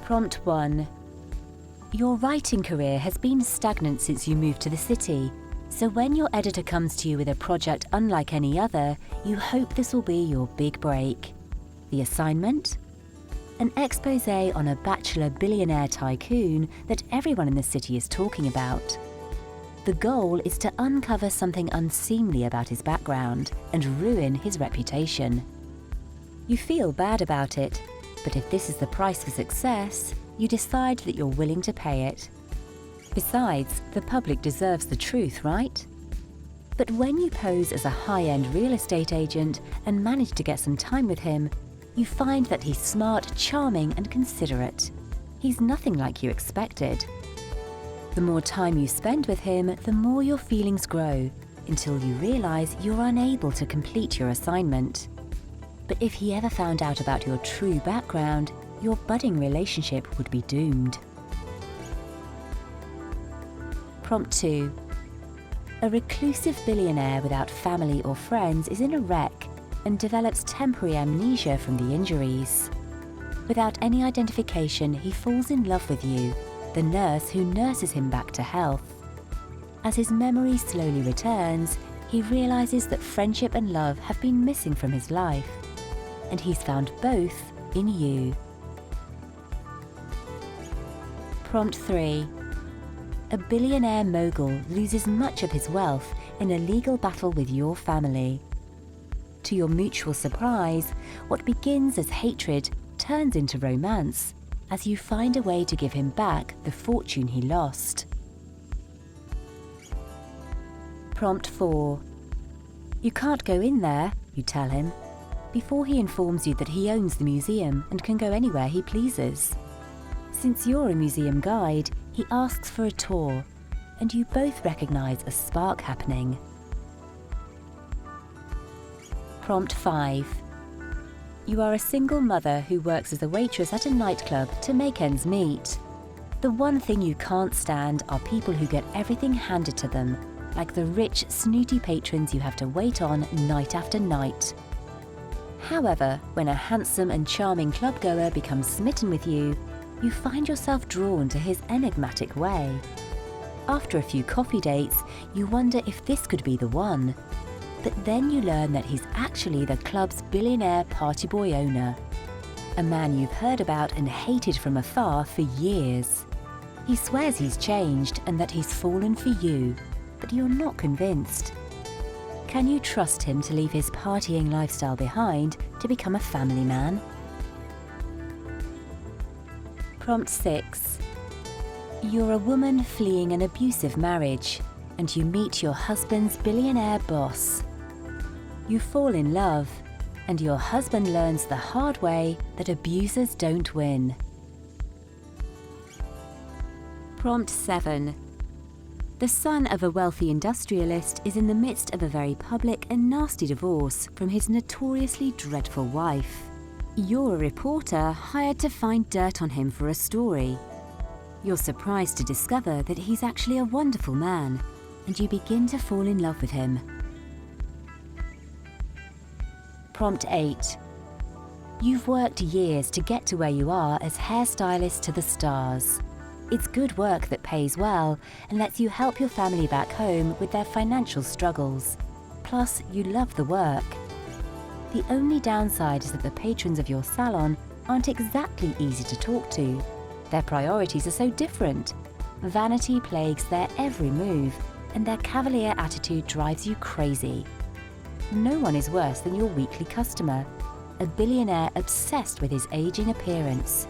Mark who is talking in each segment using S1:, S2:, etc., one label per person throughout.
S1: Prompt 1. Your writing career has been stagnant since you moved to the city, so when your editor comes to you with a project unlike any other, you hope this will be your big break. The assignment? An exposé on a bachelor billionaire tycoon that everyone in the city is talking about. The goal is to uncover something unseemly about his background and ruin his reputation. You feel bad about it, but if this is the price for success, you decide that you're willing to pay it. Besides, the public deserves the truth, right? But when you pose as a high-end real estate agent and manage to get some time with him, you find that he's smart, charming, and considerate. He's nothing like you expected. The more time you spend with him, the more your feelings grow, until you realize you're unable to complete your assignment. But if he ever found out about your true background, your budding relationship would be doomed. Prompt 2. A reclusive billionaire without family or friends is in a wreck and develops temporary amnesia from the injuries. Without any identification, he falls in love with you, the nurse who nurses him back to health. As his memory slowly returns, he realizes that friendship and love have been missing from his life, and he's found both in you. Prompt 3. A billionaire mogul loses much of his wealth in a legal battle with your family. To your mutual surprise, what begins as hatred turns into romance as you find a way to give him back the fortune he lost. Prompt 4. You can't go in there, you tell him, before he informs you that he owns the museum and can go anywhere he pleases. Since you're a museum guide, he asks for a tour, and you both recognize a spark happening. Prompt 5. You are a single mother who works as a waitress at a nightclub to make ends meet. The one thing you can't stand are people who get everything handed to them, like the rich, snooty patrons you have to wait on night after night. However, when a handsome and charming clubgoer becomes smitten with you, you find yourself drawn to his enigmatic way. After a few coffee dates, you wonder if this could be the one. But then you learn that he's actually the club's billionaire party boy owner, a man you've heard about and hated from afar for years. He swears he's changed and that he's fallen for you, but you're not convinced. Can you trust him to leave his partying lifestyle behind to become a family man? Prompt 6. You're a woman fleeing an abusive marriage, and you meet your husband's billionaire boss. You fall in love, and your husband learns the hard way that abusers don't win. Prompt 7. The son of a wealthy industrialist is in the midst of a very public and nasty divorce from his notoriously dreadful wife. You're a reporter hired to find dirt on him for a story. You're surprised to discover that he's actually a wonderful man, and you begin to fall in love with him. Prompt 8. You've worked years to get to where you are as hairstylist to the stars. It's good work that pays well and lets you help your family back home with their financial struggles. Plus, you love the work. The only downside is that the patrons of your salon aren't exactly easy to talk to. Their priorities are so different. Vanity plagues their every move, and their cavalier attitude drives you crazy. No one is worse than your weekly customer, a billionaire obsessed with his aging appearance.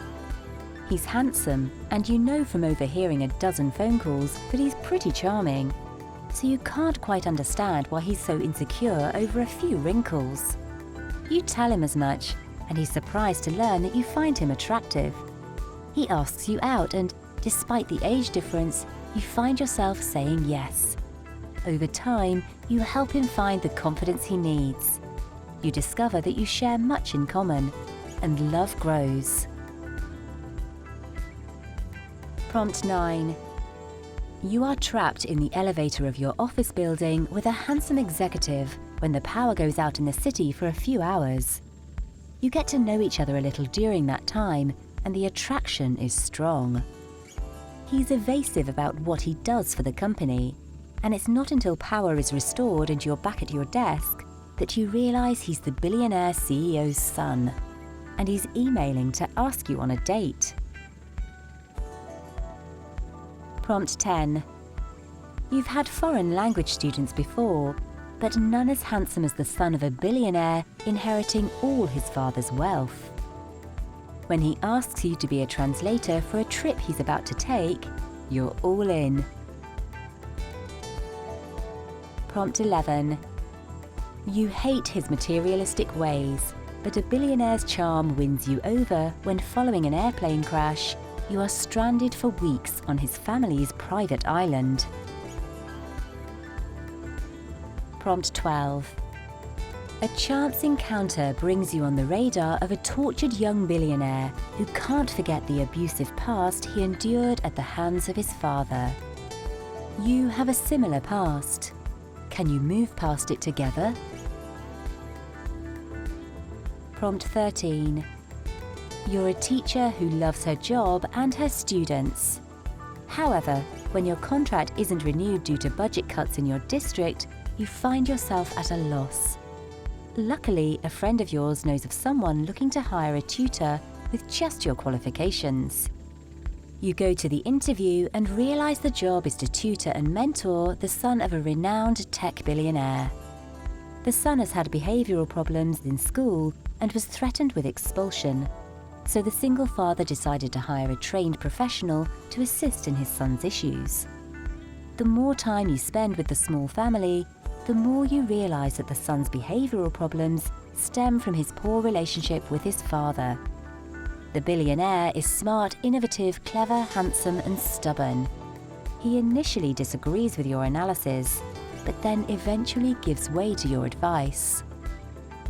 S1: He's handsome, and you know from overhearing a dozen phone calls that he's pretty charming. So you can't quite understand why he's so insecure over a few wrinkles. You tell him as much, and he's surprised to learn that you find him attractive. He asks you out, and despite the age difference, you find yourself saying yes. Over time, you help him find the confidence he needs. You discover that you share much in common, and love grows. Prompt 9. You are trapped in the elevator of your office building with a handsome executive when the power goes out in the city for a few hours. You get to know each other a little during that time, and the attraction is strong. He's evasive about what he does for the company, and it's not until power is restored and you're back at your desk that you realise he's the billionaire CEO's son, and he's emailing to ask you on a date. Prompt 10. You've had foreign language students before, but none as handsome as the son of a billionaire inheriting all his father's wealth. When he asks you to be a translator for a trip he's about to take, you're all in. Prompt 11. You hate his materialistic ways, but a billionaire's charm wins you over when, following an airplane crash, you are stranded for weeks on his family's private island. Prompt 12. A chance encounter brings you on the radar of a tortured young billionaire who can't forget the abusive past he endured at the hands of his father. You have a similar past. Can you move past it together? Prompt 13. You're a teacher who loves her job and her students. However, when your contract isn't renewed due to budget cuts in your district, you find yourself at a loss. Luckily, a friend of yours knows of someone looking to hire a tutor with just your qualifications. You go to the interview and realise the job is to tutor and mentor the son of a renowned tech billionaire. The son has had behavioural problems in school and was threatened with expulsion, so the single father decided to hire a trained professional to assist in his son's issues. The more time you spend with the small family, the more you realise that the son's behavioural problems stem from his poor relationship with his father. The billionaire is smart, innovative, clever, handsome and stubborn. He initially disagrees with your analysis, but then eventually gives way to your advice.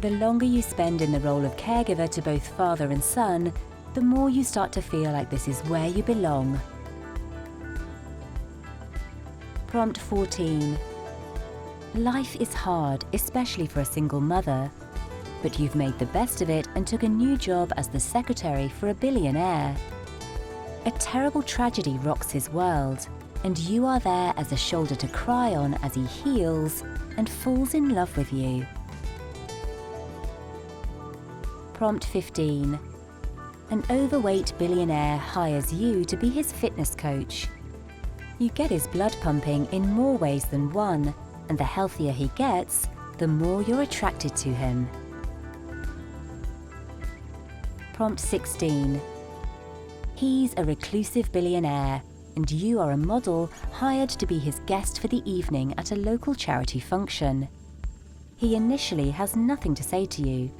S1: The longer you spend in the role of caregiver to both father and son, the more you start to feel like this is where you belong. Prompt 14. Life is hard, especially for a single mother, but you've made the best of it and took a new job as the secretary for a billionaire. A terrible tragedy rocks his world, and you are there as a shoulder to cry on as he heals and falls in love with you. Prompt 15. An overweight billionaire hires you to be his fitness coach. You get his blood pumping in more ways than one, and the healthier he gets, the more you're attracted to him. Prompt 16. He's a reclusive billionaire, and you are a model hired to be his guest for the evening at a local charity function. He initially has nothing to say to you,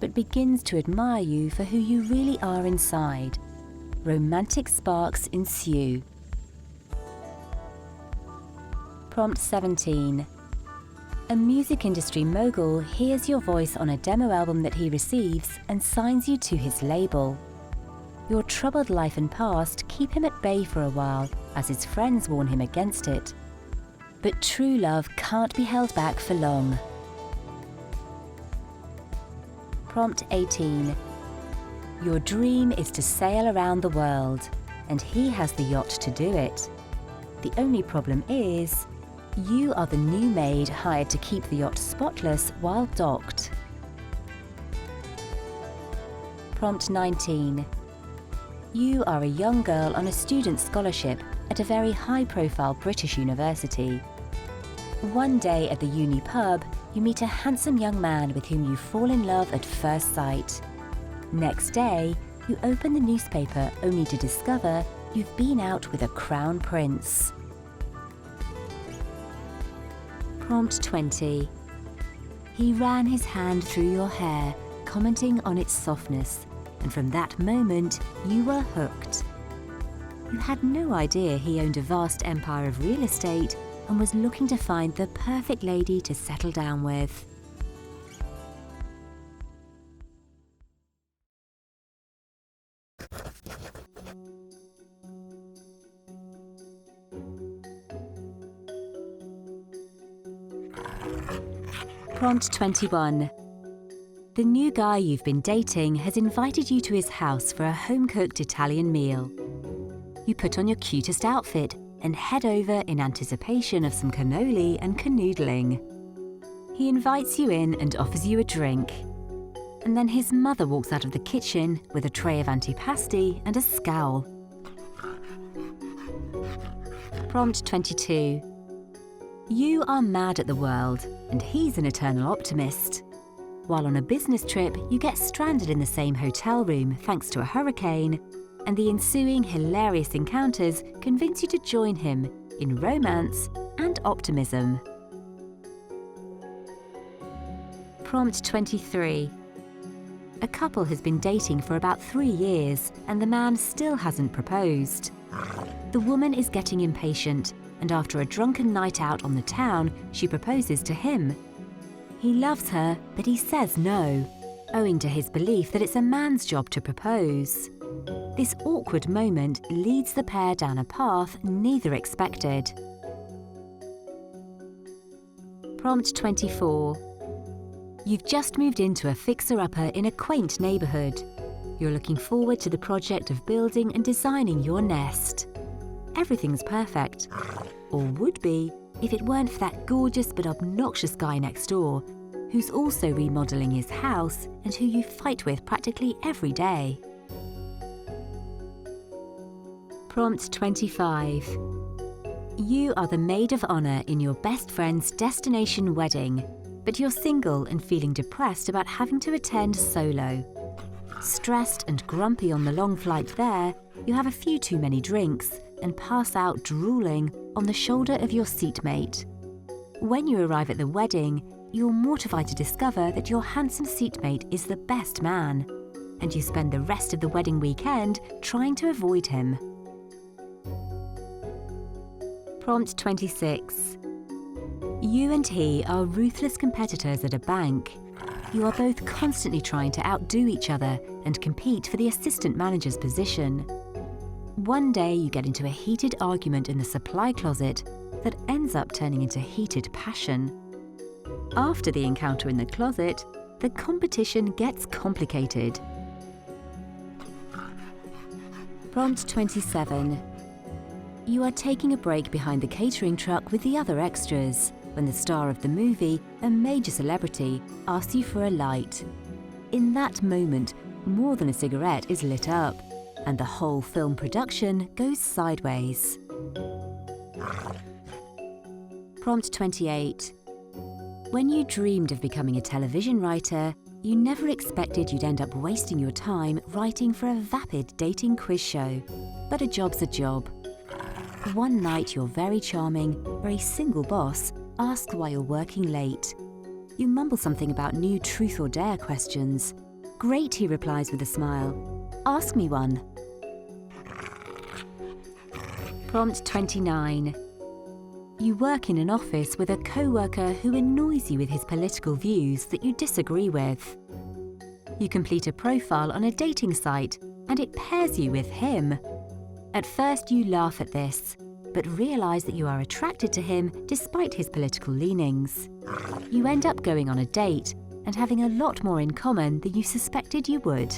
S1: but begins to admire you for who you really are inside. Romantic sparks ensue. Prompt 17. A music industry mogul hears your voice on a demo album that he receives and signs you to his label. Your troubled life and past keep him at bay for a while, as his friends warn him against it. But true love can't be held back for long. Prompt 18. Your dream is to sail around the world, and he has the yacht to do it. The only problem is, you are the new maid hired to keep the yacht spotless while docked. Prompt 19. You are a young girl on a student scholarship at a very high-profile British university. One day at the uni pub, you meet a handsome young man with whom you fall in love at first sight. Next day, you open the newspaper only to discover you've been out with a crown prince. Prompt 20. He ran his hand through your hair, commenting on its softness, and from that moment, you were hooked. You had no idea he owned a vast empire of real estate and was looking to find the perfect lady to settle down with. Prompt 21. The new guy you've been dating has invited you to his house for a home-cooked Italian meal. You put on your cutest outfit and head over in anticipation of some cannoli and canoodling. He invites you in and offers you a drink. And then his mother walks out of the kitchen with a tray of antipasti and a scowl. Prompt 22. You are mad at the world, and he's an eternal optimist. While on a business trip, you get stranded in the same hotel room thanks to a hurricane, and the ensuing hilarious encounters convince you to join him in romance and optimism. Prompt 23. A couple has been dating for about 3 years, and the man still hasn't proposed. The woman is getting impatient, and after a drunken night out on the town, she proposes to him. He loves her, but he says no, owing to his belief that it's a man's job to propose. This awkward moment leads the pair down a path neither expected. Prompt 24. You've just moved into a fixer-upper in a quaint neighbourhood. You're looking forward to the project of building and designing your nest. Everything's perfect, or would be if it weren't for that gorgeous but obnoxious guy next door, who's also remodelling his house and who you fight with practically every day. Prompt 25. You are the maid of honour in your best friend's destination wedding, but you're single and feeling depressed about having to attend solo. Stressed and grumpy on the long flight there, you have a few too many drinks and pass out drooling on the shoulder of your seatmate. When you arrive at the wedding, you're mortified to discover that your handsome seatmate is the best man, and you spend the rest of the wedding weekend trying to avoid him. Prompt 26. You and he are ruthless competitors at a bank. You are both constantly trying to outdo each other and compete for the assistant manager's position. One day you get into a heated argument in the supply closet that ends up turning into heated passion. After the encounter in the closet, the competition gets complicated. Prompt 27. You are taking a break behind the catering truck with the other extras when the star of the movie, a major celebrity, asks you for a light. In that moment, more than a cigarette is lit up, and the whole film production goes sideways. Prompt 28. When you dreamed of becoming a television writer, you never expected you'd end up wasting your time writing for a vapid dating quiz show. But a job's a job. One night, your very charming, very single boss asks why you're working late. You mumble something about new truth or dare questions. Great, he replies with a smile. Ask me one. Prompt 29. You work in an office with a co-worker who annoys you with his political views that you disagree with. You complete a profile on a dating site and it pairs you with him. At first you laugh at this, but realise that you are attracted to him despite his political leanings. You end up going on a date and having a lot more in common than you suspected you would.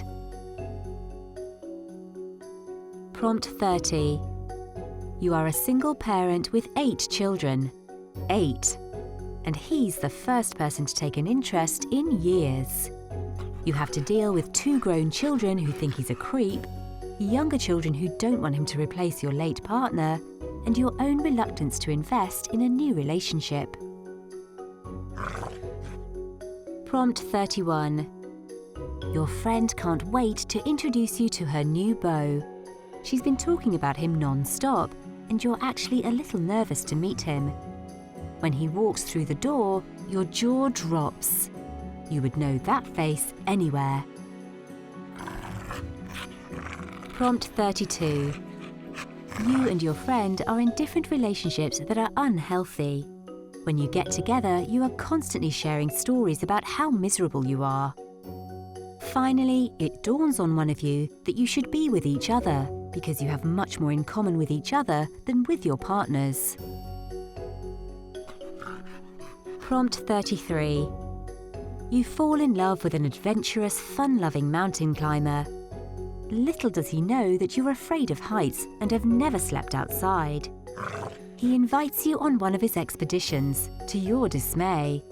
S1: Prompt 30. You are a single parent with 8 children. 8. And he's the first person to take an interest in years. You have to deal with 2 grown children who think he's a creep, younger children who don't want him to replace your late partner, and your own reluctance to invest in a new relationship. Prompt 31. Your friend can't wait to introduce you to her new beau. She's been talking about him non-stop, and you're actually a little nervous to meet him. When he walks through the door, your jaw drops. You would know that face anywhere. Prompt 32. You and your friend are in different relationships that are unhealthy. When you get together, you are constantly sharing stories about how miserable you are. Finally, it dawns on one of you that you should be with each other because you have much more in common with each other than with your partners. Prompt 33. You fall in love with an adventurous, fun-loving mountain climber. Little does he know that you're afraid of heights and have never slept outside. He invites you on one of his expeditions, to your dismay.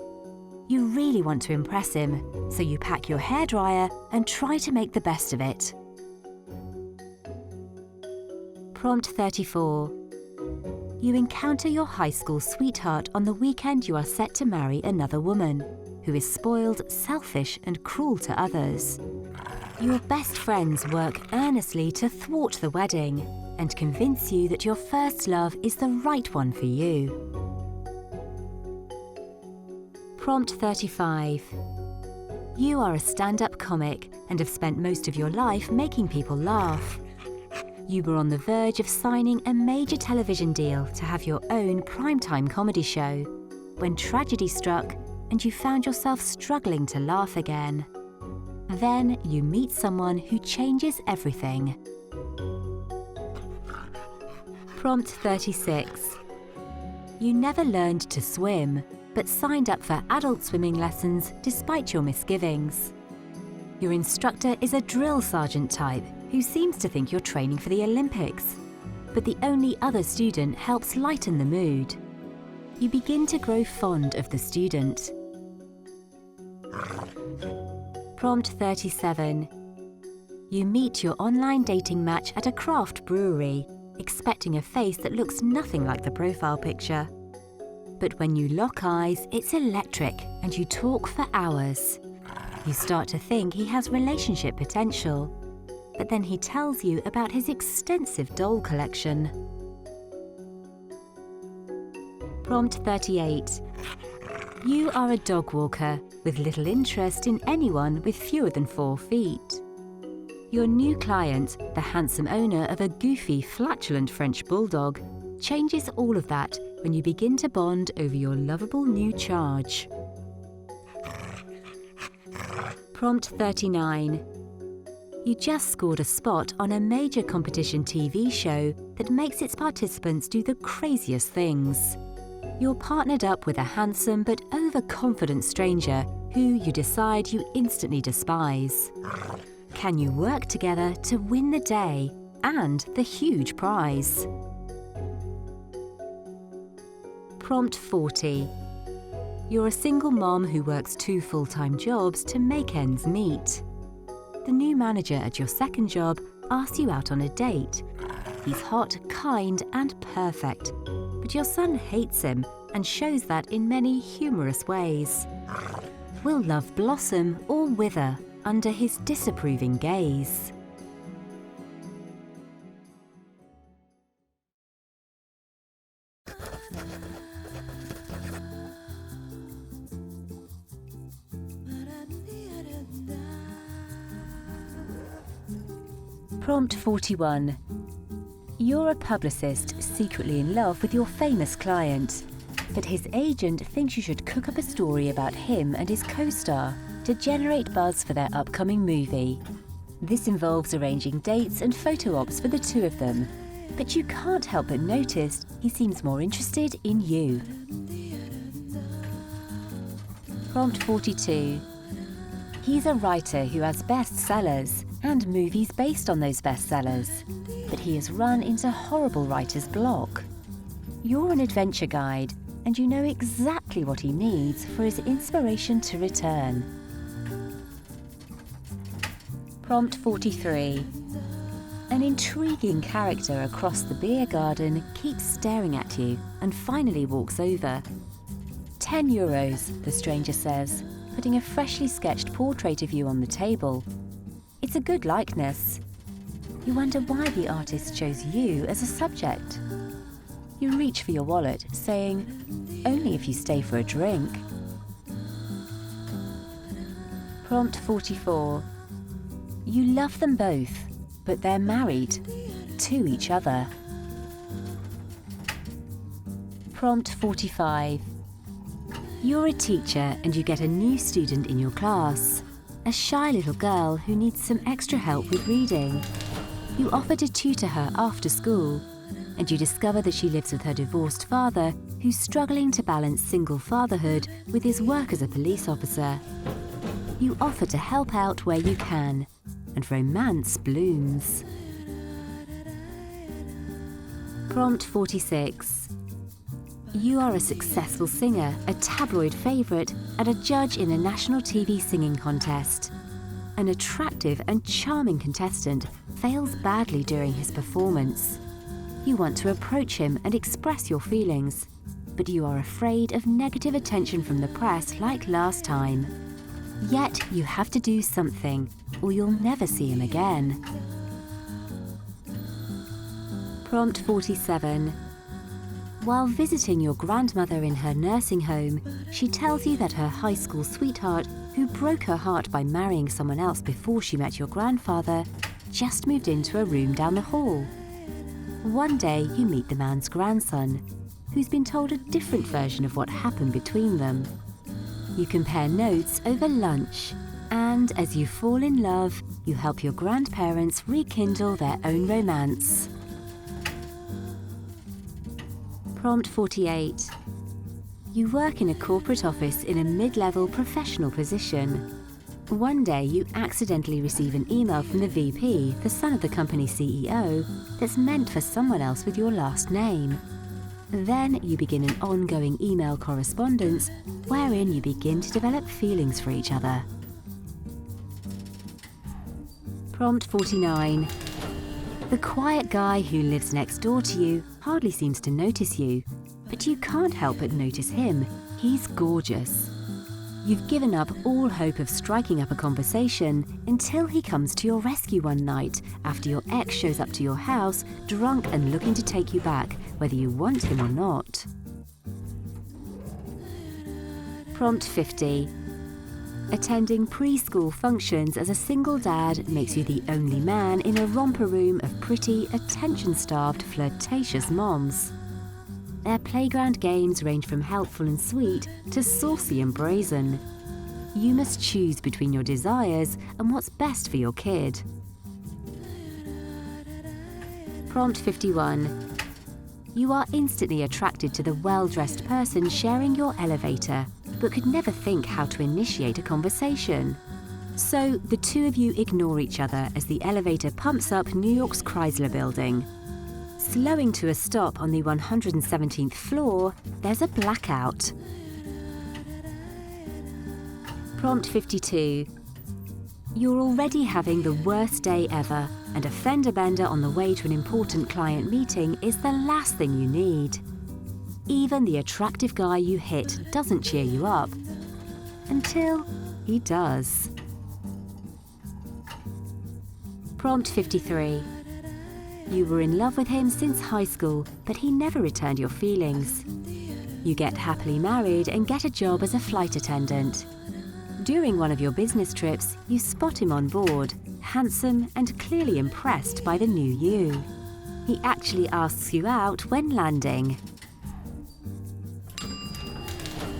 S1: You really want to impress him, so you pack your hairdryer and try to make the best of it. Prompt 34. You encounter your high school sweetheart on the weekend you are set to marry another woman, who is spoiled, selfish, and cruel to others. Your best friends work earnestly to thwart the wedding and convince you that your first love is the right one for you. Prompt 35. You are a stand-up comic and have spent most of your life making people laugh. You were on the verge of signing a major television deal to have your own primetime comedy show when tragedy struck and you found yourself struggling to laugh again. Then you meet someone who changes everything. Prompt 36. You never learned to swim, but signed up for adult swimming lessons despite your misgivings. Your instructor is a drill sergeant type who seems to think you're training for the Olympics, but the only other student helps lighten the mood. You begin to grow fond of the student. Prompt 37. You meet your online dating match at a craft brewery, expecting a face that looks nothing like the profile picture. But when you lock eyes, it's electric and you talk for hours. You start to think he has relationship potential, but then he tells you about his extensive doll collection. Prompt 38. You are a dog walker with little interest in anyone with fewer than 4 feet. Your new client, the handsome owner of a goofy, flatulent French bulldog, changes all of that when you begin to bond over your lovable new charge. Prompt 39. You just scored a spot on a major competition TV show that makes its participants do the craziest things. You're partnered up with a handsome but overconfident stranger who you decide you instantly despise. Can you work together to win the day and the huge prize? Prompt 40. You're a single mom who works 2 full-time jobs to make ends meet. The new manager at your second job asks you out on a date. He's hot, kind, and perfect, but your son hates him and shows that in many humorous ways. Will love blossom or wither under his disapproving gaze? Prompt 41. You're a publicist secretly in love with your famous client, but his agent thinks you should cook up a story about him and his co-star to generate buzz for their upcoming movie. This involves arranging dates and photo ops for the two of them, but you can't help but notice he seems more interested in you. Prompt 42. He's a writer who has bestsellers and movies based on those bestsellers, but he has run into horrible writer's block. You're an adventure guide, and you know exactly what he needs for his inspiration to return. Prompt 43. An intriguing character across the beer garden keeps staring at you and finally walks over. €10, the stranger says, putting a freshly sketched portrait of you on the table. It's a good likeness. You wonder why the artist chose you as a subject. You reach for your wallet, saying, "Only if you stay for a drink." Prompt 44. You love them both, but they're married to each other. Prompt 45. You're a teacher and you get a new student in your class, a shy little girl who needs some extra help with reading. You offer to tutor her after school, and you discover that she lives with her divorced father, who's struggling to balance single fatherhood with his work as a police officer. You offer to help out where you can, and romance blooms. Prompt 46. You are a successful singer, a tabloid favourite, and a judge in a national TV singing contest. An attractive and charming contestant fails badly during his performance. You want to approach him and express your feelings, but you are afraid of negative attention from the press like last time. Yet you have to do something, or you'll never see him again. Prompt 47. While visiting your grandmother in her nursing home, she tells you that her high school sweetheart, who broke her heart by marrying someone else before she met your grandfather, just moved into a room down the hall. One day you meet the man's grandson, who's been told a different version of what happened between them. You compare notes over lunch, and as you fall in love, you help your grandparents rekindle their own romance. Prompt 48. You work in a corporate office in a mid-level professional position. One day you accidentally receive an email from the VP, the son of the company's CEO, that's meant for someone else with your last name. Then you begin an ongoing email correspondence wherein you begin to develop feelings for each other. Prompt 49. The quiet guy who lives next door to you hardly seems to notice you, but you can't help but notice him. He's gorgeous. You've given up all hope of striking up a conversation until he comes to your rescue one night after your ex shows up to your house, drunk and looking to take you back, whether you want him or not. Prompt 50. Attending preschool functions as a single dad makes you the only man in a romper room of pretty, attention-starved, flirtatious moms. Their playground games range from helpful and sweet to saucy and brazen. You must choose between your desires and what's best for your kid. Prompt 51. You are instantly attracted to the well-dressed person sharing your elevator, but could never think how to initiate a conversation. So the two of you ignore each other as the elevator pumps up New York's Chrysler Building. Slowing to a stop on the 117th floor, there's a blackout. Prompt 52. You're already having the worst day ever, and a fender bender on the way to an important client meeting is the last thing you need. Even the attractive guy you hit doesn't cheer you up. Until he does. Prompt 53. You were in love with him since high school, but he never returned your feelings. You get happily married and get a job as a flight attendant. During one of your business trips, you spot him on board, handsome and clearly impressed by the new you. He actually asks you out when landing.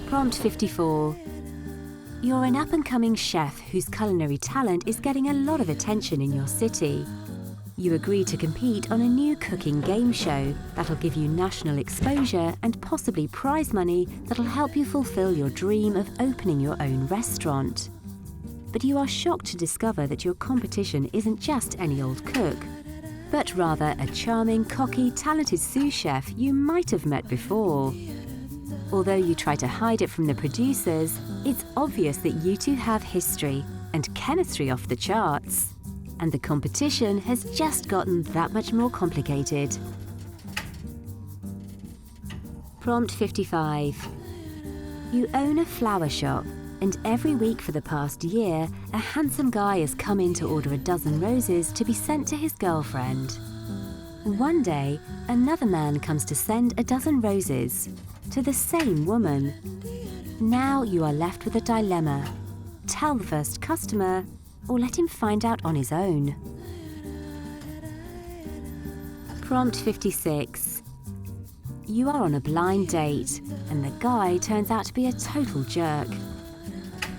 S1: Prompt 54. You're an up-and-coming chef whose culinary talent is getting a lot of attention in your city. You agree to compete on a new cooking game show that'll give you national exposure and possibly prize money that'll help you fulfill your dream of opening your own restaurant. But you are shocked to discover that your competition isn't just any old cook, but rather a charming, cocky, talented sous chef you might have met before. Although you try to hide it from the producers, it's obvious that you two have history and chemistry off the charts. And the competition has just gotten that much more complicated. Prompt 55. You own a flower shop, and every week for the past year, a handsome guy has come in to order a dozen roses to be sent to his girlfriend. One day, another man comes to send a dozen roses to the same woman. Now you are left with a dilemma. Tell the first customer, or let him find out on his own. Prompt 56. You are on a blind date, and the guy turns out to be a total jerk.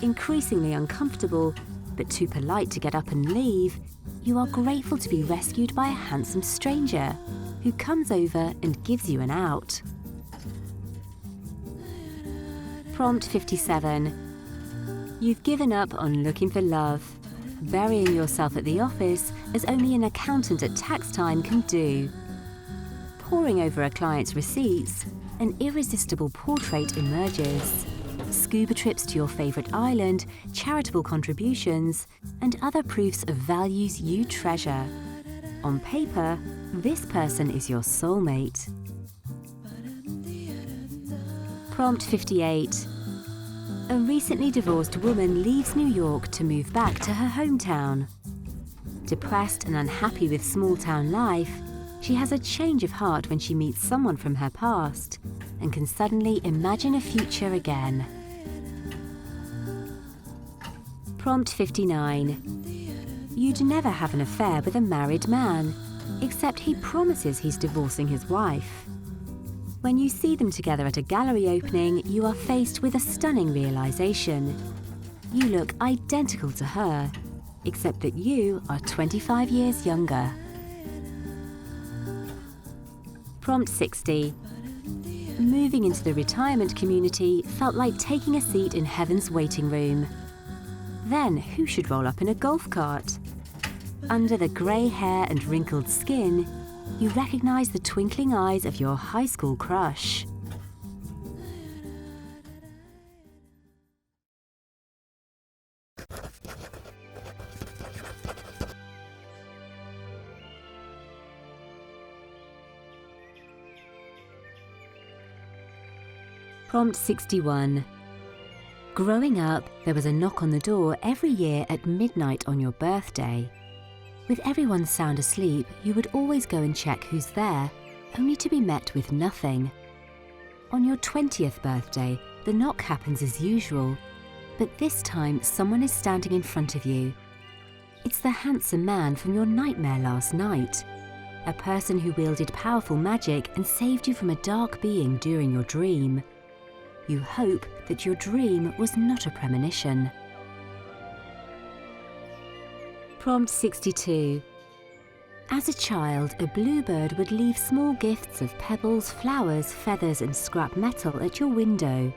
S1: Increasingly uncomfortable, but too polite to get up and leave, you are grateful to be rescued by a handsome stranger, who comes over and gives you an out. Prompt 57. You've given up on looking for love, burying yourself at the office as only an accountant at tax time can do. Poring over a client's receipts, an irresistible portrait emerges. Scuba trips to your favourite island, charitable contributions, and other proofs of values you treasure. On paper, this person is your soulmate. Prompt 58. A recently divorced woman leaves New York to move back to her hometown. Depressed and unhappy with small-town life, she has a change of heart when she meets someone from her past and can suddenly imagine a future again. Prompt 59. You'd never have an affair with a married man, except he promises he's divorcing his wife. When you see them together at a gallery opening, you are faced with a stunning realization. You look identical to her, except that you are 25 years younger. Prompt 60. Moving into the retirement community felt like taking a seat in heaven's waiting room. Then who should roll up in a golf cart? Under the grey hair and wrinkled skin, you recognize the twinkling eyes of your high school crush. Prompt 61. Growing up, there was a knock on the door every year at midnight on your birthday. With everyone sound asleep, you would always go and check who's there, only to be met with nothing. On your 20th birthday, the knock happens as usual, but this time someone is standing in front of you. It's the handsome man from your nightmare last night, a person who wielded powerful magic and saved you from a dark being during your dream. You hope that your dream was not a premonition. Prompt 62. As a child, a bluebird would leave small gifts of pebbles, flowers, feathers and scrap metal at your window.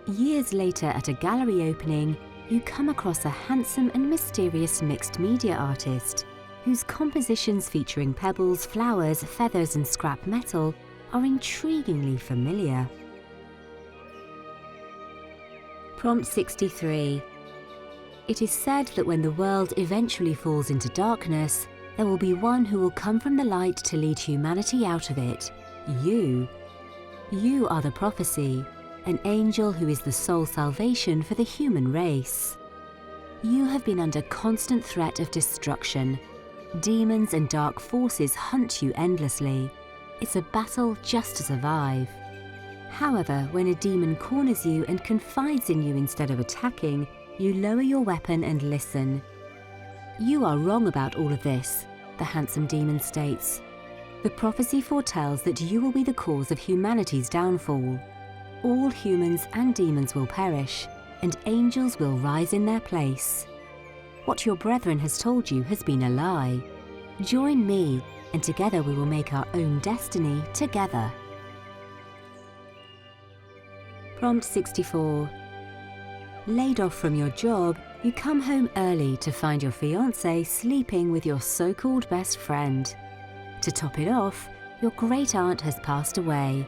S1: Years later, at a gallery opening, you come across a handsome and mysterious mixed media artist whose compositions featuring pebbles, flowers, feathers and scrap metal are intriguingly familiar. Prompt 63. It is said that when the world eventually falls into darkness, there will be one who will come from the light to lead humanity out of it. You. You are the prophecy, an angel who is the sole salvation for the human race. You have been under constant threat of destruction. Demons and dark forces hunt you endlessly. It's a battle just to survive. However, when a demon corners you and confides in you instead of attacking, you lower your weapon and listen. You are wrong about all of this, the handsome demon states. The prophecy foretells that you will be the cause of humanity's downfall. All humans and demons will perish, and angels will rise in their place. What your brethren has told you has been a lie. Join me, and together we will make our own destiny together. Prompt 64. Laid off from your job, you come home early to find your fiancé sleeping with your so-called best friend. To top it off, your great-aunt has passed away.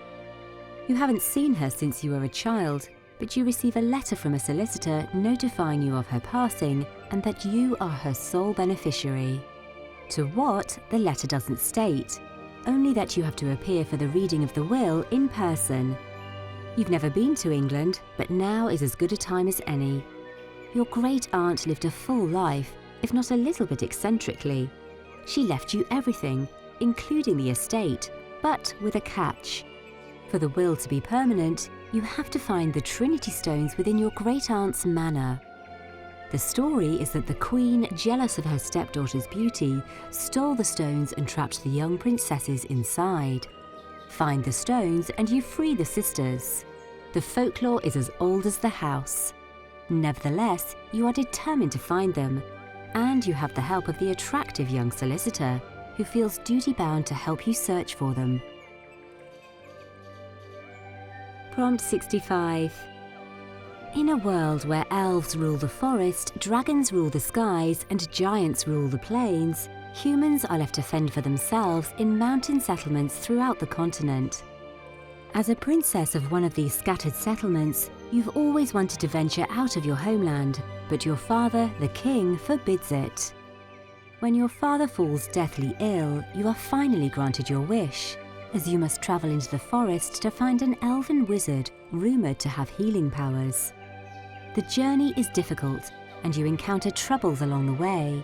S1: You haven't seen her since you were a child, but you receive a letter from a solicitor notifying you of her passing and that you are her sole beneficiary. To what, the letter doesn't state, only that you have to appear for the reading of the will in person. You've never been to England, but now is as good a time as any. Your great-aunt lived a full life, if not a little bit eccentrically. She left you everything, including the estate, but with a catch. For the will to be permanent, you have to find the Trinity stones within your great-aunt's manor. The story is that the Queen, jealous of her stepdaughter's beauty, stole the stones and trapped the young princesses inside. Find the stones and you free the sisters. The folklore is as old as the house. Nevertheless, you are determined to find them, and you have the help of the attractive young solicitor, who feels duty-bound to help you search for them. Prompt 65. In a world where elves rule the forest, dragons rule the skies, and giants rule the plains, humans are left to fend for themselves in mountain settlements throughout the continent. As a princess of one of these scattered settlements, you've always wanted to venture out of your homeland, but your father, the king, forbids it. When your father falls deathly ill, you are finally granted your wish, as you must travel into the forest to find an elven wizard rumoured to have healing powers. The journey is difficult, and you encounter troubles along the way.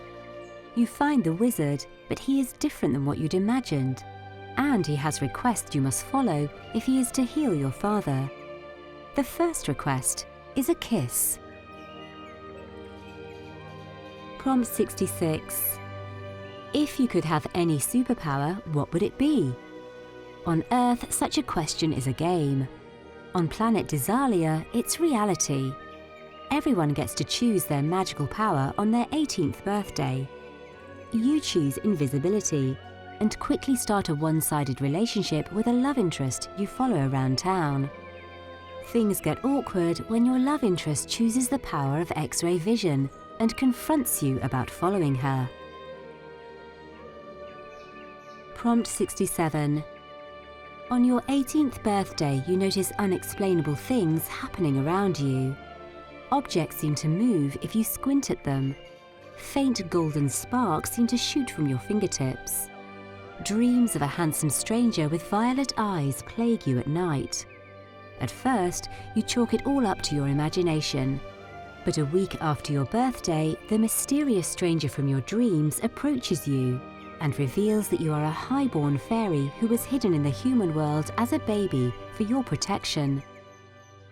S1: You find the wizard, but he is different than what you'd imagined, and he has requests you must follow if he is to heal your father. The first request is a kiss. Prompt 66. If you could have any superpower, what would it be? On Earth, such a question is a game. On planet Desalia, it's reality. Everyone gets to choose their magical power on their 18th birthday. You choose invisibility and quickly start a one-sided relationship with a love interest you follow around town. Things get awkward when your love interest chooses the power of X-ray vision and confronts you about following her. Prompt 67. On your 18th birthday, you notice unexplainable things happening around you. Objects seem to move if you squint at them. Faint golden sparks seem to shoot from your fingertips. Dreams of a handsome stranger with violet eyes plague you at night. At first, you chalk it all up to your imagination. But a week after your birthday, the mysterious stranger from your dreams approaches you and reveals that you are a highborn fairy who was hidden in the human world as a baby for your protection.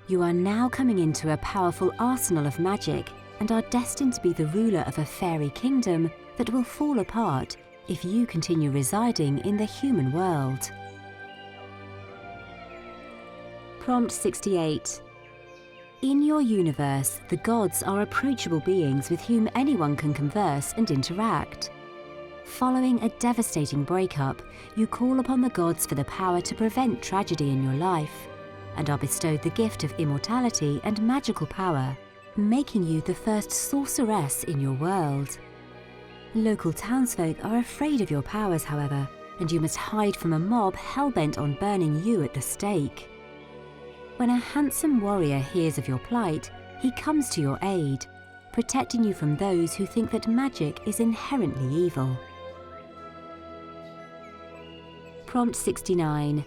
S1: You are now coming into a powerful arsenal of magic and are destined to be the ruler of a fairy kingdom that will fall apart if you continue residing in the human world. Prompt 68. In your universe, the gods are approachable beings with whom anyone can converse and interact. Following a devastating breakup, you call upon the gods for the power to prevent tragedy in your life, and are bestowed the gift of immortality and magical power, making you the first sorceress in your world. Local townsfolk are afraid of your powers, however, and you must hide from a mob hell-bent on burning you at the stake. When a handsome warrior hears of your plight, he comes to your aid, protecting you from those who think that magic is inherently evil. Prompt 69.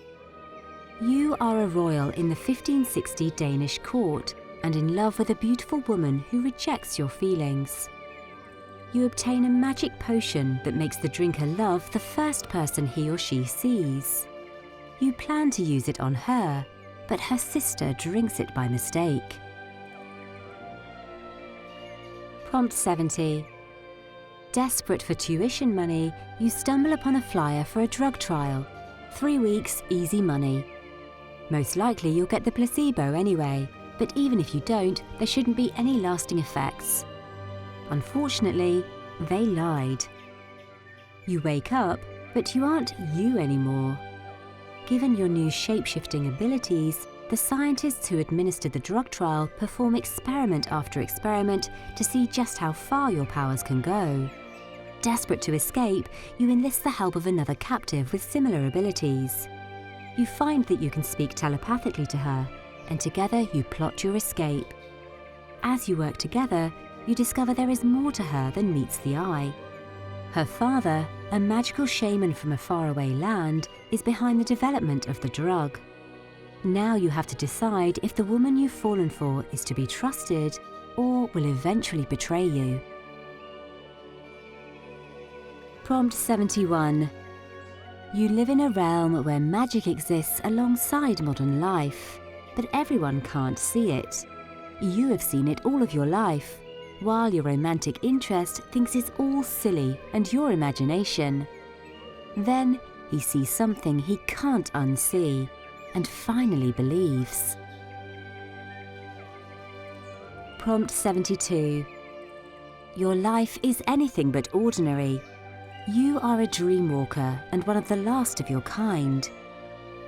S1: You are a royal in the 1560 Danish court and in love with a beautiful woman who rejects your feelings. You obtain a magic potion that makes the drinker love the first person he or she sees. You plan to use it on her, but her sister drinks it by mistake. Prompt 70. Desperate for tuition money, you stumble upon a flyer for a drug trial. 3 weeks, easy money. Most likely you'll get the placebo anyway, but even if you don't, there shouldn't be any lasting effects. Unfortunately, they lied. You wake up, but you aren't you anymore. Given your new shape-shifting abilities, the scientists who administered the drug trial perform experiment after experiment to see just how far your powers can go. Desperate to escape, you enlist the help of another captive with similar abilities. You find that you can speak telepathically to her, and together you plot your escape. As you work together, you discover there is more to her than meets the eye. Her father, a magical shaman from a faraway land, is behind the development of the drug. Now you have to decide if the woman you've fallen for is to be trusted or will eventually betray you. Prompt 71. You live in a realm where magic exists alongside modern life, but everyone can't see it. You have seen it all of your life, while your romantic interest thinks it's all silly and your imagination. Then he sees something he can't unsee, and finally believes. Prompt 72. Your life is anything but ordinary. You are a dreamwalker and one of the last of your kind.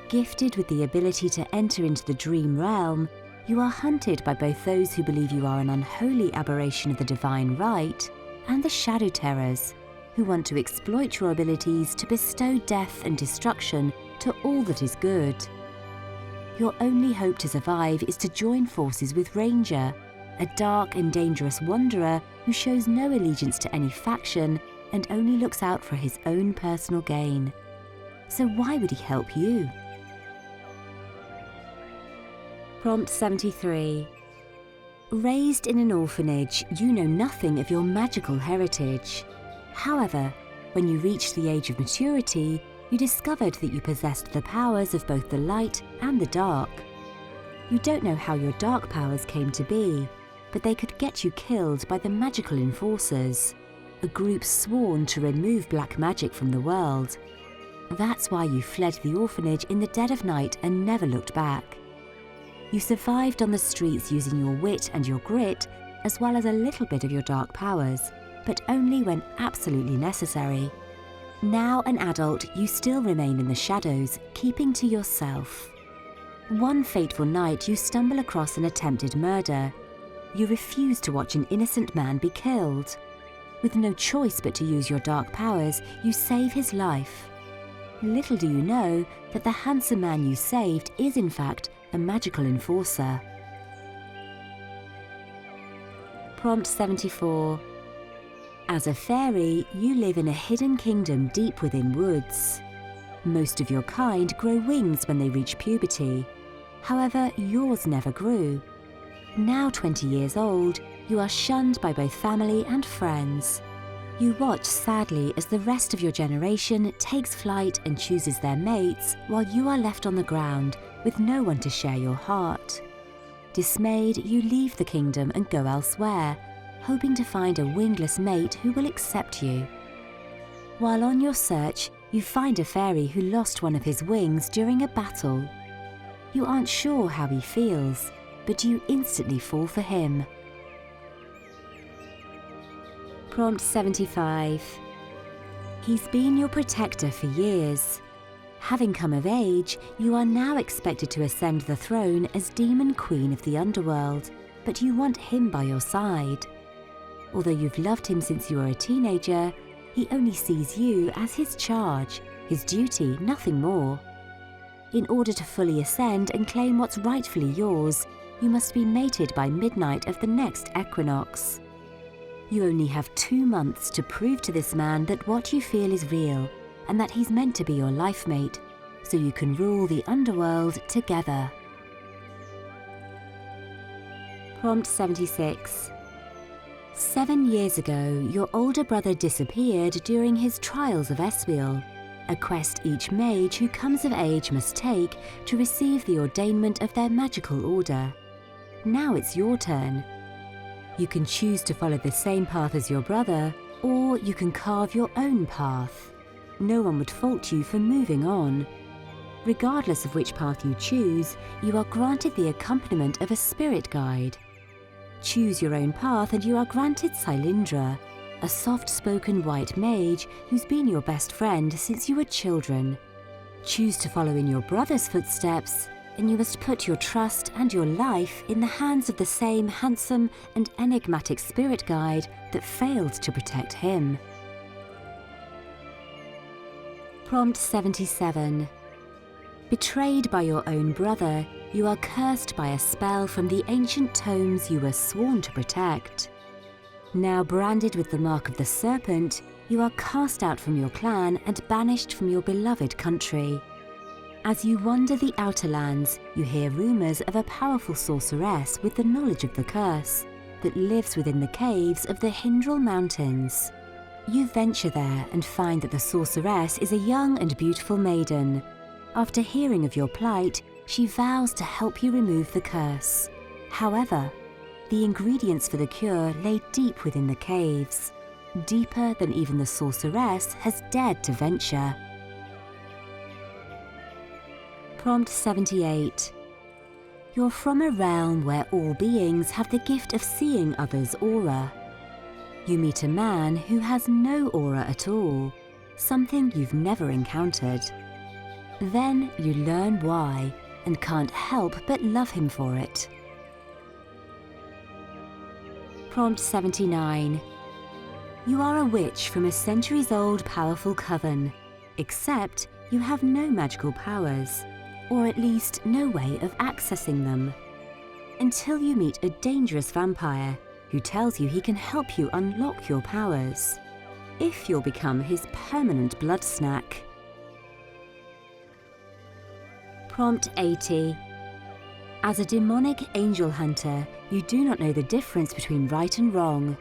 S1: Gifted with the ability to enter into the dream realm, you are hunted by both those who believe you are an unholy aberration of the divine right and the shadow terrors, who want to exploit your abilities to bestow death and destruction to all that is good. Your only hope to survive is to join forces with Ranger, a dark and dangerous wanderer who shows no allegiance to any faction and only looks out for his own personal gain. So why would he help you? Prompt 73. Raised in an orphanage, you know nothing of your magical heritage. However, when you reached the age of maturity, you discovered that you possessed the powers of both the light and the dark. You don't know how your dark powers came to be, but they could get you killed by the magical enforcers, a group sworn to remove black magic from the world. That's why you fled the orphanage in the dead of night and never looked back. You survived on the streets using your wit and your grit, as well as a little bit of your dark powers, but only when absolutely necessary. Now an adult, you still remain in the shadows, keeping to yourself. One fateful night, you stumble across an attempted murder. You refuse to watch an innocent man be killed. With no choice but to use your dark powers, you save his life. Little do you know that the handsome man you saved is in fact a magical enforcer. Prompt 74. As a fairy, you live in a hidden kingdom deep within woods. Most of your kind grow wings when they reach puberty. However, yours never grew. Now 20 years old, you are shunned by both family and friends. You watch sadly as the rest of your generation takes flight and chooses their mates, while you are left on the ground with no one to share your heart. Dismayed, you leave the kingdom and go elsewhere, hoping to find a wingless mate who will accept you. While on your search, you find a fairy who lost one of his wings during a battle. You aren't sure how he feels, but you instantly fall for him. Prompt 75. He's been your protector for years. Having come of age, you are now expected to ascend the throne as Demon Queen of the Underworld, but you want him by your side. Although you've loved him since you were a teenager, he only sees you as his charge, his duty, nothing more. In order to fully ascend and claim what's rightfully yours, you must be mated by midnight of the next equinox. You only have 2 months to prove to this man that what you feel is real and that he's meant to be your life mate, so you can rule the underworld together. Prompt 76. 7 years ago, your older brother disappeared during his Trials of Eswiel, a quest each mage who comes of age must take to receive the ordainment of their magical order. Now it's your turn. You can choose to follow the same path as your brother, or you can carve your own path. No one would fault you for moving on. Regardless of which path you choose, you are granted the accompaniment of a spirit guide. Choose your own path and you are granted Cylindra, a soft-spoken white mage who's been your best friend since you were children. Choose to follow in your brother's footsteps, and you must put your trust and your life in the hands of the same handsome and enigmatic spirit guide that failed to protect him. Prompt 77. Betrayed by your own brother, you are cursed by a spell from the ancient tomes you were sworn to protect. Now branded with the mark of the serpent, you are cast out from your clan and banished from your beloved country. As you wander the outer lands, you hear rumours of a powerful sorceress with the knowledge of the curse that lives within the caves of the Hindral Mountains. You venture there and find that the sorceress is a young and beautiful maiden. After hearing of your plight, she vows to help you remove the curse. However, the ingredients for the cure lay deep within the caves, deeper than even the sorceress has dared to venture. Prompt 78. You're from a realm where all beings have the gift of seeing others' aura. You meet a man who has no aura at all, something you've never encountered. Then you learn why, and can't help but love him for it. Prompt 79. You are a witch from a centuries-old powerful coven, except you have no magical powers, or at least no way of accessing them. Until you meet a dangerous vampire who tells you he can help you unlock your powers, if you'll become his permanent blood snack. Prompt 80. As a demonic angel hunter, you do not know the difference between right and wrong.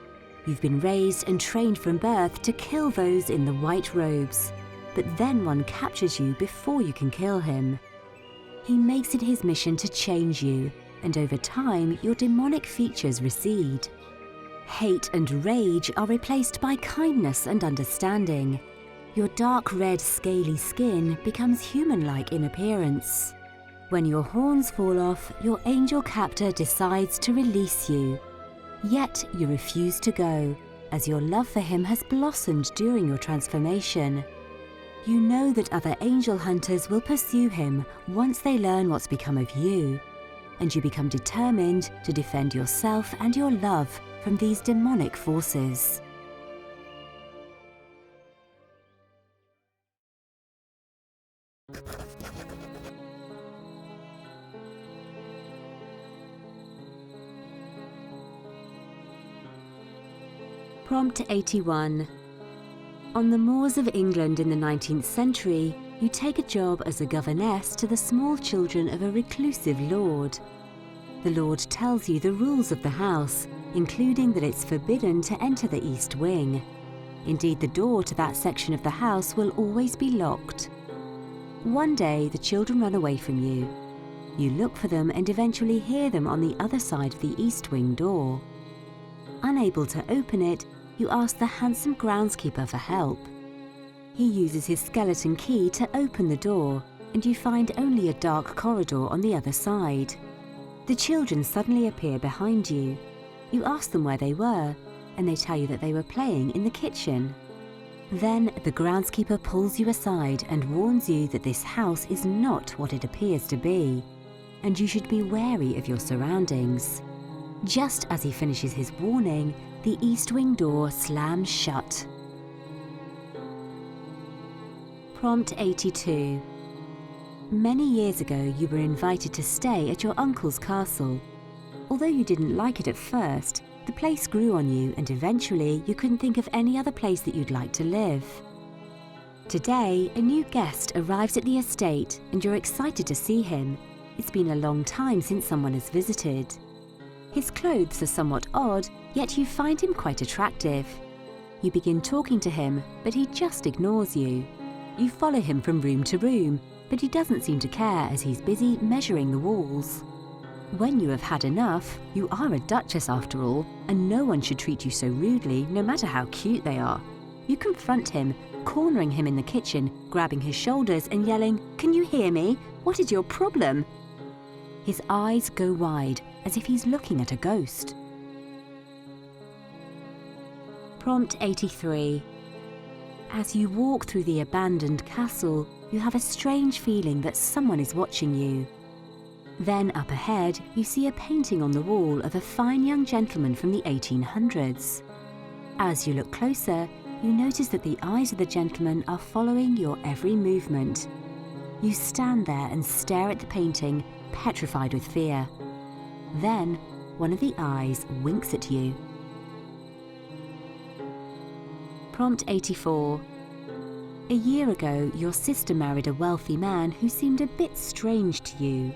S1: You've been raised and trained from birth to kill those in the white robes, but then one captures you before you can kill him. He makes it his mission to change you, and over time your demonic features recede. Hate and rage are replaced by kindness and understanding. Your dark red scaly skin becomes human-like in appearance. When your horns fall off, your angel captor decides to release you. Yet you refuse to go, as your love for him has blossomed during your transformation. You know that other angel hunters will pursue him once they learn what's become of you, and you become determined to defend yourself and your love from these demonic forces. Prompt 81. On the moors of England in the 19th century, you take a job as a governess to the small children of a reclusive lord. The lord tells you the rules of the house, including that it's forbidden to enter the east wing. Indeed, the door to that section of the house will always be locked. One day, the children run away from you. You look for them and eventually hear them on the other side of the east wing door. Unable to open it, you ask the handsome groundskeeper for help. He uses his skeleton key to open the door, and you find only a dark corridor on the other side. The children suddenly appear behind you. You ask them where they were, and they tell you that they were playing in the kitchen. Then the groundskeeper pulls you aside and warns you that this house is not what it appears to be, and you should be wary of your surroundings. Just as he finishes his warning, the east wing door slams shut. Prompt 82. Many years ago, you were invited to stay at your uncle's castle. Although you didn't like it at first, the place grew on you, and eventually you couldn't think of any other place that you'd like to live. Today, a new guest arrives at the estate, and you're excited to see him. It's been a long time since someone has visited. His clothes are somewhat odd, yet you find him quite attractive. You begin talking to him, but he just ignores you. You follow him from room to room, but he doesn't seem to care as he's busy measuring the walls. When you have had enough, you are a duchess after all, and no one should treat you so rudely, no matter how cute they are. You confront him, cornering him in the kitchen, grabbing his shoulders and yelling, "Can you hear me? What is your problem?" His eyes go wide, as if he's looking at a ghost. Prompt 83. As you walk through the abandoned castle, you have a strange feeling that someone is watching you. Then up ahead, you see a painting on the wall of a fine young gentleman from the 1800s. As you look closer, you notice that the eyes of the gentleman are following your every movement. You stand there and stare at the painting, petrified with fear. Then, one of the eyes winks at you. Prompt 84. A year ago, your sister married a wealthy man who seemed a bit strange to you.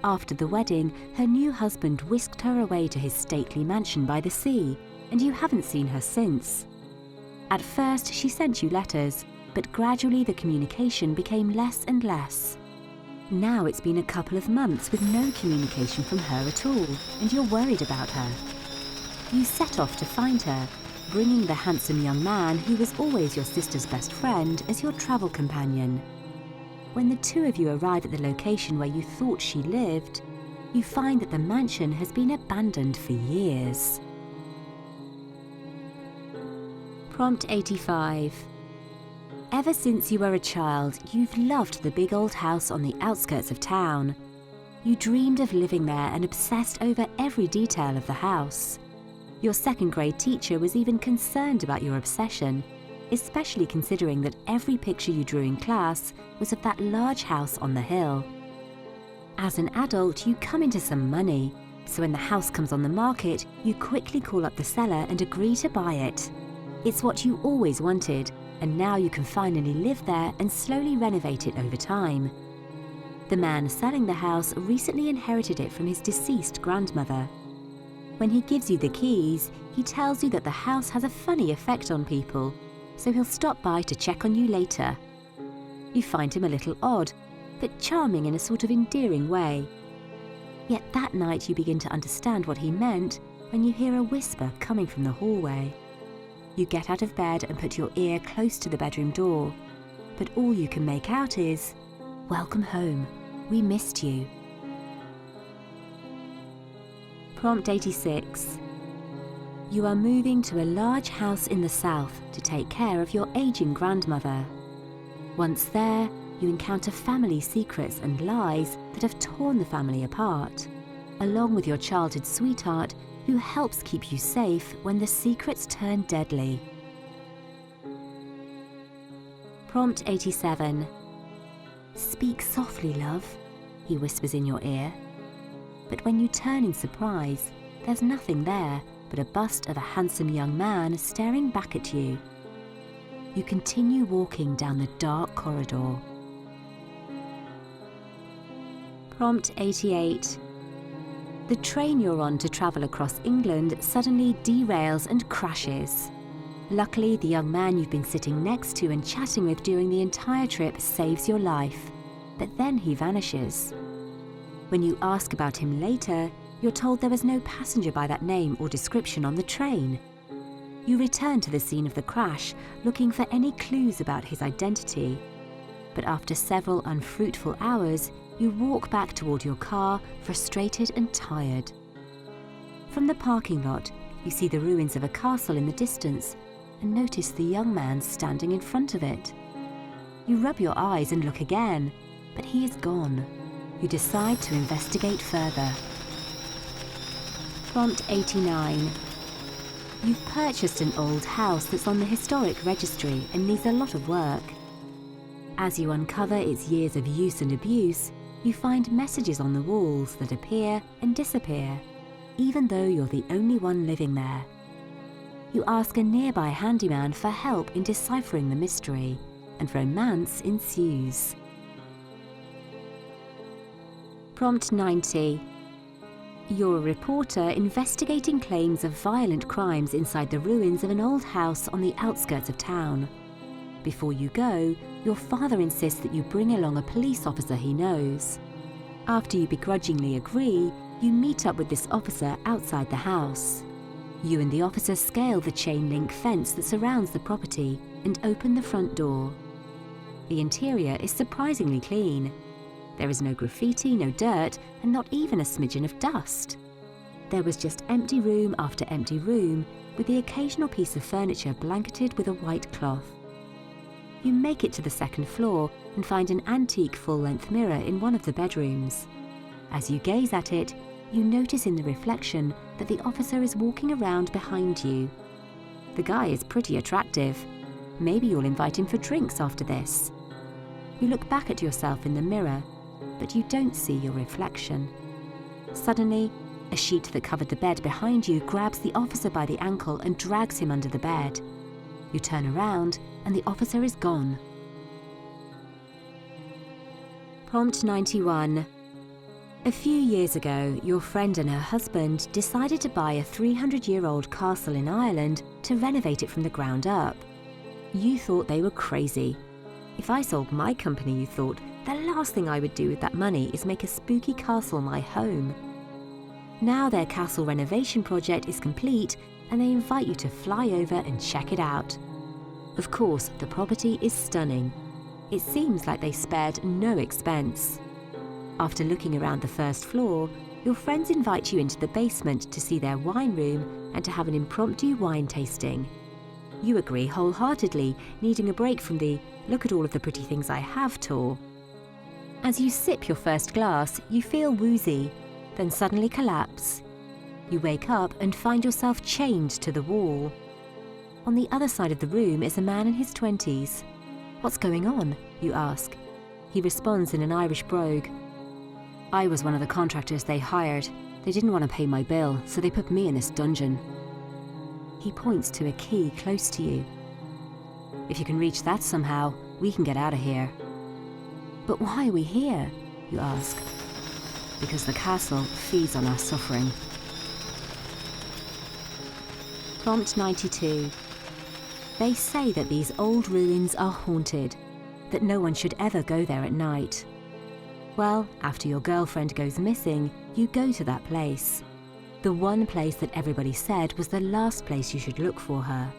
S1: After the wedding, her new husband whisked her away to his stately mansion by the sea, and you haven't seen her since. At first, she sent you letters, but gradually the communication became less and less. Now it's been a couple of months with no communication from her at all, and you're worried about her. You set off to find her, bringing the handsome young man who was always your sister's best friend as your travel companion. When the two of you arrive at the location where you thought she lived, you find that the mansion has been abandoned for years. Prompt 85. Ever since you were a child, you've loved the big old house on the outskirts of town. You dreamed of living there and obsessed over every detail of the house. Your second-grade teacher was even concerned about your obsession, especially considering that every picture you drew in class was of that large house on the hill. As an adult, you come into some money, so when the house comes on the market, you quickly call up the seller and agree to buy it. It's what you always wanted, and now you can finally live there and slowly renovate it over time. The man selling the house recently inherited it from his deceased grandmother. When he gives you the keys, he tells you that the house has a funny effect on people, so he'll stop by to check on you later. You find him a little odd, but charming in a sort of endearing way. Yet that night you begin to understand what he meant when you hear a whisper coming from the hallway. You get out of bed and put your ear close to the bedroom door, but all you can make out is, "Welcome home, we missed you." Prompt 86. You are moving to a large house in the south to take care of your aging grandmother. Once there, you encounter family secrets and lies that have torn the family apart, along with your childhood sweetheart who helps keep you safe when the secrets turn deadly. Prompt 87. Speak softly, love, he whispers in your ear. But when you turn in surprise, there's nothing there but a bust of a handsome young man staring back at you. You continue walking down the dark corridor. Prompt 88. The train you're on to travel across England suddenly derails and crashes. Luckily, the young man you've been sitting next to and chatting with during the entire trip saves your life, but then he vanishes. When you ask about him later, you're told there was no passenger by that name or description on the train. You return to the scene of the crash, looking for any clues about his identity. But after several unfruitful hours, you walk back toward your car, frustrated and tired. From the parking lot, you see the ruins of a castle in the distance and notice the young man standing in front of it. You rub your eyes and look again, but he is gone. You decide to investigate further. Prompt 89. You've purchased an old house that's on the historic registry and needs a lot of work. As you uncover its years of use and abuse, you find messages on the walls that appear and disappear, even though you're the only one living there. You ask a nearby handyman for help in deciphering the mystery, and romance ensues. Prompt 90. You're a reporter investigating claims of violent crimes inside the ruins of an old house on the outskirts of town. Before you go, your father insists that you bring along a police officer he knows. After you begrudgingly agree, you meet up with this officer outside the house. You and the officer scale the chain-link fence that surrounds the property and open the front door. The interior is surprisingly clean. There is no graffiti, no dirt, and not even a smidgen of dust. There was just empty room after empty room, with the occasional piece of furniture blanketed with a white cloth. You make it to the second floor and find an antique full-length mirror in one of the bedrooms. As you gaze at it, you notice in the reflection that the officer is walking around behind you. The guy is pretty attractive. Maybe you'll invite him for drinks after this. You look back at yourself in the mirror, but you don't see your reflection. Suddenly, a sheet that covered the bed behind you grabs the officer by the ankle and drags him under the bed. You turn around, and the officer is gone. Prompt 91. A few years ago, your friend and her husband decided to buy a 300-year-old castle in Ireland to renovate it from the ground up. You thought they were crazy. If I sold my company, you thought, the last thing I would do with that money is make a spooky castle my home. Now their castle renovation project is complete, and they invite you to fly over and check it out. Of course, the property is stunning. It seems like they spared no expense. After looking around the first floor, your friends invite you into the basement to see their wine room and to have an impromptu wine tasting. You agree wholeheartedly, needing a break from the "look at all of the pretty things I have" tour. As you sip your first glass, you feel woozy, then suddenly collapse. You wake up and find yourself chained to the wall. On the other side of the room is a man in his 20s. "What's going on?" you ask. He responds in an Irish brogue. "I was one of the contractors they hired. They didn't want to pay my bill, so they put me in this dungeon." He points to a key close to you. "If you can reach that somehow, we can get out of here." "But why are we here?" you ask. "Because the castle feeds on our suffering." Prompt 92. They say that these old ruins are haunted, that no one should ever go there at night. Well, after your girlfriend goes missing, you go to that place. The one place that everybody said was the last place you should look for her.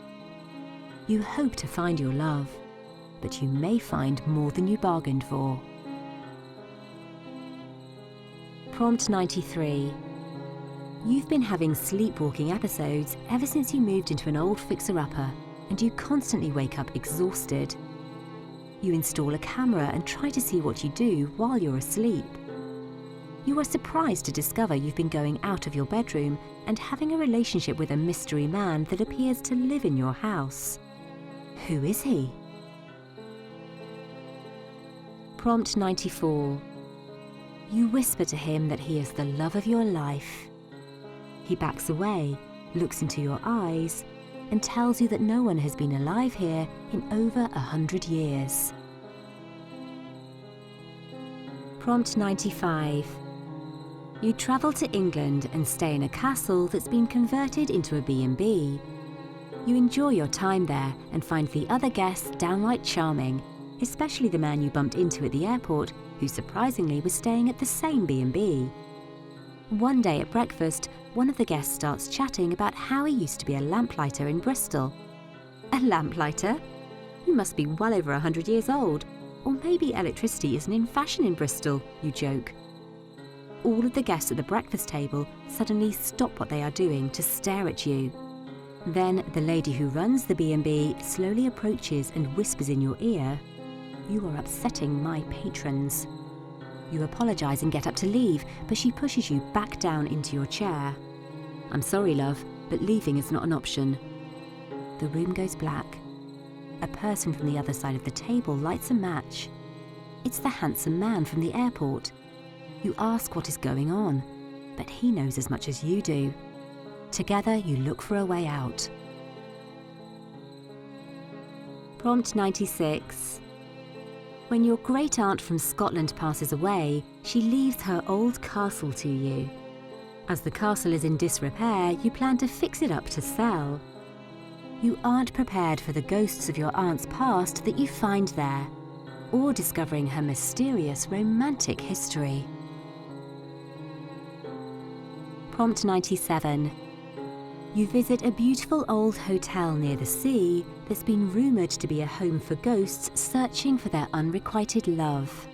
S1: You hope to find your love, but you may find more than you bargained for. Prompt 93. You've been having sleepwalking episodes ever since you moved into an old fixer-upper, and you constantly wake up exhausted. You install a camera and try to see what you do while you're asleep. You are surprised to discover you've been going out of your bedroom and having a relationship with a mystery man that appears to live in your house. Who is he? Prompt 94. You whisper to him that he is the love of your life. He backs away, looks into your eyes, and tells you that no one has been alive here in over 100 years. Prompt 95. You travel to England and stay in a castle that's been converted into a B&B. You enjoy your time there and find the other guests downright charming, especially the man you bumped into at the airport, who surprisingly was staying at the same B&B. One day at breakfast, one of the guests starts chatting about how he used to be a lamplighter in Bristol. A lamplighter? You must be well over 100 years old. Or maybe electricity isn't in fashion in Bristol, you joke. All of the guests at the breakfast table suddenly stop what they are doing to stare at you. Then the lady who runs the B&B slowly approaches and whispers in your ear, "You are upsetting my patrons." You apologise and get up to leave, but she pushes you back down into your chair. "I'm sorry, love, but leaving is not an option." The room goes black. A person from the other side of the table lights a match. It's the handsome man from the airport. You ask what is going on, but he knows as much as you do. Together, you look for a way out. Prompt 96. When your great-aunt from Scotland passes away, she leaves her old castle to you. As the castle is in disrepair, you plan to fix it up to sell. You aren't prepared for the ghosts of your aunt's past that you find there, or discovering her mysterious romantic history. Prompt 97. You visit a beautiful old hotel near the sea that's been rumoured to be a home for ghosts searching for their unrequited love.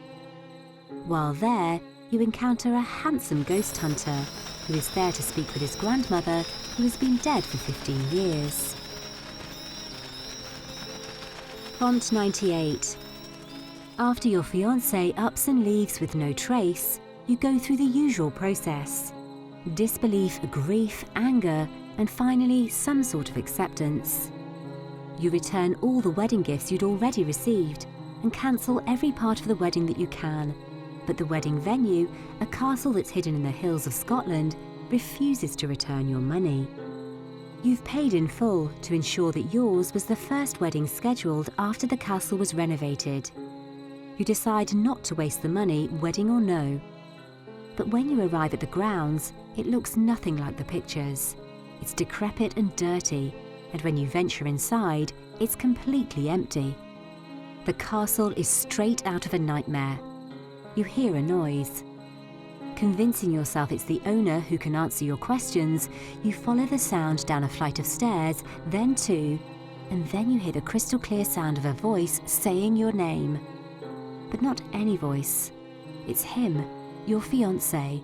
S1: While there, you encounter a handsome ghost hunter who is there to speak with his grandmother, who has been dead for 15 years. Prompt 98. After your fiancé ups and leaves with no trace, you go through the usual process. Disbelief, grief, anger, and finally some sort of acceptance. You return all the wedding gifts you'd already received and cancel every part of the wedding that you can, but the wedding venue, a castle that's hidden in the hills of Scotland, refuses to return your money. You've paid in full to ensure that yours was the first wedding scheduled after the castle was renovated. You decide not to waste the money, wedding or no. But when you arrive at the grounds, it looks nothing like the pictures. It's decrepit and dirty, and when you venture inside, it's completely empty. The castle is straight out of a nightmare. You hear a noise. Convincing yourself it's the owner who can answer your questions, you follow the sound down a flight of stairs, then two, and then you hear the crystal clear sound of a voice saying your name. But not any voice. It's him, your fiancé.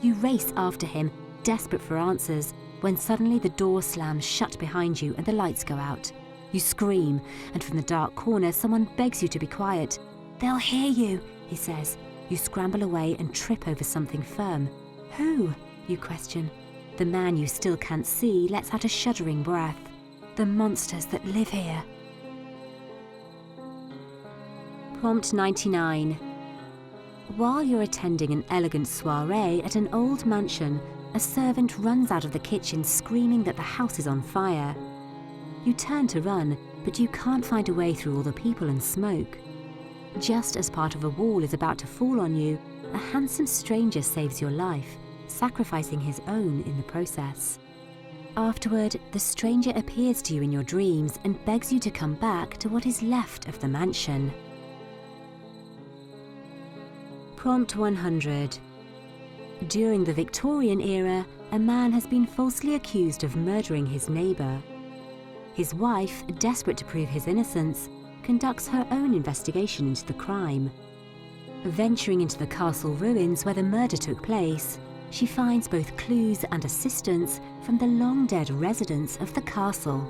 S1: You race after him, desperate for answers, when suddenly the door slams shut behind you and the lights go out. You scream, and from the dark corner someone begs you to be quiet. "They'll hear you," he says. You scramble away and trip over something firm. "Who?" you question. The man you still can't see lets out a shuddering breath. The monsters that live here. Prompt 99. While you're attending an elegant soiree at an old mansion, a servant runs out of the kitchen screaming that the house is on fire. You turn to run, but you can't find a way through all the people and smoke. Just as part of a wall is about to fall on you, a handsome stranger saves your life, sacrificing his own in the process. Afterward, the stranger appears to you in your dreams and begs you to come back to what is left of the mansion. Prompt 100. During the Victorian era, a man has been falsely accused of murdering his neighbour. His wife, desperate to prove his innocence, conducts her own investigation into the crime. Venturing into the castle ruins where the murder took place, she finds both clues and assistance from the long-dead residents of the castle.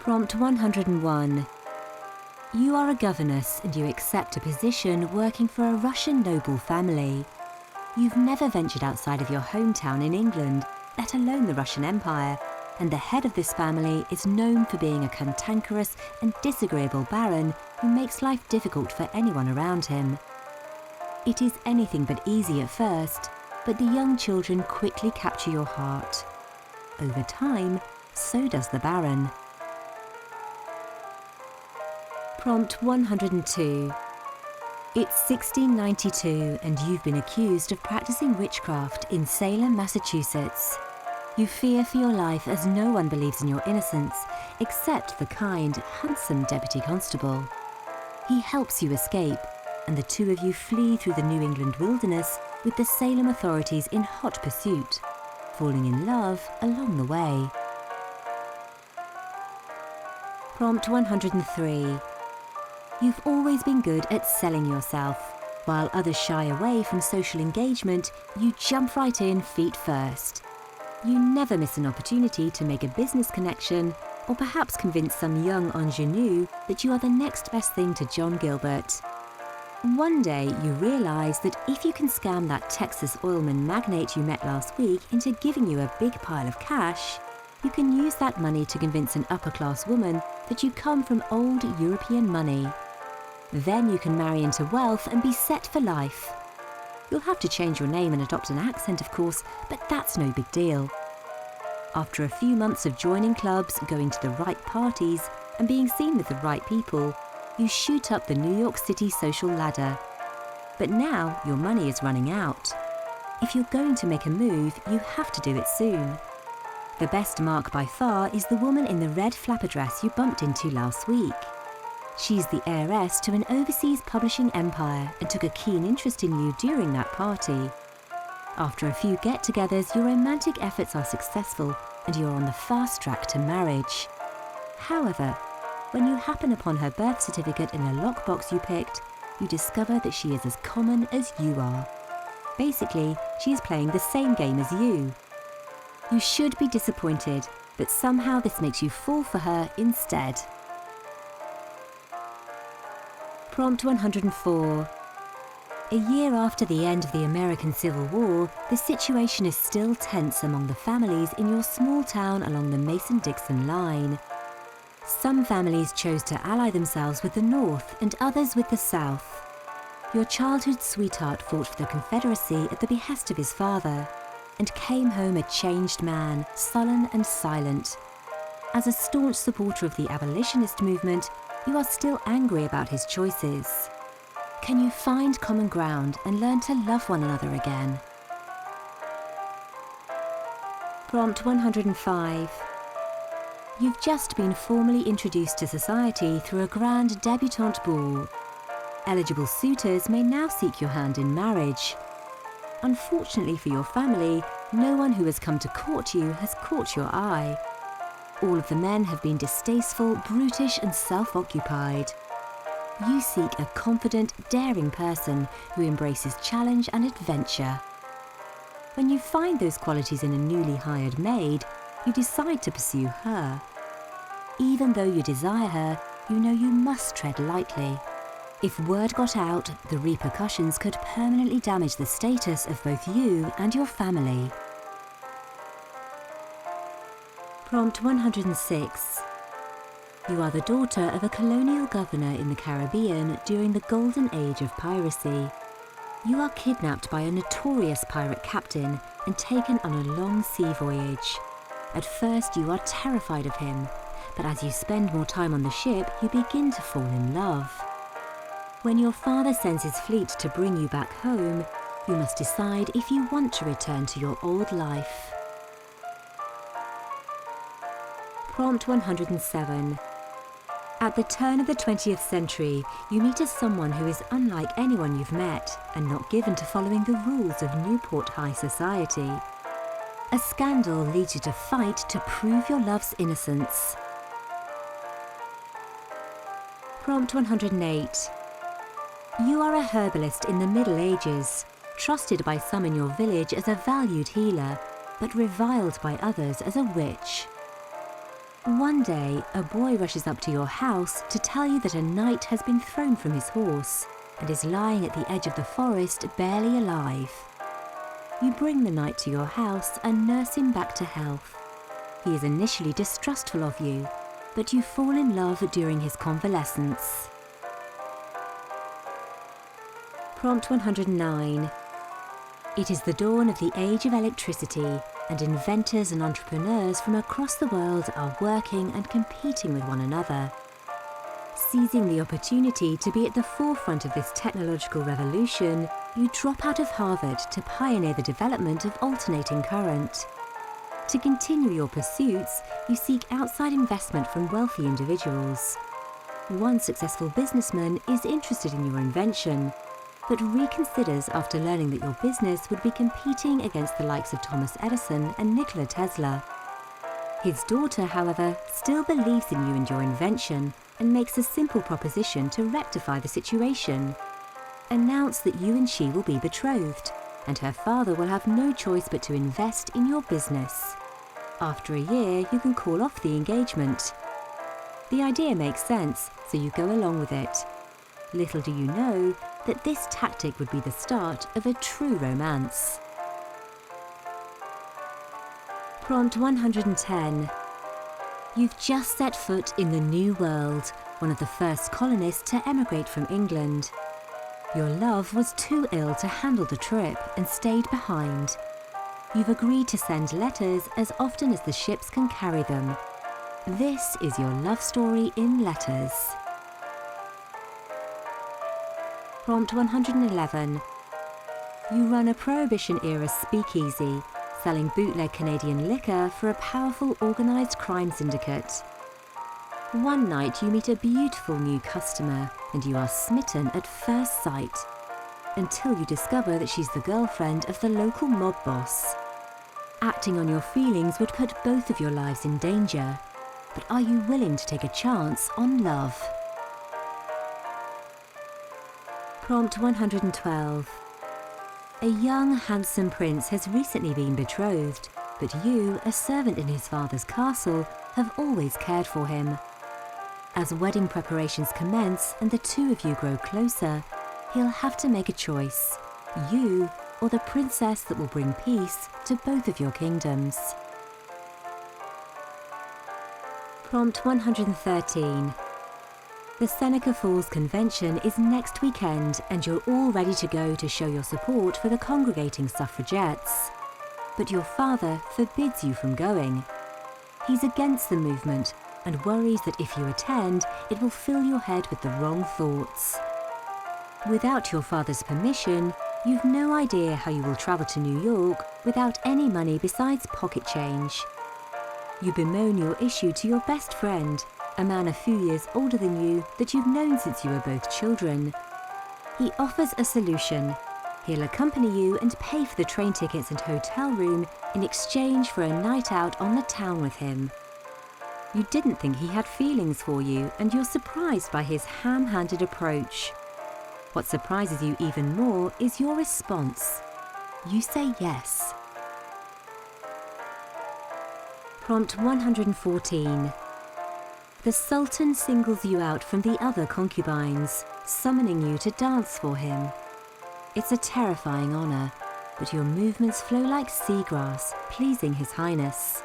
S1: Prompt 101. You are a governess and you accept a position working for a Russian noble family. You've never ventured outside of your hometown in England, let alone the Russian Empire, and the head of this family is known for being a cantankerous and disagreeable baron who makes life difficult for anyone around him. It is anything but easy at first, but the young children quickly capture your heart. Over time, so does the baron. Prompt 102. It's 1692 and you've been accused of practicing witchcraft in Salem, Massachusetts. You fear for your life as no one believes in your innocence, except the kind, handsome deputy constable. He helps you escape, and the two of you flee through the New England wilderness with the Salem authorities in hot pursuit, falling in love along the way. Prompt 103. You've always been good at selling yourself. While others shy away from social engagement, you jump right in feet first. You never miss an opportunity to make a business connection or perhaps convince some young ingenue that you are the next best thing to John Gilbert. One day you realise that if you can scam that Texas oilman magnate you met last week into giving you a big pile of cash, you can use that money to convince an upper-class woman that you come from old European money. Then you can marry into wealth and be set for life. You'll have to change your name and adopt an accent, of course, but that's no big deal. After a few months of joining clubs, going to the right parties, and being seen with the right people, you shoot up the New York City social ladder. But now your money is running out. If you're going to make a move, you have to do it soon. The best mark by far is the woman in the red flapper dress you bumped into last week. She's the heiress to an overseas publishing empire and took a keen interest in you during that party. After a few get-togethers, your romantic efforts are successful and you're on the fast track to marriage. However, when you happen upon her birth certificate in a lockbox you picked, you discover that she is as common as you are. Basically, she is playing the same game as you. You should be disappointed, but somehow this makes you fall for her instead. Prompt 104. A year after the end of the American Civil War, the situation is still tense among the families in your small town along the Mason-Dixon line. Some families chose to ally themselves with the North and others with the South. Your childhood sweetheart fought for the Confederacy at the behest of his father, and came home a changed man, sullen and silent. As a staunch supporter of the abolitionist movement, you are still angry about his choices. Can you find common ground and learn to love one another again? Prompt 105. You've just been formally introduced to society through a grand debutante ball. Eligible suitors may now seek your hand in marriage. Unfortunately for your family, no one who has come to court you has caught your eye. All of the men have been distasteful, brutish and self-occupied. You seek a confident, daring person who embraces challenge and adventure. When you find those qualities in a newly hired maid, you decide to pursue her. Even though you desire her, you know you must tread lightly. If word got out, the repercussions could permanently damage the status of both you and your family. Prompt 106. You are the daughter of a colonial governor in the Caribbean during the golden age of piracy. You are kidnapped by a notorious pirate captain and taken on a long sea voyage. At first you are terrified of him, but as you spend more time on the ship, you begin to fall in love. When your father sends his fleet to bring you back home, you must decide if you want to return to your old life. Prompt 107. At the turn of the 20th century, you meet someone who is unlike anyone you've met and not given to following the rules of Newport High society. A scandal leads you to fight to prove your love's innocence. Prompt 108. You are a herbalist in the Middle Ages, trusted by some in your village as a valued healer, but reviled by others as a witch. One day, a boy rushes up to your house to tell you that a knight has been thrown from his horse and is lying at the edge of the forest barely alive. You bring the knight to your house and nurse him back to health. He is initially distrustful of you, but you fall in love during his convalescence. Prompt 109. It is the dawn of the age of electricity, and inventors and entrepreneurs from across the world are working and competing with one another. Seizing the opportunity to be at the forefront of this technological revolution, you drop out of Harvard to pioneer the development of alternating current. To continue your pursuits, you seek outside investment from wealthy individuals. One successful businessman is interested in your invention, but reconsiders after learning that your business would be competing against the likes of Thomas Edison and Nikola Tesla. His daughter, however, still believes in you and your invention and makes a simple proposition to rectify the situation. Announce that you and she will be betrothed, and her father will have no choice but to invest in your business. After a year, you can call off the engagement. The idea makes sense, so you go along with it. Little do you know that this tactic would be the start of a true romance. Prompt 110. You've just set foot in the New World, one of the first colonists to emigrate from England. Your love was too ill to handle the trip and stayed behind. You've agreed to send letters as often as the ships can carry them. This is your love story in letters. Prompt 111. You run a Prohibition-era speakeasy, selling bootleg Canadian liquor for a powerful organised crime syndicate. One night you meet a beautiful new customer and you are smitten at first sight, until you discover that she's the girlfriend of the local mob boss. Acting on your feelings would put both of your lives in danger, but are you willing to take a chance on love? Prompt 112. A young, handsome prince has recently been betrothed, but you, a servant in his father's castle, have always cared for him. As wedding preparations commence and the two of you grow closer, he'll have to make a choice, you or the princess that will bring peace to both of your kingdoms. Prompt 113. The Seneca Falls Convention is next weekend and you're all ready to go to show your support for the congregating suffragettes. But your father forbids you from going. He's against the movement and worries that if you attend, it will fill your head with the wrong thoughts. Without your father's permission, you've no idea how you will travel to New York without any money besides pocket change. You bemoan your issue to your best friend, a man a few years older than you that you've known since you were both children. He offers a solution. He'll accompany you and pay for the train tickets and hotel room in exchange for a night out on the town with him. You didn't think he had feelings for you, and you're surprised by his ham-handed approach. What surprises you even more is your response. You say yes, Prompt 114. The Sultan singles you out from the other concubines, summoning you to dance for him. It's a terrifying honor, but your movements flow like seagrass, pleasing His Highness.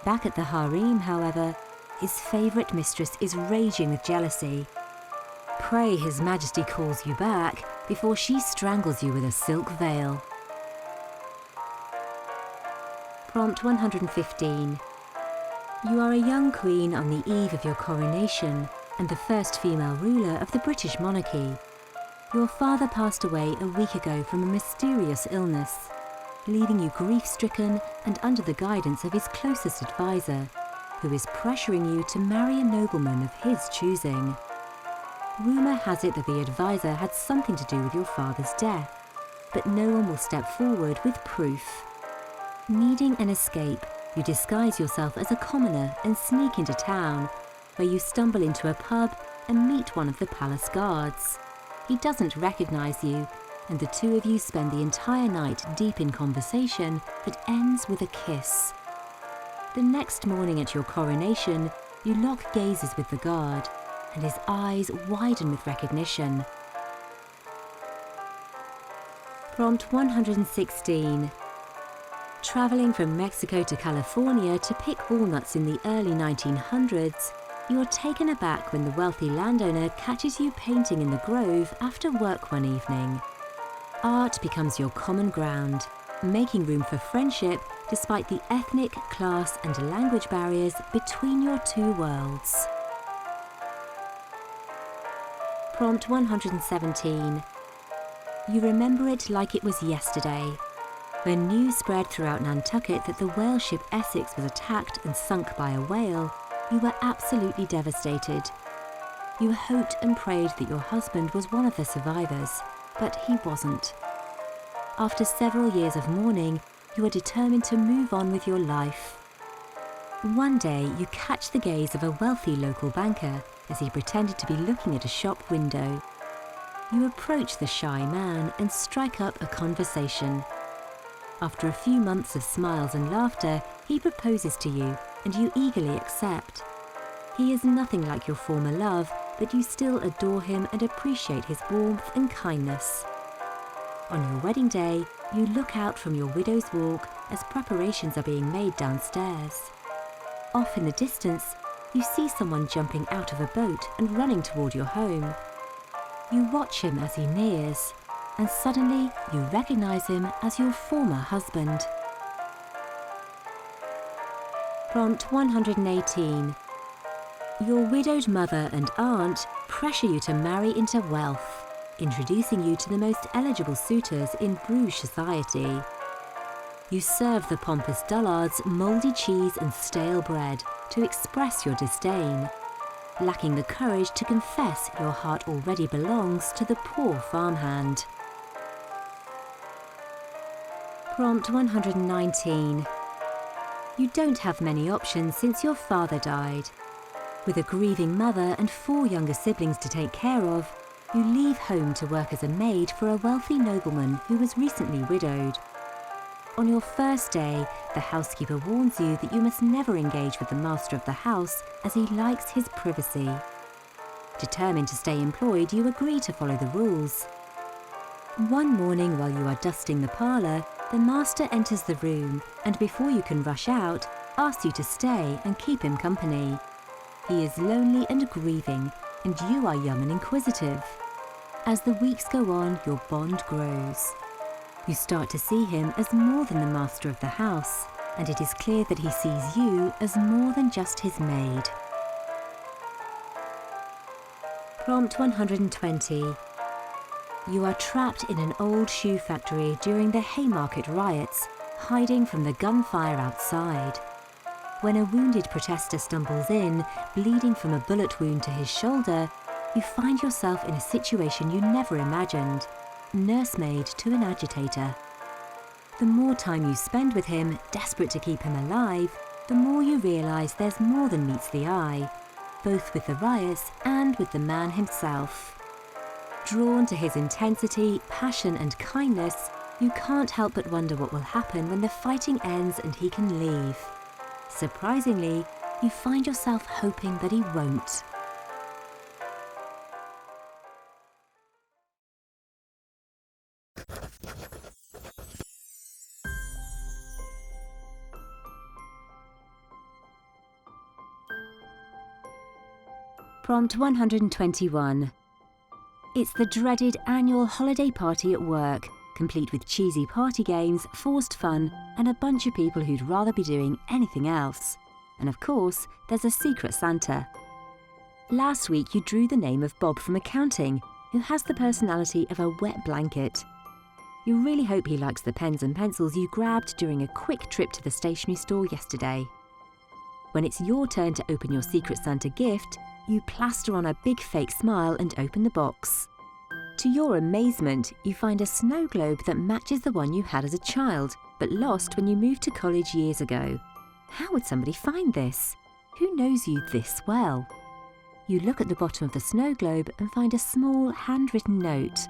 S1: Back at the harem, however, his favorite mistress is raging with jealousy. Pray His Majesty calls you back before she strangles you with a silk veil. Prompt 115. You are a young queen on the eve of your coronation and the first female ruler of the British monarchy. Your father passed away a week ago from a mysterious illness, leaving you grief-stricken and under the guidance of his closest advisor, who is pressuring you to marry a nobleman of his choosing. Rumour has it that the advisor had something to do with your father's death, but no one will step forward with proof. Needing an escape, you disguise yourself as a commoner and sneak into town, where you stumble into a pub and meet one of the palace guards. He doesn't recognise you, and the two of you spend the entire night deep in conversation that ends with a kiss. The next morning at your coronation, you lock gazes with the guard, and his eyes widen with recognition. Prompt 116. Travelling from Mexico to California to pick walnuts in the early 1900s, you are taken aback when the wealthy landowner catches you painting in the grove after work one evening. Art becomes your common ground, making room for friendship despite the ethnic, class and language barriers between your two worlds. Prompt 117. You remember it like it was yesterday. When news spread throughout Nantucket that the whale ship Essex was attacked and sunk by a whale, you were absolutely devastated. You hoped and prayed that your husband was one of the survivors, but he wasn't. After several years of mourning, you are determined to move on with your life. One day, you catch the gaze of a wealthy local banker as he pretended to be looking at a shop window. You approach the shy man and strike up a conversation. After a few months of smiles and laughter, he proposes to you, and you eagerly accept. He is nothing like your former love, but you still adore him and appreciate his warmth and kindness. On your wedding day, you look out from your widow's walk as preparations are being made downstairs. Off in the distance, you see someone jumping out of a boat and running toward your home. You watch him as he nears, and suddenly you recognize him as your former husband. Prompt 118. Your widowed mother and aunt pressure you to marry into wealth, introducing you to the most eligible suitors in Bruges society. You serve the pompous dullards mouldy cheese and stale bread to express your disdain, lacking the courage to confess your heart already belongs to the poor farmhand. Prompt 119. You don't have many options since your father died. With a grieving mother and 4 younger siblings to take care of, you leave home to work as a maid for a wealthy nobleman who was recently widowed. On your first day, the housekeeper warns you that you must never engage with the master of the house as he likes his privacy. Determined to stay employed, you agree to follow the rules. One morning while you are dusting the parlour, the master enters the room and before you can rush out, asks you to stay and keep him company. He is lonely and grieving, and you are young and inquisitive. As the weeks go on, your bond grows. You start to see him as more than the master of the house, and it is clear that he sees you as more than just his maid. Prompt 120. You are trapped in an old shoe factory during the Haymarket riots, hiding from the gunfire outside. When a wounded protester stumbles in, bleeding from a bullet wound to his shoulder, you find yourself in a situation you never imagined, nursemaid to an agitator. The more time you spend with him, desperate to keep him alive, the more you realise there's more than meets the eye, both with the riots and with the man himself. Drawn to his intensity, passion and kindness, you can't help but wonder what will happen when the fighting ends and he can leave. Surprisingly, you find yourself hoping that he won't. Prompt 121. It's the dreaded annual holiday party at work, complete with cheesy party games, forced fun, and a bunch of people who'd rather be doing anything else. And of course, there's a secret Santa. Last week you drew the name of Bob from accounting, who has the personality of a wet blanket. You really hope he likes the pens and pencils you grabbed during a quick trip to the stationery store yesterday. When it's your turn to open your secret Santa gift, you plaster on a big fake smile and open the box. To your amazement, you find a snow globe that matches the one you had as a child, but lost when you moved to college years ago. How would somebody find this? Who knows you this well? You look at the bottom of the snow globe and find a small handwritten note.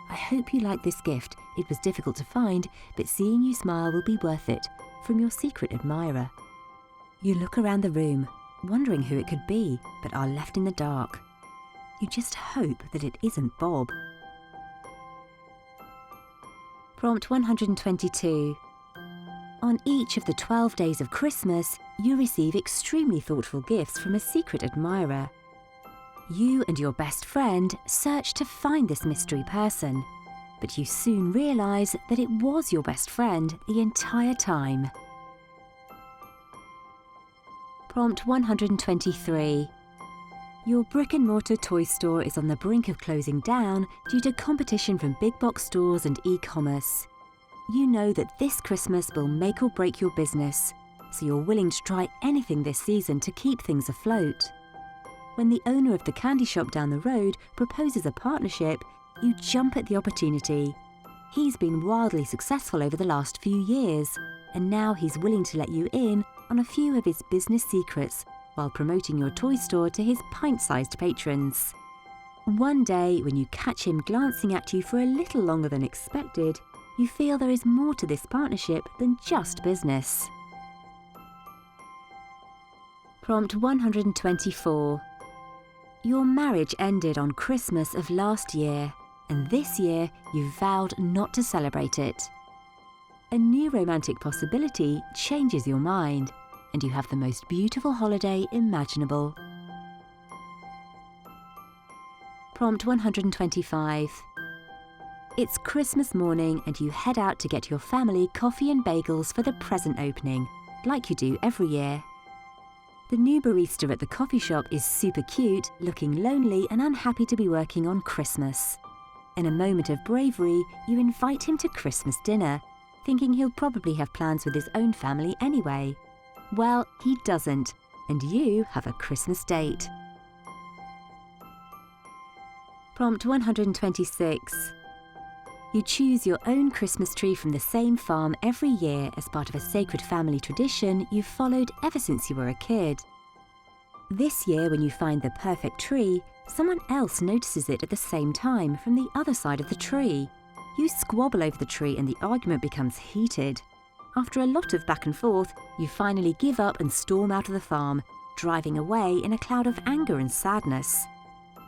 S1: I hope you like this gift. It was difficult to find, but seeing you smile will be worth it. From your secret admirer. You look around the room, wondering who it could be, but are left in the dark. You just hope that it isn't Bob. Prompt 122. On each of the 12 days of Christmas, you receive extremely thoughtful gifts from a secret admirer. You and your best friend search to find this mystery person, but you soon realise that it was your best friend the entire time. Prompt 123. Your brick-and-mortar toy store is on the brink of closing down due to competition from big box stores and e-commerce. You know that this Christmas will make or break your business, so you're willing to try anything this season to keep things afloat. When the owner of the candy shop down the road proposes a partnership, you jump at the opportunity. He's been wildly successful over the last few years, and now he's willing to let you in on a few of his business secrets while promoting your toy store to his pint-sized patrons. One day, when you catch him glancing at you for a little longer than expected, you feel there is more to this partnership than just business. Prompt 124. Your marriage ended on Christmas of last year, and this year you vowed not to celebrate it. A new romantic possibility changes your mind, and you have the most beautiful holiday imaginable. Prompt 125. It's Christmas morning and you head out to get your family coffee and bagels for the present opening, like you do every year. The new barista at the coffee shop is super cute, looking lonely and unhappy to be working on Christmas. In a moment of bravery, you invite him to Christmas dinner, thinking he'll probably have plans with his own family anyway. Well, he doesn't, and you have a Christmas date. Prompt 126. You choose your own Christmas tree from the same farm every year as part of a sacred family tradition you've followed ever since you were a kid. This year, when you find the perfect tree, someone else notices it at the same time from the other side of the tree. You squabble over the tree and the argument becomes heated. After a lot of back and forth, you finally give up and storm out of the farm, driving away in a cloud of anger and sadness.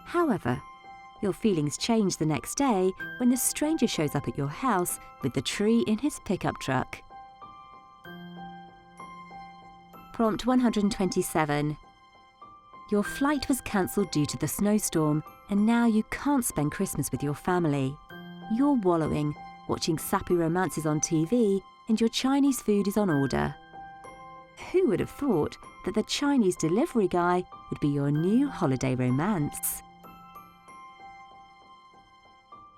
S1: However, your feelings change the next day when the stranger shows up at your house with the tree in his pickup truck. Prompt 127. Your flight was cancelled due to the snowstorm, and now you can't spend Christmas with your family. You're wallowing, watching sappy romances on TV, and your Chinese food is on order. Who would have thought that the Chinese delivery guy would be your new holiday romance?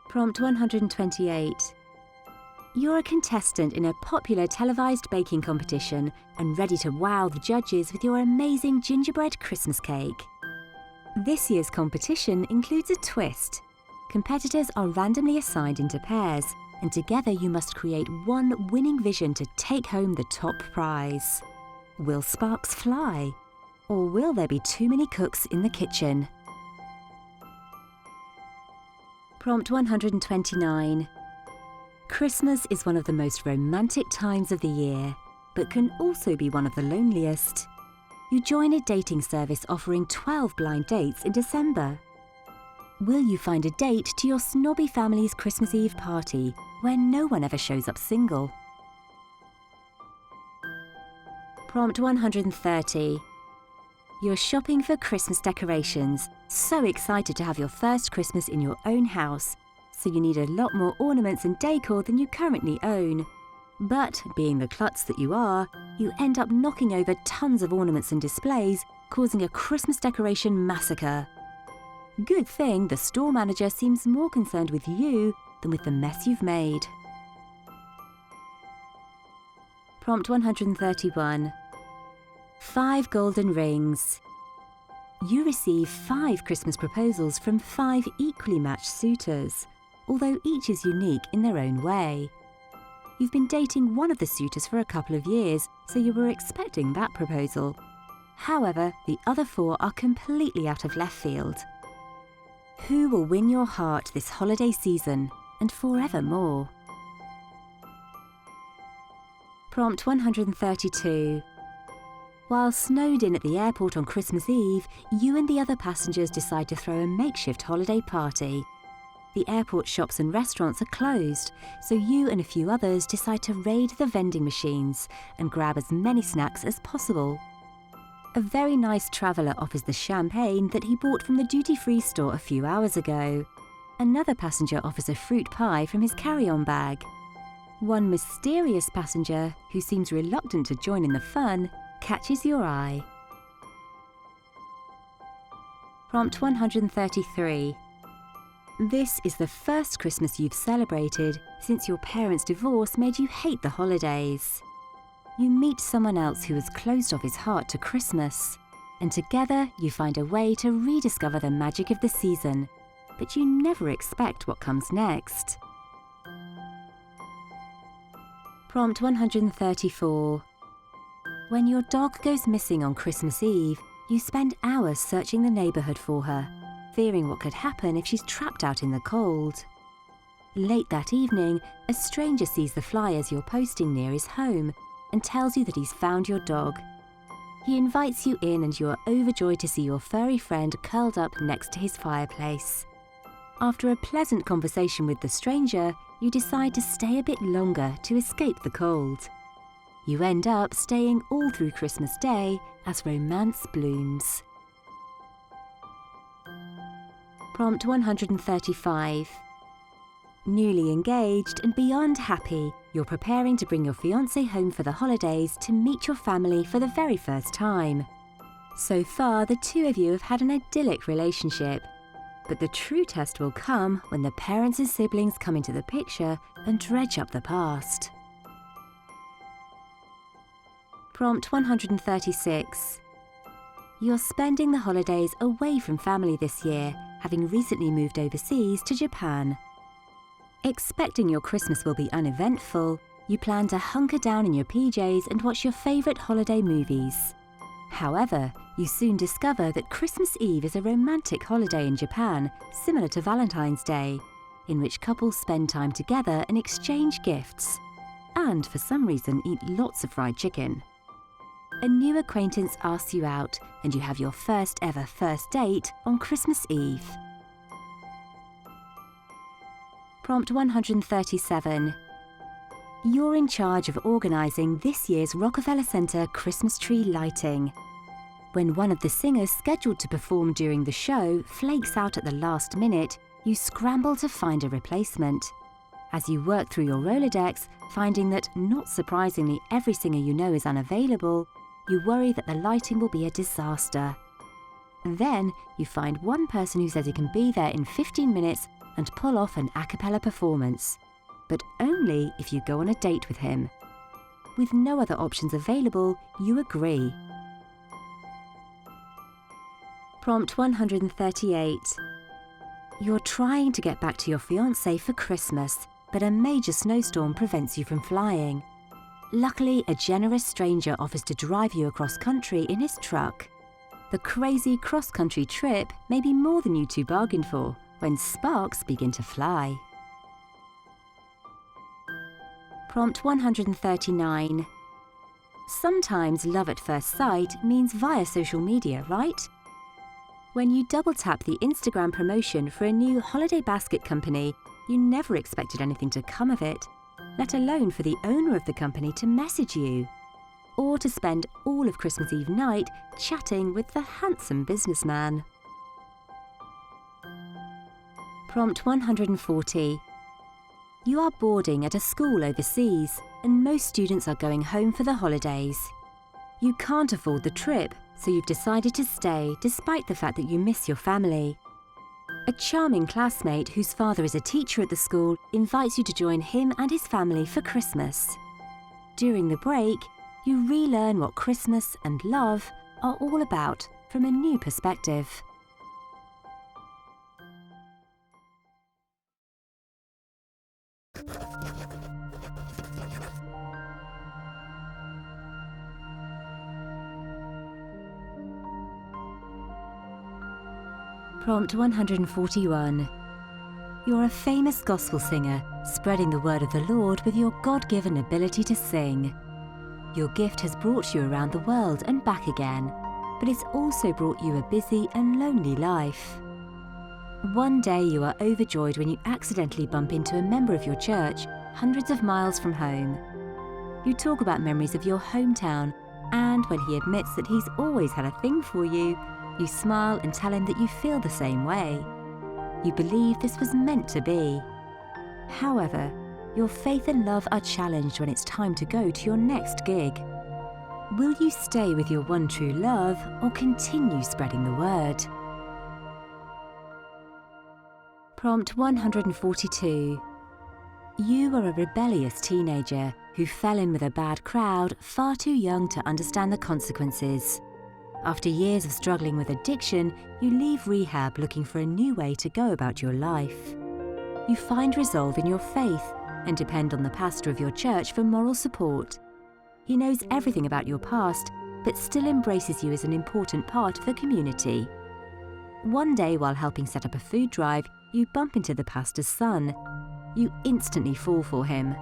S1: Prompt 128. You're a contestant in a popular televised baking competition and ready to wow the judges with your amazing gingerbread Christmas cake. This year's competition includes a twist. Competitors are randomly assigned into pairs, and together you must create one winning vision to take home the top prize. Will sparks fly? Or will there be too many cooks in the kitchen? Prompt 129. Christmas is one of the most romantic times of the year. but can also be one of the loneliest. You join a dating service offering 12 blind dates in December. Will you find a date to your snobby family's Christmas Eve party where no one ever shows up single? Prompt 130. You're shopping for Christmas decorations, so excited to have your first Christmas in your own house, so you need a lot more ornaments and decor than you currently own. But, being the klutz that you are, you end up knocking over tons of ornaments and displays, causing a Christmas decoration massacre. Good thing the store manager seems more concerned with you than with the mess you've made. Prompt 131. 5 golden rings. You receive 5 Christmas proposals from 5 equally matched suitors, although each is unique in their own way. You've been dating one of the suitors for a couple of years, so you were expecting that proposal. However, the other 4 are completely out of left field. Who will win your heart this holiday season and forevermore? Prompt 132. While snowed in at the airport on Christmas Eve, you and the other passengers decide to throw a makeshift holiday party. The airport shops and restaurants are closed, so you and a few others decide to raid the vending machines and grab as many snacks as possible. A very nice traveller offers the champagne that he bought from the duty-free store a few hours ago. Another passenger offers a fruit pie from his carry-on bag. One mysterious passenger, who seems reluctant to join in the fun, catches your eye. Prompt 133. This is the first Christmas you've celebrated since your parents' divorce made you hate the holidays. You meet someone else who has closed off his heart to Christmas, and together you find a way to rediscover the magic of the season, but you never expect what comes next. Prompt 134. When your dog goes missing on Christmas Eve, you spend hours searching the neighbourhood for her, fearing what could happen if she's trapped out in the cold. Late that evening, a stranger sees the flyers you're posting near his home and tells you that he's found your dog. He invites you in and you are overjoyed to see your furry friend curled up next to his fireplace. After a pleasant conversation with the stranger, you decide to stay a bit longer to escape the cold. You end up staying all through Christmas Day as romance blooms. Prompt 135. Newly engaged and beyond happy, you're preparing to bring your fiancé home for the holidays to meet your family for the very first time. So far, the two of you have had an idyllic relationship. But the true test will come when the parents and siblings come into the picture and dredge up the past. Prompt 136. You're spending the holidays away from family this year, having recently moved overseas to Japan. Expecting your Christmas will be uneventful, you plan to hunker down in your PJs and watch your favourite holiday movies. However, you soon discover that Christmas Eve is a romantic holiday in Japan, similar to Valentine's Day, in which couples spend time together and exchange gifts, and for some reason eat lots of fried chicken. A new acquaintance asks you out, and you have your first ever first date on Christmas Eve. Prompt 137. You're in charge of organising this year's Rockefeller Center Christmas tree lighting. When one of the singers scheduled to perform during the show flakes out at the last minute, you scramble to find a replacement. As you work through your Rolodex, finding that, not surprisingly, every singer you know is unavailable, you worry that the lighting will be a disaster. Then, you find one person who says he can be there in 15 minutes and pull off an a cappella performance, but only if you go on a date with him. With no other options available, you agree. Prompt 138. You're trying to get back to your fiancé for Christmas, but a major snowstorm prevents you from flying. Luckily, a generous stranger offers to drive you across country in his truck. The crazy cross-country trip may be more than you two bargained for when sparks begin to fly. Prompt 139. Sometimes love at first sight means via social media, right? When you double-tap the Instagram promotion for a new holiday basket company, you never expected anything to come of it, let alone for the owner of the company to message you, or to spend all of Christmas Eve night chatting with the handsome businessman. Prompt 140. You are boarding at a school overseas, and most students are going home for the holidays. You can't afford the trip, so you've decided to stay despite the fact that you miss your family. A charming classmate whose father is a teacher at the school invites you to join him and his family for Christmas. During the break, you relearn what Christmas and love are all about from a new perspective. Prompt 141. You're a famous gospel singer, spreading the word of the Lord with your God-given ability to sing. Your gift has brought you around the world and back again, but it's also brought you a busy and lonely life. One day you are overjoyed when you accidentally bump into a member of your church hundreds of miles from home. You talk about memories of your hometown, and when he admits that he's always had a thing for you, you smile and tell him that you feel the same way. You believe this was meant to be. However, your faith and love are challenged when it's time to go to your next gig. Will you stay with your one true love or continue spreading the word? Prompt 142. You are a rebellious teenager who fell in with a bad crowd far too young to understand the consequences. After years of struggling with addiction, you leave rehab looking for a new way to go about your life. You find resolve in your faith and depend on the pastor of your church for moral support. He knows everything about your past, but still embraces you as an important part of the community. One day, while helping set up a food drive, you bump into the pastor's son. You instantly fall for him.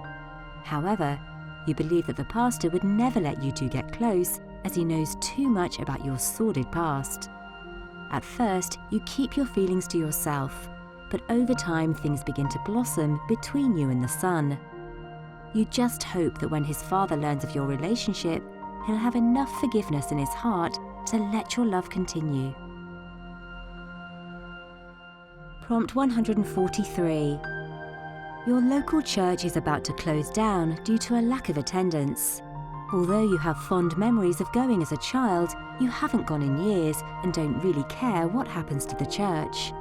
S1: However, you believe that the pastor would never let you two get close, as he knows too much about your sordid past. At first, you keep your feelings to yourself, but over time things begin to blossom between you and the son. You just hope that when his father learns of your relationship, he'll have enough forgiveness in his heart to let your love continue. Prompt 143. Your local church is about to close down due to a lack of attendance. Although you have fond memories of going as a child, you haven't gone in years and don't really care what happens to the church.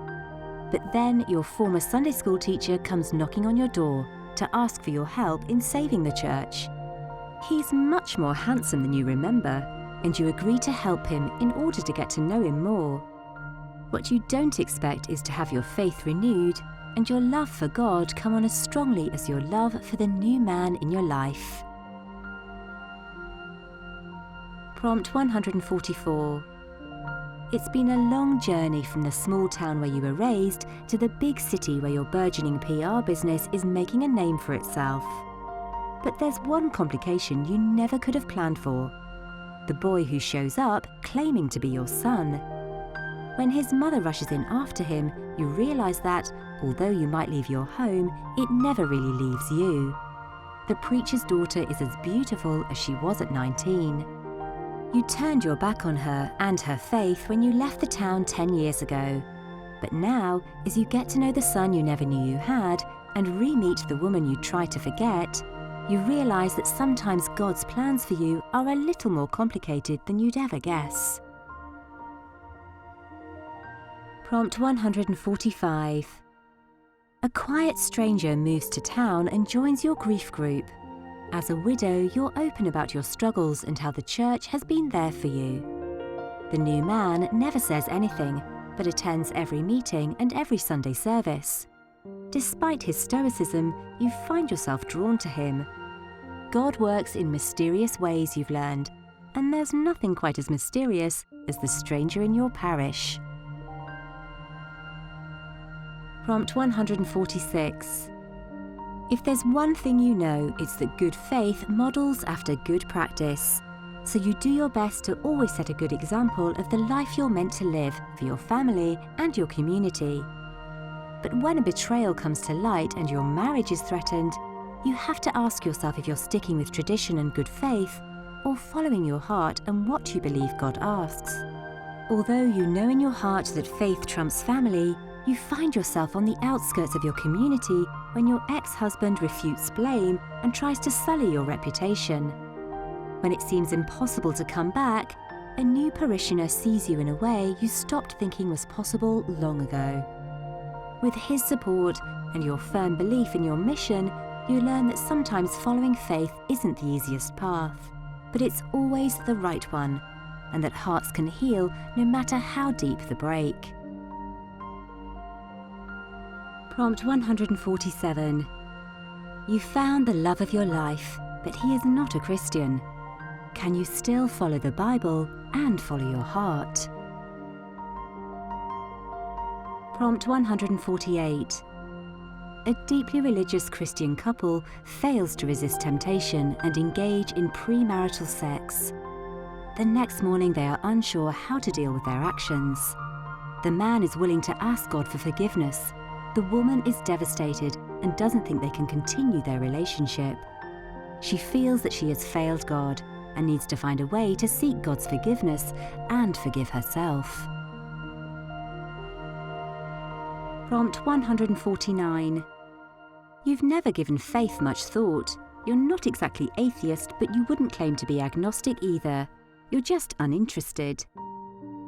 S1: But then your former Sunday school teacher comes knocking on your door to ask for your help in saving the church. He's much more handsome than you remember, and you agree to help him in order to get to know him more. What you don't expect is to have your faith renewed and your love for God come on as strongly as your love for the new man in your life. Prompt 144. It's been a long journey from the small town where you were raised to the big city where your burgeoning PR business is making a name for itself. But there's one complication you never could have planned for. The boy who shows up claiming to be your son. When his mother rushes in after him, you realise that, although you might leave your home, it never really leaves you. The preacher's daughter is as beautiful as she was at 19. You turned your back on her and her faith when you left the town 10 years ago. But now, as you get to know the son you never knew you had and re-meet the woman you tried to forget, you realise that sometimes God's plans for you are a little more complicated than you'd ever guess. Prompt 145. A quiet stranger moves to town and joins your grief group. As a widow, you're open about your struggles and how the church has been there for you. The new man never says anything, but attends every meeting and every Sunday service. Despite his stoicism, you find yourself drawn to him. God works in mysterious ways, you've learned, and there's nothing quite as mysterious as the stranger in your parish. Prompt 146. If there's one thing you know, it's that good faith models after good practice. So you do your best to always set a good example of the life you're meant to live for your family and your community. But when a betrayal comes to light and your marriage is threatened, you have to ask yourself if you're sticking with tradition and good faith, or following your heart and what you believe God asks. Although you know in your heart that faith trumps family, you find yourself on the outskirts of your community when your ex-husband refutes blame and tries to sully your reputation. When it seems impossible to come back, a new parishioner sees you in a way you stopped thinking was possible long ago. With his support and your firm belief in your mission, you learn that sometimes following faith isn't the easiest path, but it's always the right one, and that hearts can heal no matter how deep the break. Prompt 147. You found the love of your life, but he is not a Christian. Can you still follow the Bible and follow your heart? Prompt 148. A deeply religious Christian couple fails to resist temptation and engage in premarital sex. The next morning they are unsure how to deal with their actions. The man is willing to ask God for forgiveness. The woman is devastated and doesn't think they can continue their relationship. She feels that she has failed God and needs to find a way to seek God's forgiveness and forgive herself. Prompt 149. You've never given faith much thought. You're not exactly atheist, but you wouldn't claim to be agnostic either. You're just uninterested.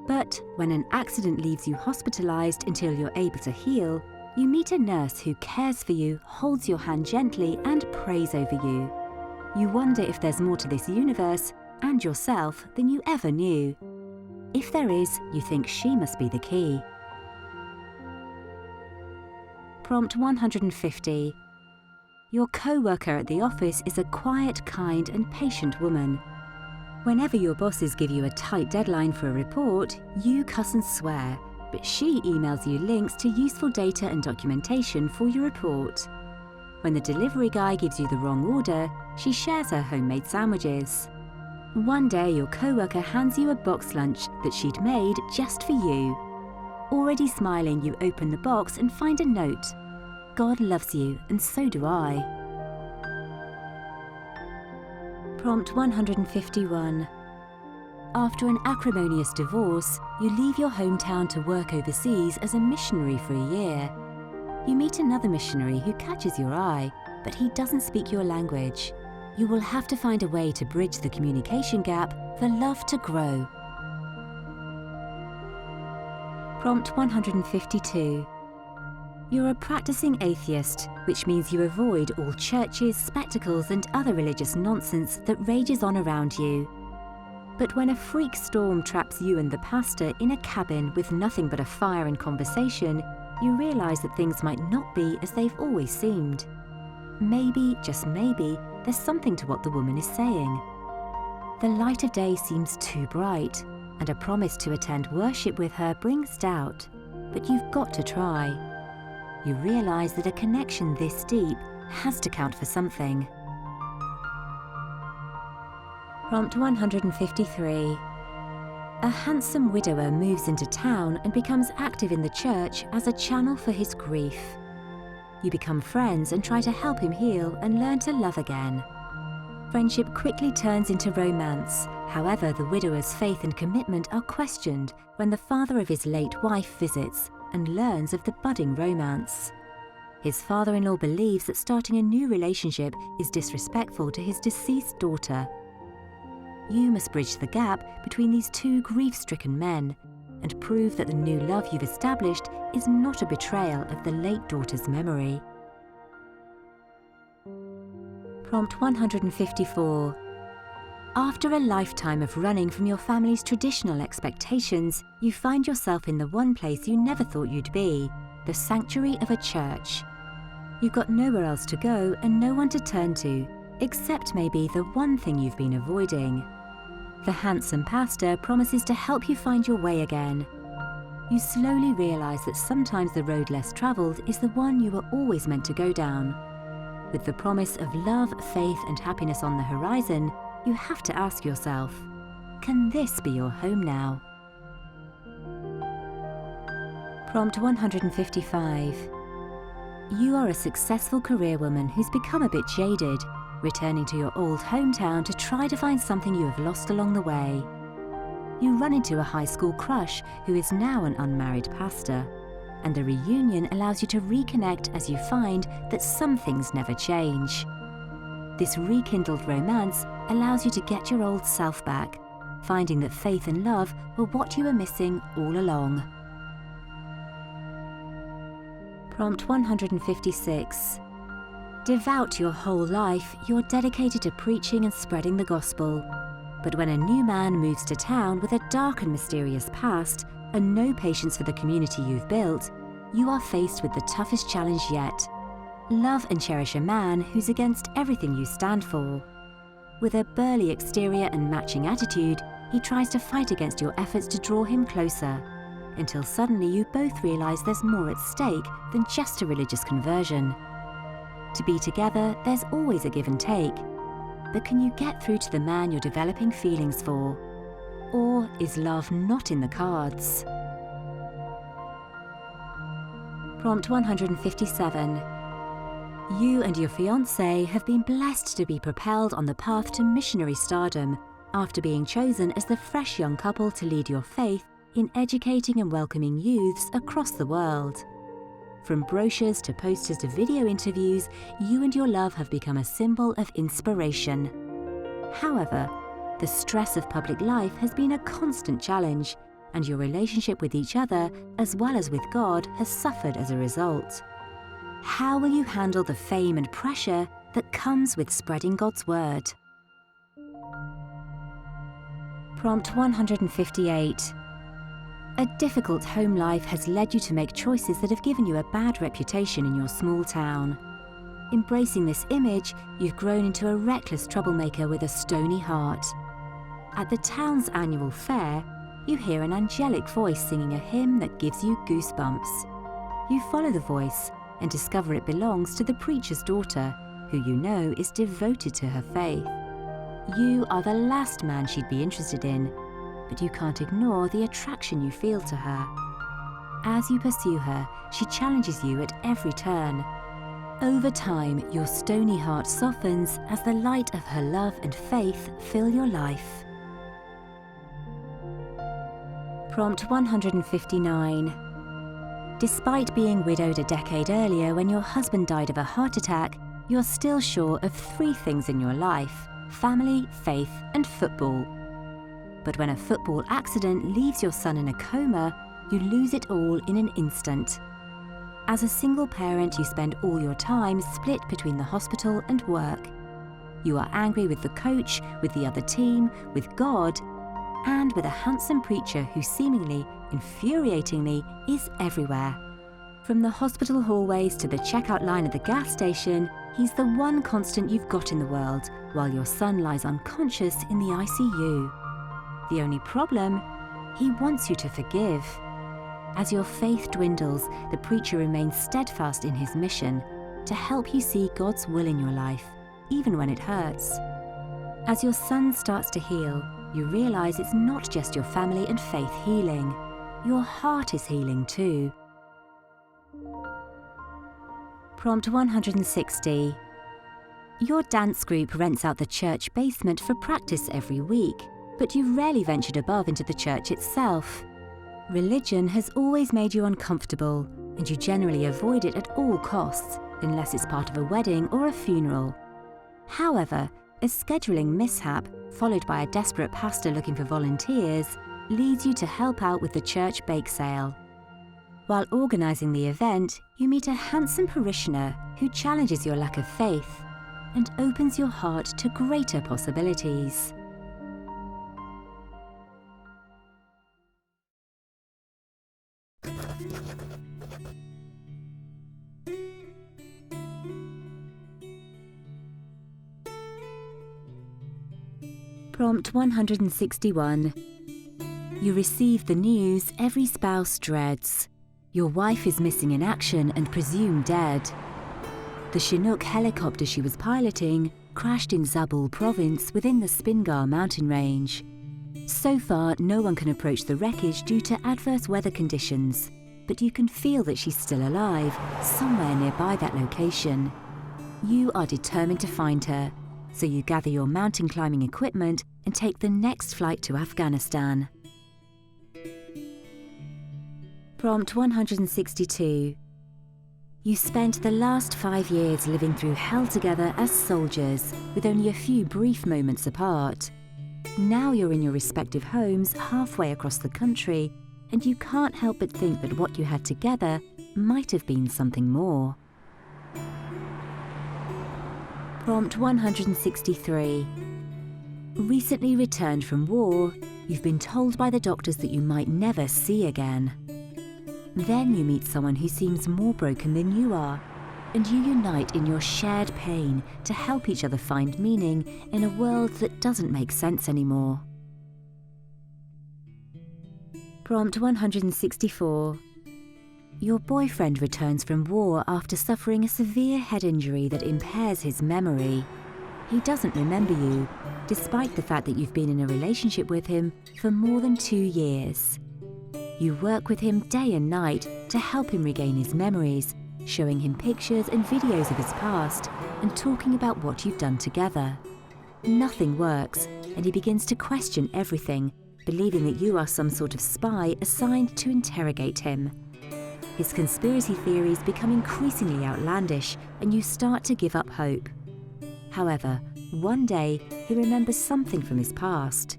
S1: But when an accident leaves you hospitalized until you're able to heal, you meet a nurse who cares for you, holds your hand gently, and prays over you. You wonder if there's more to this universe and yourself than you ever knew. If there is, you think she must be the key. Prompt 150. Your co-worker at the office is a quiet, kind, and patient woman. Whenever your bosses give you a tight deadline for a report, you cuss and swear, but she emails you links to useful data and documentation for your report. When the delivery guy gives you the wrong order, she shares her homemade sandwiches. One day your co-worker hands you a box lunch that she'd made just for you. Already smiling, you open the box and find a note. God loves you, and so do I. Prompt 151. After an acrimonious divorce, you leave your hometown to work overseas as a missionary for a year. You meet another missionary who catches your eye, but he doesn't speak your language. You will have to find a way to bridge the communication gap for love to grow. Prompt 152. You're a practicing atheist, which means you avoid all churches, spectacles, and other religious nonsense that rages on around you. But when a freak storm traps you and the pastor in a cabin with nothing but a fire and conversation, you realize that things might not be as they've always seemed. Maybe, just maybe, there's something to what the woman is saying. The light of day seems too bright, and a promise to attend worship with her brings doubt, but you've got to try. You realize that a connection this deep has to count for something. Prompt 153. A handsome widower moves into town and becomes active in the church as a channel for his grief. You become friends and try to help him heal and learn to love again. Friendship quickly turns into romance. However, the widower's faith and commitment are questioned when the father of his late wife visits and learns of the budding romance. His father-in-law believes that starting a new relationship is disrespectful to his deceased daughter. You must bridge the gap between these two grief-stricken men and prove that the new love you've established is not a betrayal of the late daughter's memory. Prompt 154. After a lifetime of running from your family's traditional expectations, you find yourself in the one place you never thought you'd be, the sanctuary of a church. You've got nowhere else to go and no one to turn to, except maybe the one thing you've been avoiding. The handsome pastor promises to help you find your way again. You slowly realize that sometimes the road less traveled is the one you were always meant to go down. With the promise of love, faith, and happiness on the horizon, you have to ask yourself, can this be your home now? Prompt 155. You are a successful career woman who's become a bit jaded, returning to your old hometown to try to find something you have lost along the way. You run into a high school crush who is now an unmarried pastor, and the reunion allows you to reconnect as you find that some things never change. This rekindled romance allows you to get your old self back, finding that faith and love were what you were missing all along. Prompt 156. Devout your whole life, you're dedicated to preaching and spreading the gospel. But when a new man moves to town with a dark and mysterious past and no patience for the community you've built, you are faced with the toughest challenge yet. Love and cherish a man who's against everything you stand for. With a burly exterior and matching attitude, he tries to fight against your efforts to draw him closer, until suddenly you both realise there's more at stake than just a religious conversion. To be together, there's always a give and take. But can you get through to the man you're developing feelings for? Or is love not in the cards? Prompt 157. You and your fiancé have been blessed to be propelled on the path to missionary stardom after being chosen as the fresh young couple to lead your faith in educating and welcoming youths across the world. From brochures to posters to video interviews, you and your love have become a symbol of inspiration. However, the stress of public life has been a constant challenge, and your relationship with each other, as well as with God, has suffered as a result. How will you handle the fame and pressure that comes with spreading God's word? Prompt 158. A difficult home life has led you to make choices that have given you a bad reputation in your small town. Embracing this image, you've grown into a reckless troublemaker with a stony heart. At the town's annual fair, you hear an angelic voice singing a hymn that gives you goosebumps. You follow the voice and discover it belongs to the preacher's daughter, who you know is devoted to her faith. You are the last man she'd be interested in, but you can't ignore the attraction you feel to her. As you pursue her, she challenges you at every turn. Over time, your stony heart softens as the light of her love and faith fill your life. Prompt 159. Despite being widowed a decade earlier when your husband died of a heart attack, you're still sure of three things in your life: family, faith, and football. But when a football accident leaves your son in a coma, you lose it all in an instant. As a single parent, you spend all your time split between the hospital and work. You are angry with the coach, with the other team, with God, and with a handsome preacher who seemingly, infuriatingly, is everywhere. From the hospital hallways to the checkout line at the gas station, he's the one constant you've got in the world, while your son lies unconscious in the ICU. The only problem? He wants you to forgive. As your faith dwindles, the preacher remains steadfast in his mission to help you see God's will in your life, even when it hurts. As your son starts to heal, you realize it's not just your family and faith healing. Your heart is healing too. Prompt 160. Your dance group rents out the church basement for practice every week, but you've rarely ventured above into the church itself. Religion has always made you uncomfortable, and you generally avoid it at all costs, unless it's part of a wedding or a funeral. However, a scheduling mishap, followed by a desperate pastor looking for volunteers, leads you to help out with the church bake sale. While organising the event, you meet a handsome parishioner who challenges your lack of faith and opens your heart to greater possibilities. Prompt 161. You receive the news every spouse dreads. Your wife is missing in action and presumed dead. The Chinook helicopter she was piloting crashed in Zabul province within the Spingar mountain range. So far, no one can approach the wreckage due to adverse weather conditions, but you can feel that she's still alive, somewhere nearby that location. You are determined to find her, so you gather your mountain climbing equipment and take the next flight to Afghanistan. Prompt 162. You spent the last 5 years living through hell together as soldiers, with only a few brief moments apart. Now you're in your respective homes halfway across the country, and you can't help but think that what you had together might have been something more. Prompt 163. Recently returned from war, you've been told by the doctors that you might never see again. Then you meet someone who seems more broken than you are, and you unite in your shared pain to help each other find meaning in a world that doesn't make sense anymore. Prompt 164. Your boyfriend returns from war after suffering a severe head injury that impairs his memory. He doesn't remember you, despite the fact that you've been in a relationship with him for more than 2 years. You work with him day and night to help him regain his memories, showing him pictures and videos of his past and talking about what you've done together. Nothing works, and he begins to question everything, believing that you are some sort of spy assigned to interrogate him. His conspiracy theories become increasingly outlandish, and you start to give up hope. However, one day he remembers something from his past.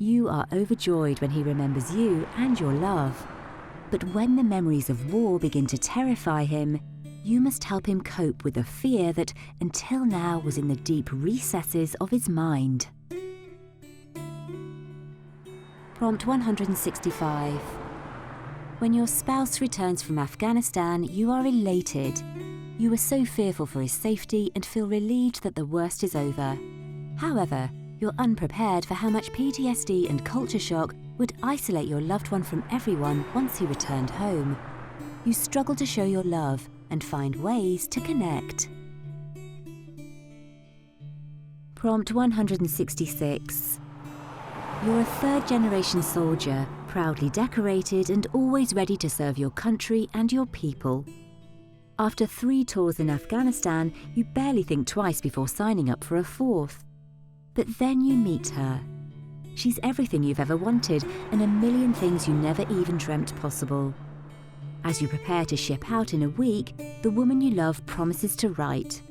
S1: You are overjoyed when he remembers you and your love. But when the memories of war begin to terrify him, you must help him cope with the fear that until now was in the deep recesses of his mind. Prompt 165. When your spouse returns from Afghanistan, you are elated. You were so fearful for his safety and feel relieved that the worst is over. However, you're unprepared for how much PTSD and culture shock would isolate your loved one from everyone once he returned home. You struggle to show your love and find ways to connect. Prompt 166. You're a third-generation soldier, proudly decorated and always ready to serve your country and your people. After 3 tours in Afghanistan, you barely think twice before signing up for a 4th. But then you meet her. She's everything you've ever wanted and a million things you never even dreamt possible. As you prepare to ship out in a week, the woman you love promises to write.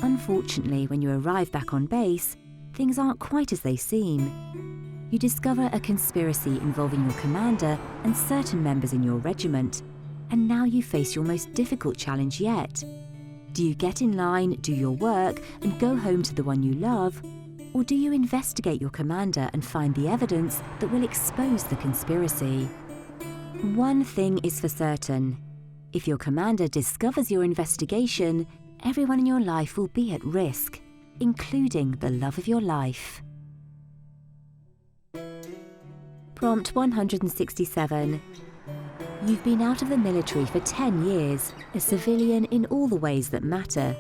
S1: Unfortunately, when you arrive back on base, things aren't quite as they seem. You discover a conspiracy involving your commander and certain members in your regiment, and now you face your most difficult challenge yet. Do you get in line, do your work, and go home to the one you love? Or do you investigate your commander and find the evidence that will expose the conspiracy? One thing is for certain. If your commander discovers your investigation, everyone in your life will be at risk, including the love of your life. Prompt 167. You've been out of the military for 10 years, a civilian in all the ways that matter.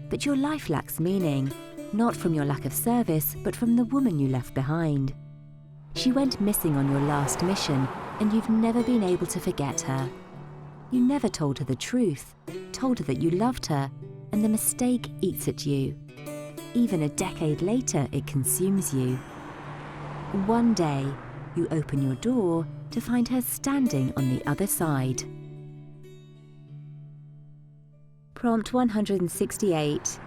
S1: But your life lacks meaning. Not from your lack of service, but from the woman you left behind. She went missing on your last mission, and you've never been able to forget her. You never told her the truth, told her that you loved her, and the mistake eats at you. Even a decade later, it consumes you. One day, you open your door to find her standing on the other side. Prompt 168.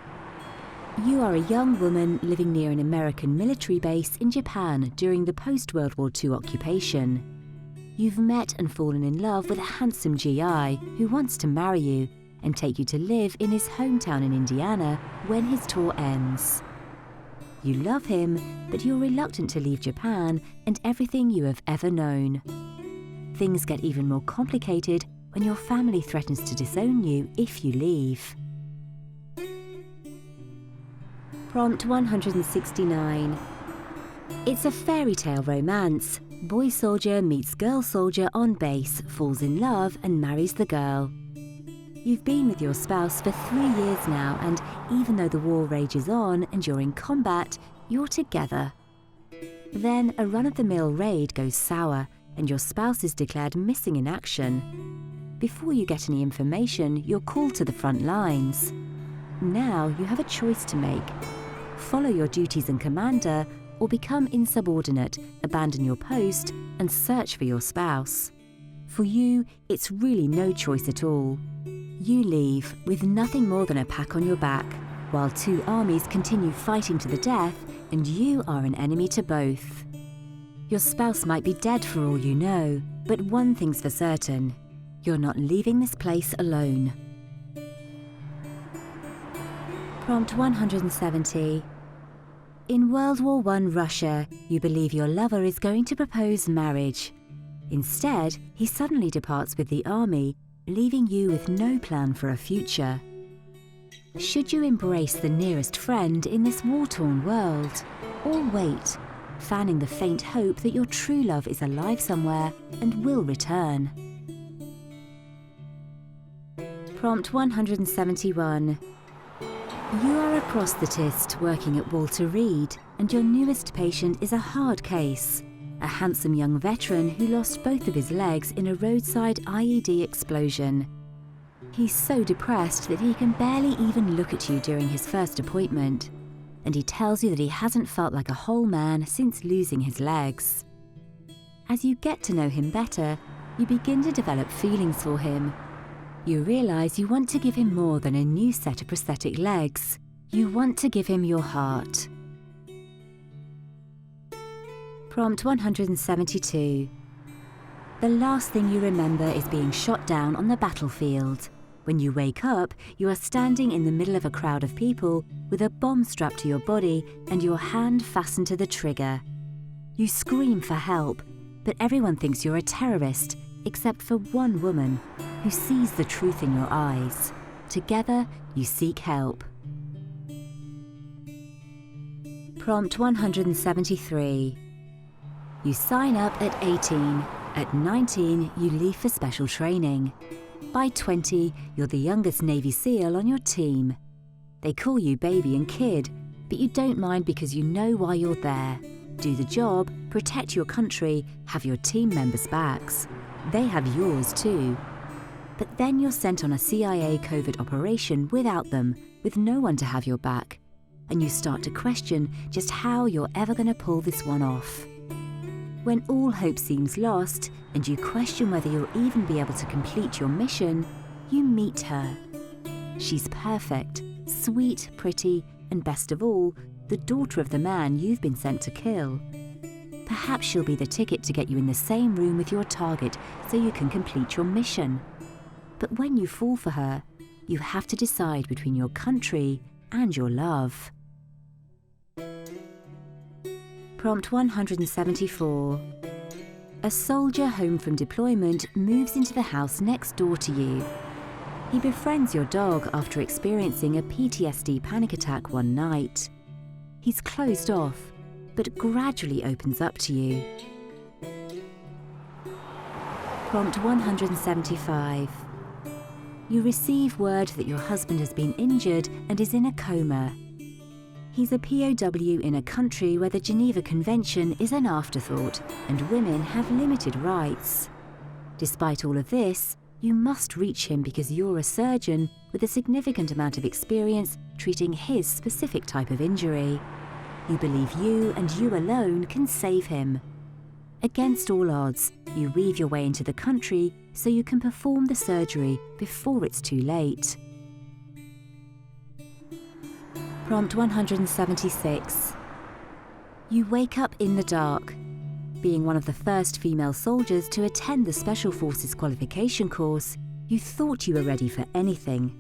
S1: You are a young woman living near an American military base in Japan during the post-World War II occupation. You've met and fallen in love with a handsome GI who wants to marry you and take you to live in his hometown in Indiana when his tour ends. You love him, but you're reluctant to leave Japan and everything you have ever known. Things get even more complicated when your family threatens to disown you if you leave. Prompt 169. It's a fairy tale romance. Boy soldier meets girl soldier on base, falls in love and marries the girl. You've been with your spouse for 3 years now, and even though the war rages on and you're in combat, you're together. Then a run-of-the-mill raid goes sour and your spouse is declared missing in action. Before you get any information, you're called to the front lines. Now you have a choice to make. Follow your duties and commander, or become insubordinate, abandon your post, and search for your spouse. For you, it's really no choice at all. You leave with nothing more than a pack on your back, while 2 armies continue fighting to the death, and you are an enemy to both. Your spouse might be dead for all you know, but one thing's for certain: you're not leaving this place alone. Prompt 170. In World War I Russia, you believe your lover is going to propose marriage. Instead, he suddenly departs with the army, leaving you with no plan for a future. Should you embrace the nearest friend in this war-torn world, or wait, fanning the faint hope that your true love is alive somewhere and will return? Prompt 171. You are a prosthetist working at Walter Reed, and your newest patient is a hard case. A handsome young veteran who lost both of his legs in a roadside IED explosion. He's so depressed that he can barely even look at you during his first appointment, and he tells you that he hasn't felt like a whole man since losing his legs. As you get to know him better, you begin to develop feelings for him. You realise you want to give him more than a new set of prosthetic legs. You want to give him your heart. Prompt 172. The last thing you remember is being shot down on the battlefield. When you wake up, you are standing in the middle of a crowd of people with a bomb strapped to your body and your hand fastened to the trigger. You scream for help, but everyone thinks you're a terrorist, except for one woman who sees the truth in your eyes. Together, you seek help. Prompt 173. You sign up at 18. At 19, you leave for special training. By 20, you're the youngest Navy SEAL on your team. They call you baby and kid, but you don't mind because you know why you're there. Do the job, protect your country, have your team members' backs. They have yours too. But then you're sent on a CIA covert operation without them, with no one to have your back. And you start to question just how you're ever going to pull this one off. When all hope seems lost, and you question whether you'll even be able to complete your mission, you meet her. She's perfect, sweet, pretty, and best of all, the daughter of the man you've been sent to kill. Perhaps she'll be the ticket to get you in the same room with your target so you can complete your mission. But when you fall for her, you have to decide between your country and your love. Prompt 174. A soldier home from deployment moves into the house next door to you. He befriends your dog after experiencing a PTSD panic attack one night. He's closed off, but gradually opens up to you. Prompt 175. You receive word that your husband has been injured and is in a coma. He's a POW in a country where the Geneva Convention is an afterthought and women have limited rights. Despite all of this, you must reach him because you're a surgeon with a significant amount of experience treating his specific type of injury. You believe you and you alone can save him. Against all odds, you weave your way into the country so you can perform the surgery before it's too late. Prompt 176. You wake up in the dark. Being one of the first female soldiers to attend the Special Forces qualification course, you thought you were ready for anything.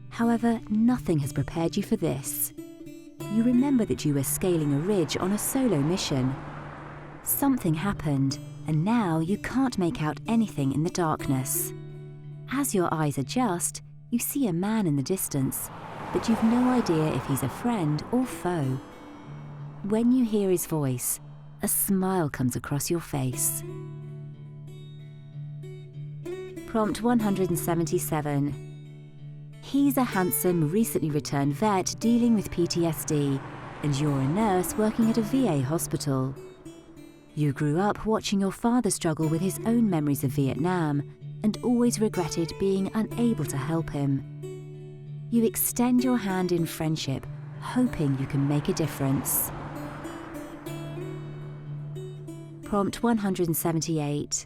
S1: However, nothing has prepared you for this. You remember that you were scaling a ridge on a solo mission. Something happened, and now you can't make out anything in the darkness. As your eyes adjust, you see a man in the distance, but you've no idea if he's a friend or foe. When you hear his voice, a smile comes across your face. Prompt 177. He's a handsome, recently returned vet dealing with PTSD, and you're a nurse working at a VA hospital. You grew up watching your father struggle with his own memories of Vietnam and always regretted being unable to help him. You extend your hand in friendship, hoping you can make a difference. Prompt 178.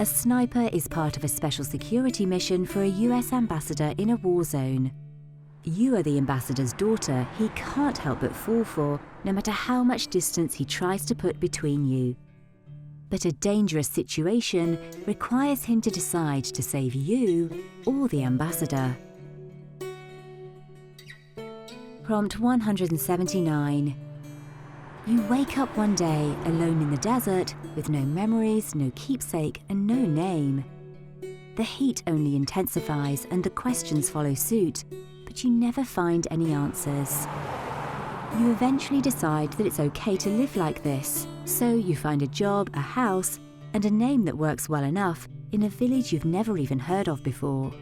S1: A sniper is part of a special security mission for a US ambassador in a war zone. You are the ambassador's daughter he can't help but fall for, no matter how much distance he tries to put between you. But a dangerous situation requires him to decide to save you or the ambassador. Prompt 179. You wake up one day alone in the desert with no memories, no keepsake, and no name. The heat only intensifies and the questions follow suit, but you never find any answers. You eventually decide that it's okay to live like this, so you find a job, a house, and a name that works well enough in a village you've never even heard of before.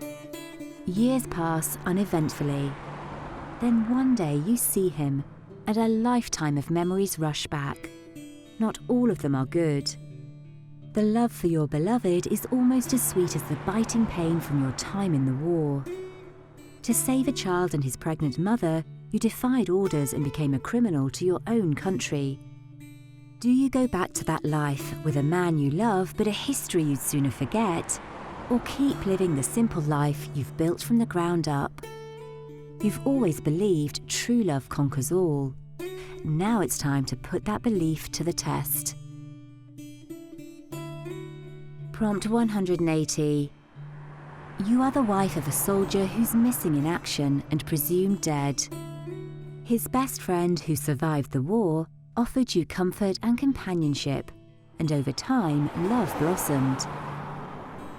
S1: Years pass uneventfully. Then one day you see him, and a lifetime of memories rush back. Not all of them are good. The love for your beloved is almost as sweet as the biting pain from your time in the war. To save a child and his pregnant mother, you defied orders and became a criminal to your own country. Do you go back to that life with a man you love but a history you'd sooner forget? Or keep living the simple life you've built from the ground up? You've always believed true love conquers all. Now it's time to put that belief to the test. Prompt 180. You are the wife of a soldier who's missing in action and presumed dead. His best friend who survived the war offered you comfort and companionship, and over time, love blossomed.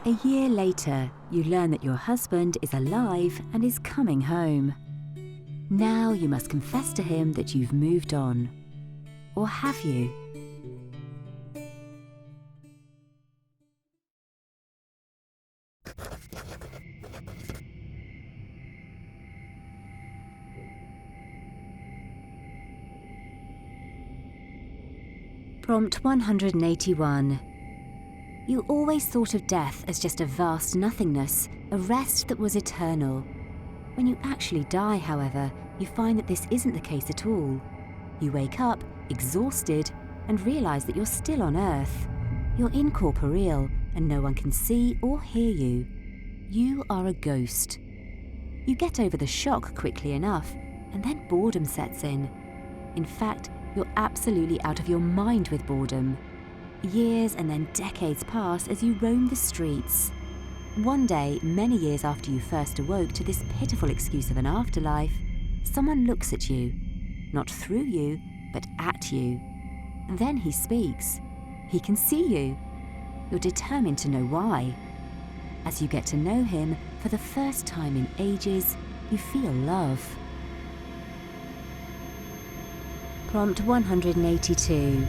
S1: A year later, you learn that your husband is alive and is coming home. Now you must confess to him that you've moved on. Or have you? Prompt 181. You always thought of death as just a vast nothingness, a rest that was eternal. When you actually die, however, you find that this isn't the case at all. You wake up, exhausted, and realize that you're still on Earth. You're incorporeal, and no one can see or hear you. You are a ghost. You get over the shock quickly enough, and then boredom sets in. In fact, you're absolutely out of your mind with boredom. Years and then decades pass as you roam the streets. One day, many years after you first awoke to this pitiful excuse of an afterlife, someone looks at you. Not through you, but at you. Then he speaks. He can see you. You're determined to know why. As you get to know him, for the first time in ages, you feel love. Prompt 182.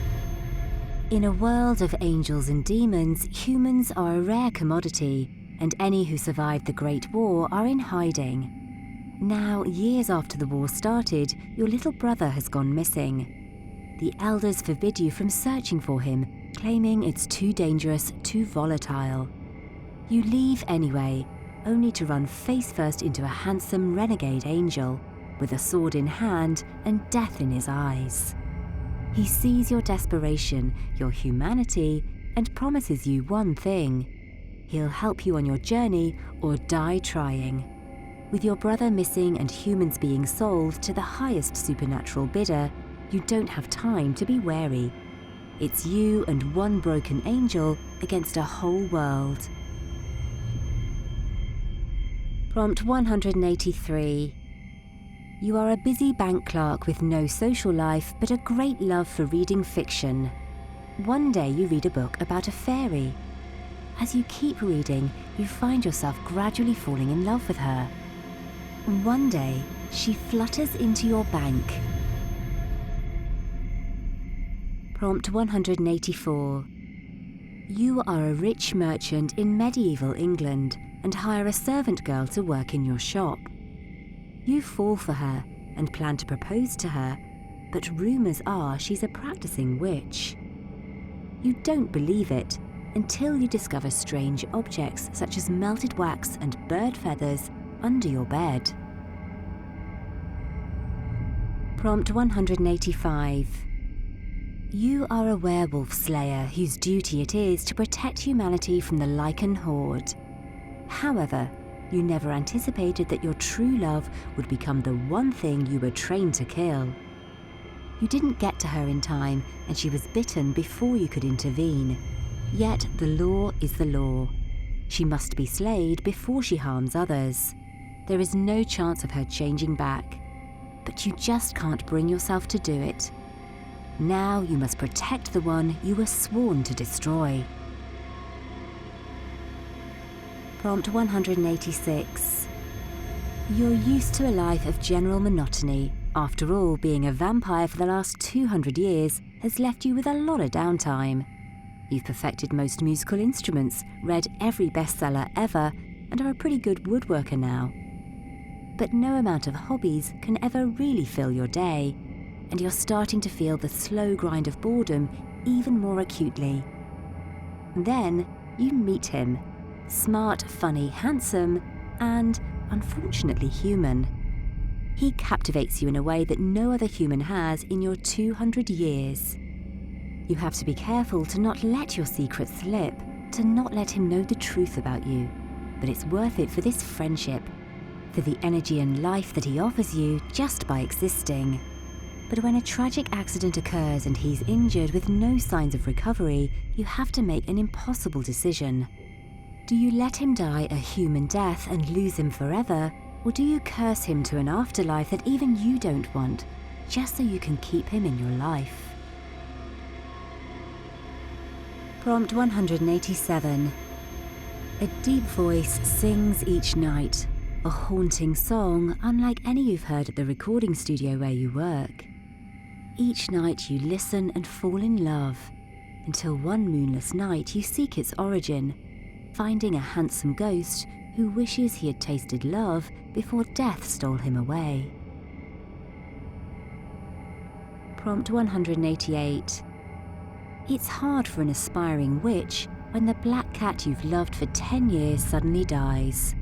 S1: In a world of angels and demons, humans are a rare commodity, and any who survived the Great War are in hiding. Now, years after the war started, your little brother has gone missing. The elders forbid you from searching for him, claiming it's too dangerous, too volatile. You leave anyway, only to run face first into a handsome renegade angel, with a sword in hand and death in his eyes. He sees your desperation, your humanity, and promises you one thing. He'll help you on your journey or die trying. With your brother missing and humans being sold to the highest supernatural bidder, you don't have time to be wary. It's you and one broken angel against a whole world. Prompt 183. You are a busy bank clerk with no social life, but a great love for reading fiction. One day you read a book about a fairy. As you keep reading, you find yourself gradually falling in love with her. One day, she flutters into your bank. Prompt 184. You are a rich merchant in medieval England, and hire a servant girl to work in your shop. You fall for her and plan to propose to her, but rumours are she's a practicing witch. You don't believe it until you discover strange objects such as melted wax and bird feathers under your bed. Prompt 185. You are a werewolf slayer whose duty it is to protect humanity from the Lycan horde. However, you never anticipated that your true love would become the one thing you were trained to kill. You didn't get to her in time, and she was bitten before you could intervene. Yet the law is the law. She must be slayed before she harms others. There is no chance of her changing back. But you just can't bring yourself to do it. Now you must protect the one you were sworn to destroy. Prompt 186. You're used to a life of general monotony. After all, being a vampire for the last 200 years has left you with a lot of downtime. You've perfected most musical instruments, read every bestseller ever, and are a pretty good woodworker now. But no amount of hobbies can ever really fill your day, and you're starting to feel the slow grind of boredom even more acutely. Then you meet him. Smart, funny, handsome, and, unfortunately, human. He captivates you in a way that no other human has in your 200 years. You have to be careful to not let your secret slip, to not let him know the truth about you. But it's worth it for this friendship, for the energy and life that he offers you just by existing. But when a tragic accident occurs and he's injured with no signs of recovery, you have to make an impossible decision. Do you let him die a human death and lose him forever, or do you curse him to an afterlife that even you don't want, just so you can keep him in your life? Prompt 187. A deep voice sings each night, a haunting song unlike any you've heard at the recording studio where you work. Each night you listen and fall in love, until one moonless night you seek its origin, finding a handsome ghost who wishes he had tasted love before death stole him away. Prompt 188. It's hard for an aspiring witch when the black cat you've loved for 10 years suddenly dies.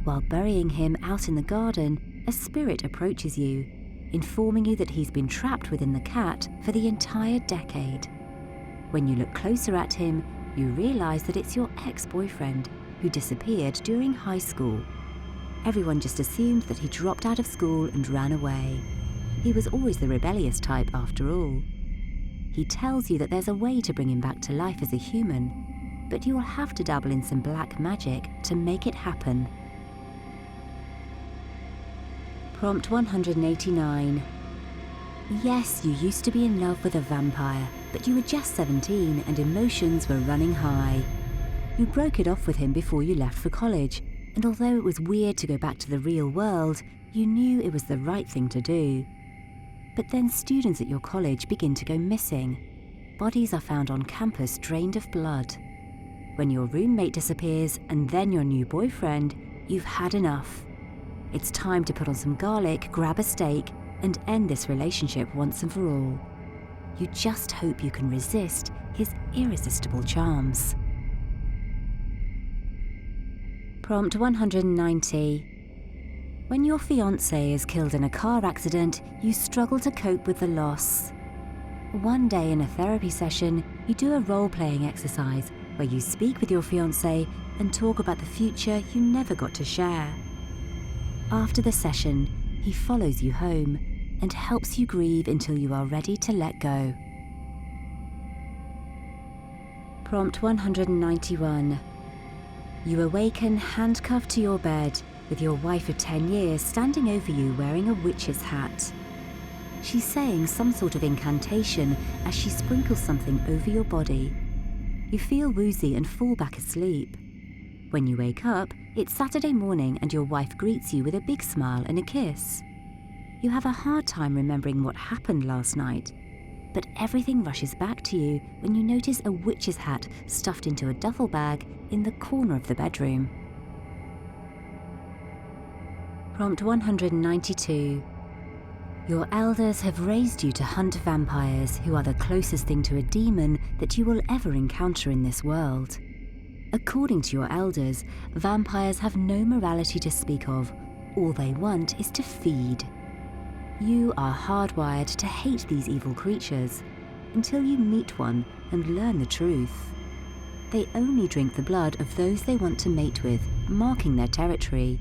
S1: While burying him out in the garden, a spirit approaches you, informing you that he's been trapped within the cat for the entire decade. When you look closer at him, you realise that it's your ex-boyfriend who disappeared during high school. Everyone just assumed that he dropped out of school and ran away. He was always the rebellious type after all. He tells you that there's a way to bring him back to life as a human, but you'll have to dabble in some black magic to make it happen. Prompt 189. Yes, you used to be in love with a vampire, but you were just 17 and emotions were running high. You broke it off with him before you left for college, and although it was weird to go back to the real world, you knew it was the right thing to do. But then students at your college begin to go missing. Bodies are found on campus drained of blood. When your roommate disappears and then your new boyfriend, you've had enough. It's time to put on some garlic, grab a steak, and end this relationship once and for all. You just hope you can resist his irresistible charms. Prompt 190. When your fiancé is killed in a car accident, you struggle to cope with the loss. One day in a therapy session, you do a role-playing exercise where you speak with your fiancé and talk about the future you never got to share. After the session, he follows you home and helps you grieve until you are ready to let go. Prompt 191. You awaken handcuffed to your bed, with your wife of 10 years standing over you wearing a witch's hat. She's saying some sort of incantation as she sprinkles something over your body. You feel woozy and fall back asleep. When you wake up, it's Saturday morning and your wife greets you with a big smile and a kiss. You have a hard time remembering what happened last night, but everything rushes back to you when you notice a witch's hat stuffed into a duffel bag in the corner of the bedroom. Prompt 192. Your elders have raised you to hunt vampires who are the closest thing to a demon that you will ever encounter in this world. According to your elders, vampires have no morality to speak of. All they want is to feed. You are hardwired to hate these evil creatures until you meet one and learn the truth. They only drink the blood of those they want to mate with, marking their territory.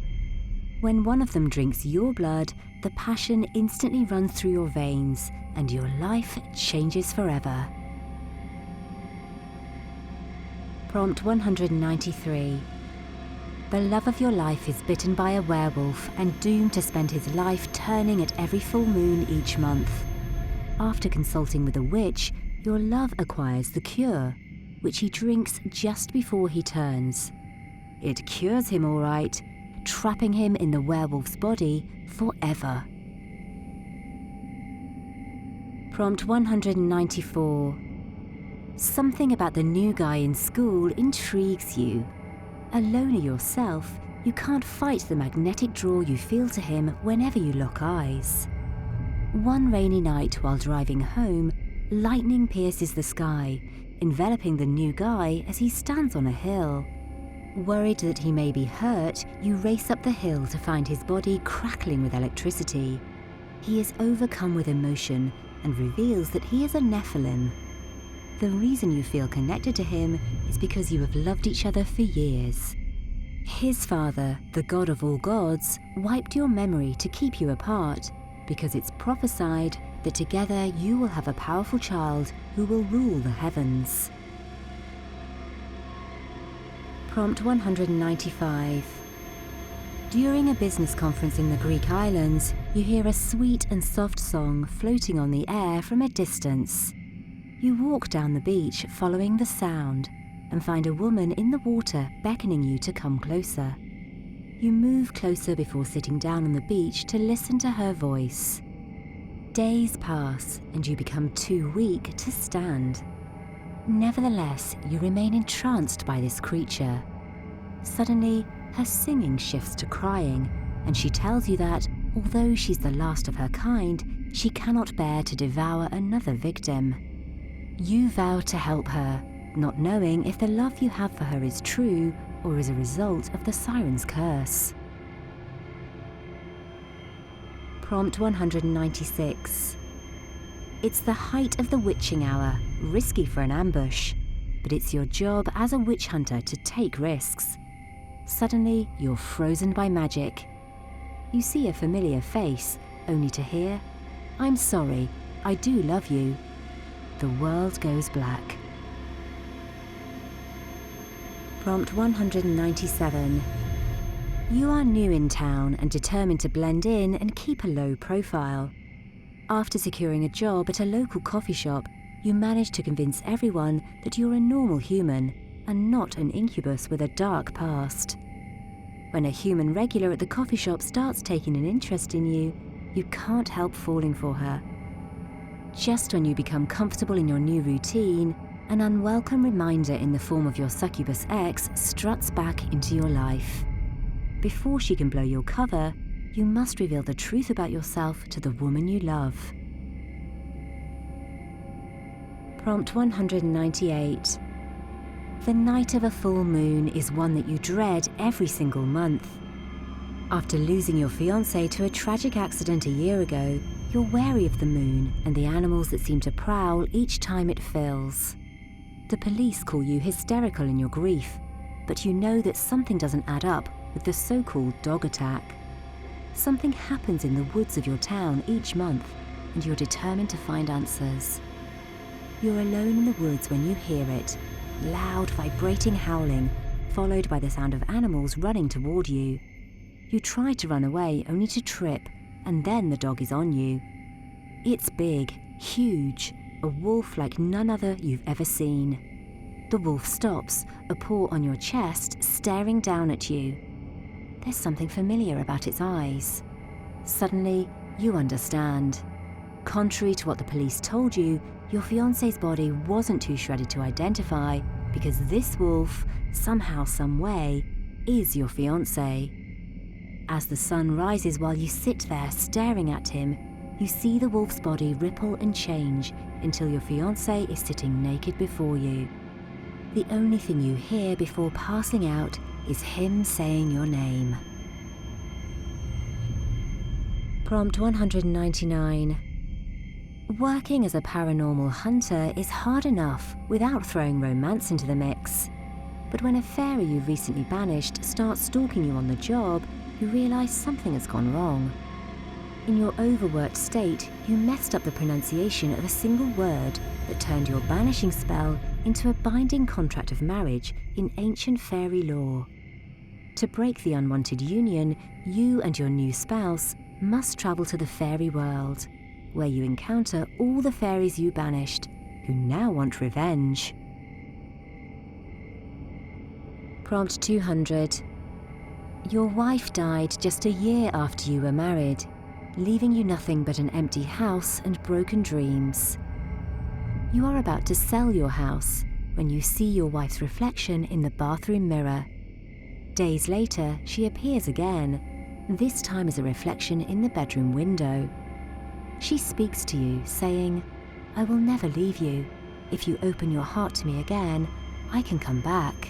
S1: When one of them drinks your blood, the passion instantly runs through your veins and your life changes forever. Prompt 193. The love of your life is bitten by a werewolf and doomed to spend his life turning at every full moon each month. After consulting with a witch, your love acquires the cure, which he drinks just before he turns. It cures him all right, trapping him in the werewolf's body forever. Prompt 194. Something about the new guy in school intrigues you. A loner yourself, you can't fight the magnetic draw you feel to him whenever you lock eyes. One rainy night while driving home, lightning pierces the sky, enveloping the new guy as he stands on a hill. Worried that he may be hurt, you race up the hill to find his body crackling with electricity. He is overcome with emotion and reveals that he is a Nephilim. The reason you feel connected to him is because you have loved each other for years. His father, the god of all gods, wiped your memory to keep you apart, because it's prophesied that together you will have a powerful child who will rule the heavens. Prompt 195. During a business conference in the Greek islands, you hear a sweet and soft song floating on the air from a distance. You walk down the beach following the sound and find a woman in the water beckoning you to come closer. You move closer before sitting down on the beach to listen to her voice. Days pass and you become too weak to stand. Nevertheless, you remain entranced by this creature. Suddenly, her singing shifts to crying, and she tells you that, although she's the last of her kind, she cannot bear to devour another victim. You vow to help her, not knowing if the love you have for her is true or is a result of the siren's curse. Prompt 196. It's the height of the witching hour, risky for an ambush, but it's your job as a witch hunter to take risks. Suddenly, you're frozen by magic. You see a familiar face, only to hear, "I'm sorry, I do love you." The world goes black. Prompt 197. You are new in town and determined to blend in and keep a low profile. After securing a job at a local coffee shop, you manage to convince everyone that you're a normal human and not an incubus with a dark past. When a human regular at the coffee shop starts taking an interest in you, you can't help falling for her. Just when you become comfortable in your new routine, an unwelcome reminder in the form of your succubus ex struts back into your life. Before she can blow your cover, you must reveal the truth about yourself to the woman you love. Prompt 198. The night of a full moon is one that you dread every single month. After losing your fiancé to a tragic accident a year ago, you're wary of the moon and the animals that seem to prowl each time it fills. The police call you hysterical in your grief, but you know that something doesn't add up with the so-called dog attack. Something happens in the woods of your town each month, and you're determined to find answers. You're alone in the woods when you hear it, loud, vibrating howling, followed by the sound of animals running toward you. You try to run away, only to trip, and then the dog is on you. It's big, huge, a wolf like none other you've ever seen. The wolf stops, a paw on your chest, staring down at you. There's something familiar about its eyes. Suddenly, you understand. Contrary to what the police told you, your fiancé's body wasn't too shredded to identify, because this wolf, somehow, some way, is your fiancé. As the sun rises while you sit there staring at him, you see the wolf's body ripple and change until your fiancé is sitting naked before you. The only thing you hear before passing out is him saying your name. Prompt 199. Working as a paranormal hunter is hard enough without throwing romance into the mix. But when a fairy you've recently banished starts stalking you on the job, you realise something has gone wrong. In your overworked state, you messed up the pronunciation of a single word that turned your banishing spell into a binding contract of marriage in ancient fairy lore. To break the unwanted union, you and your new spouse must travel to the fairy world, where you encounter all the fairies you banished, who now want revenge. Prompt 200. Your wife died just a year after you were married, leaving you nothing but an empty house and broken dreams. You are about to sell your house when you see your wife's reflection in the bathroom mirror. Days later, she appears again, this time as a reflection in the bedroom window. She speaks to you, saying, "I will never leave you. If you open your heart to me again, I can come back."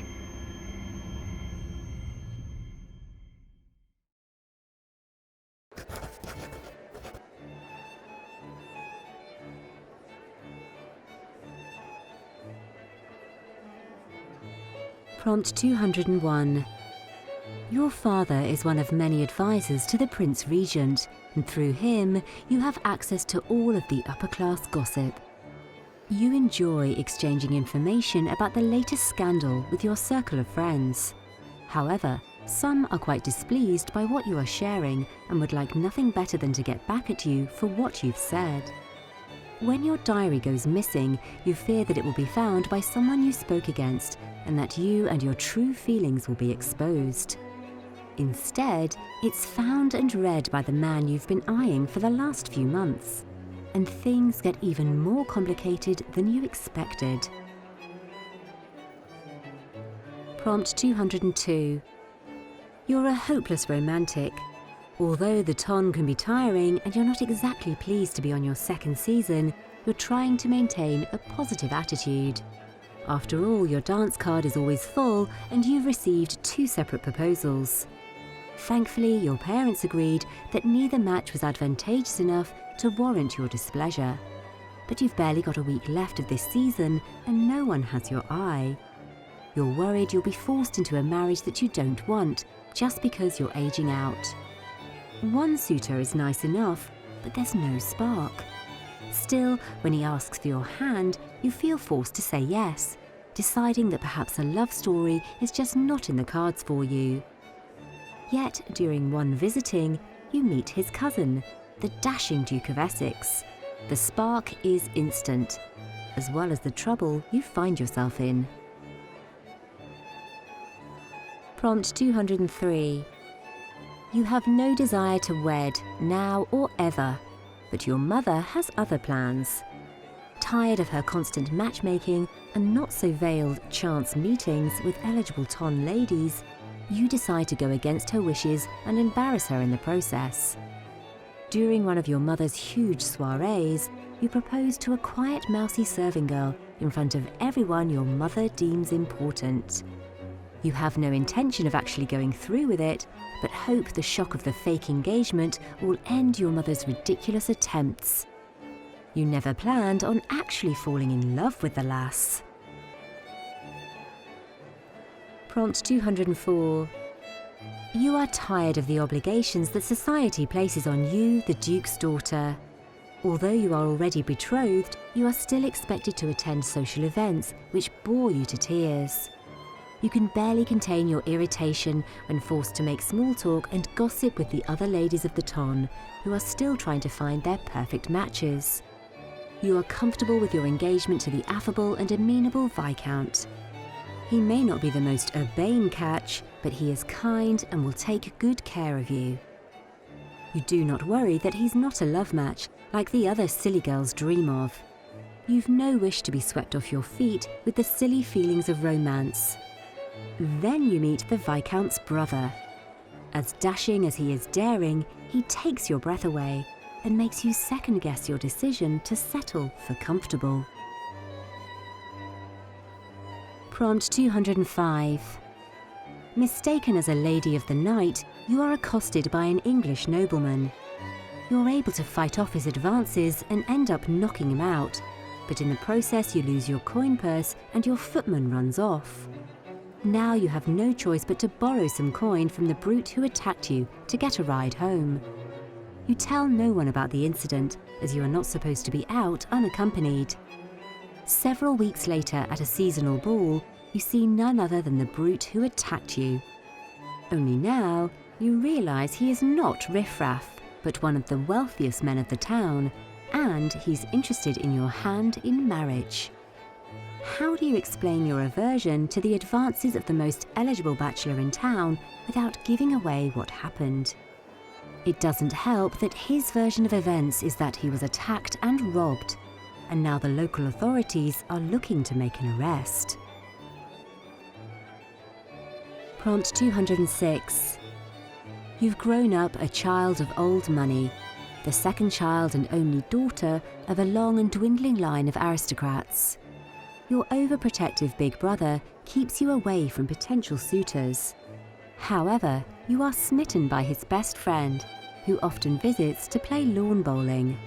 S1: Prompt 201. Your father is one of many advisors to the Prince Regent, and through him, you have access to all of the upper-class gossip. You enjoy exchanging information about the latest scandal with your circle of friends. However, some are quite displeased by what you are sharing and would like nothing better than to get back at you for what you've said. When your diary goes missing, you fear that it will be found by someone you spoke against and that you and your true feelings will be exposed. Instead, it's found and read by the man you've been eyeing for the last few months, and things get even more complicated than you expected. Prompt 202. You're a hopeless romantic. Although the ton can be tiring and you're not exactly pleased to be on your second season, you're trying to maintain a positive attitude. After all, your dance card is always full and you've received 2 separate proposals. Thankfully, your parents agreed that neither match was advantageous enough to warrant your displeasure. But you've barely got a week left of this season and no one has your eye. You're worried you'll be forced into a marriage that you don't want, just because you're aging out. One suitor is nice enough, but there's no spark. Still, when he asks for your hand, you feel forced to say yes, deciding that perhaps a love story is just not in the cards for you. Yet, during one visiting, you meet his cousin, the dashing Duke of Essex. The spark is instant, as well as the trouble you find yourself in. Prompt 203. You have no desire to wed, now or ever, but your mother has other plans. Tired of her constant matchmaking and not-so-veiled chance meetings with eligible ton ladies, you decide to go against her wishes and embarrass her in the process. During one of your mother's huge soirees, you propose to a quiet, mousy serving girl in front of everyone your mother deems important. You have no intention of actually going through with it, but hope the shock of the fake engagement will end your mother's ridiculous attempts. You never planned on actually falling in love with the lass. Prompt 204. You are tired of the obligations that society places on you, the Duke's daughter. Although you are already betrothed, you are still expected to attend social events which bore you to tears. You can barely contain your irritation when forced to make small talk and gossip with the other ladies of the ton, who are still trying to find their perfect matches. You are comfortable with your engagement to the affable and amenable Viscount. He may not be the most urbane catch, but he is kind and will take good care of you. You do not worry that he's not a love match like the other silly girls dream of. You've no wish to be swept off your feet with the silly feelings of romance. Then you meet the Viscount's brother. As dashing as he is daring, he takes your breath away and makes you second-guess your decision to settle for comfortable. Prompt 205. Mistaken as a lady of the night, you are accosted by an English nobleman. You're able to fight off his advances and end up knocking him out, but in the process you lose your coin purse and your footman runs off. Now you have no choice but to borrow some coin from the brute who attacked you to get a ride home. You tell no one about the incident, as you are not supposed to be out unaccompanied. Several weeks later at a seasonal ball, you see none other than the brute who attacked you. Only now, you realise he is not riffraff, but one of the wealthiest men of the town, and he's interested in your hand in marriage. How do you explain your aversion to the advances of the most eligible bachelor in town without giving away what happened? It doesn't help that his version of events is that he was attacked and robbed, and now the local authorities are looking to make an arrest. Prompt 206. You've grown up a child of old money, the second child and only daughter of a long and dwindling line of aristocrats. Your overprotective big brother keeps you away from potential suitors. However, you are smitten by his best friend, who often visits to play lawn bowling.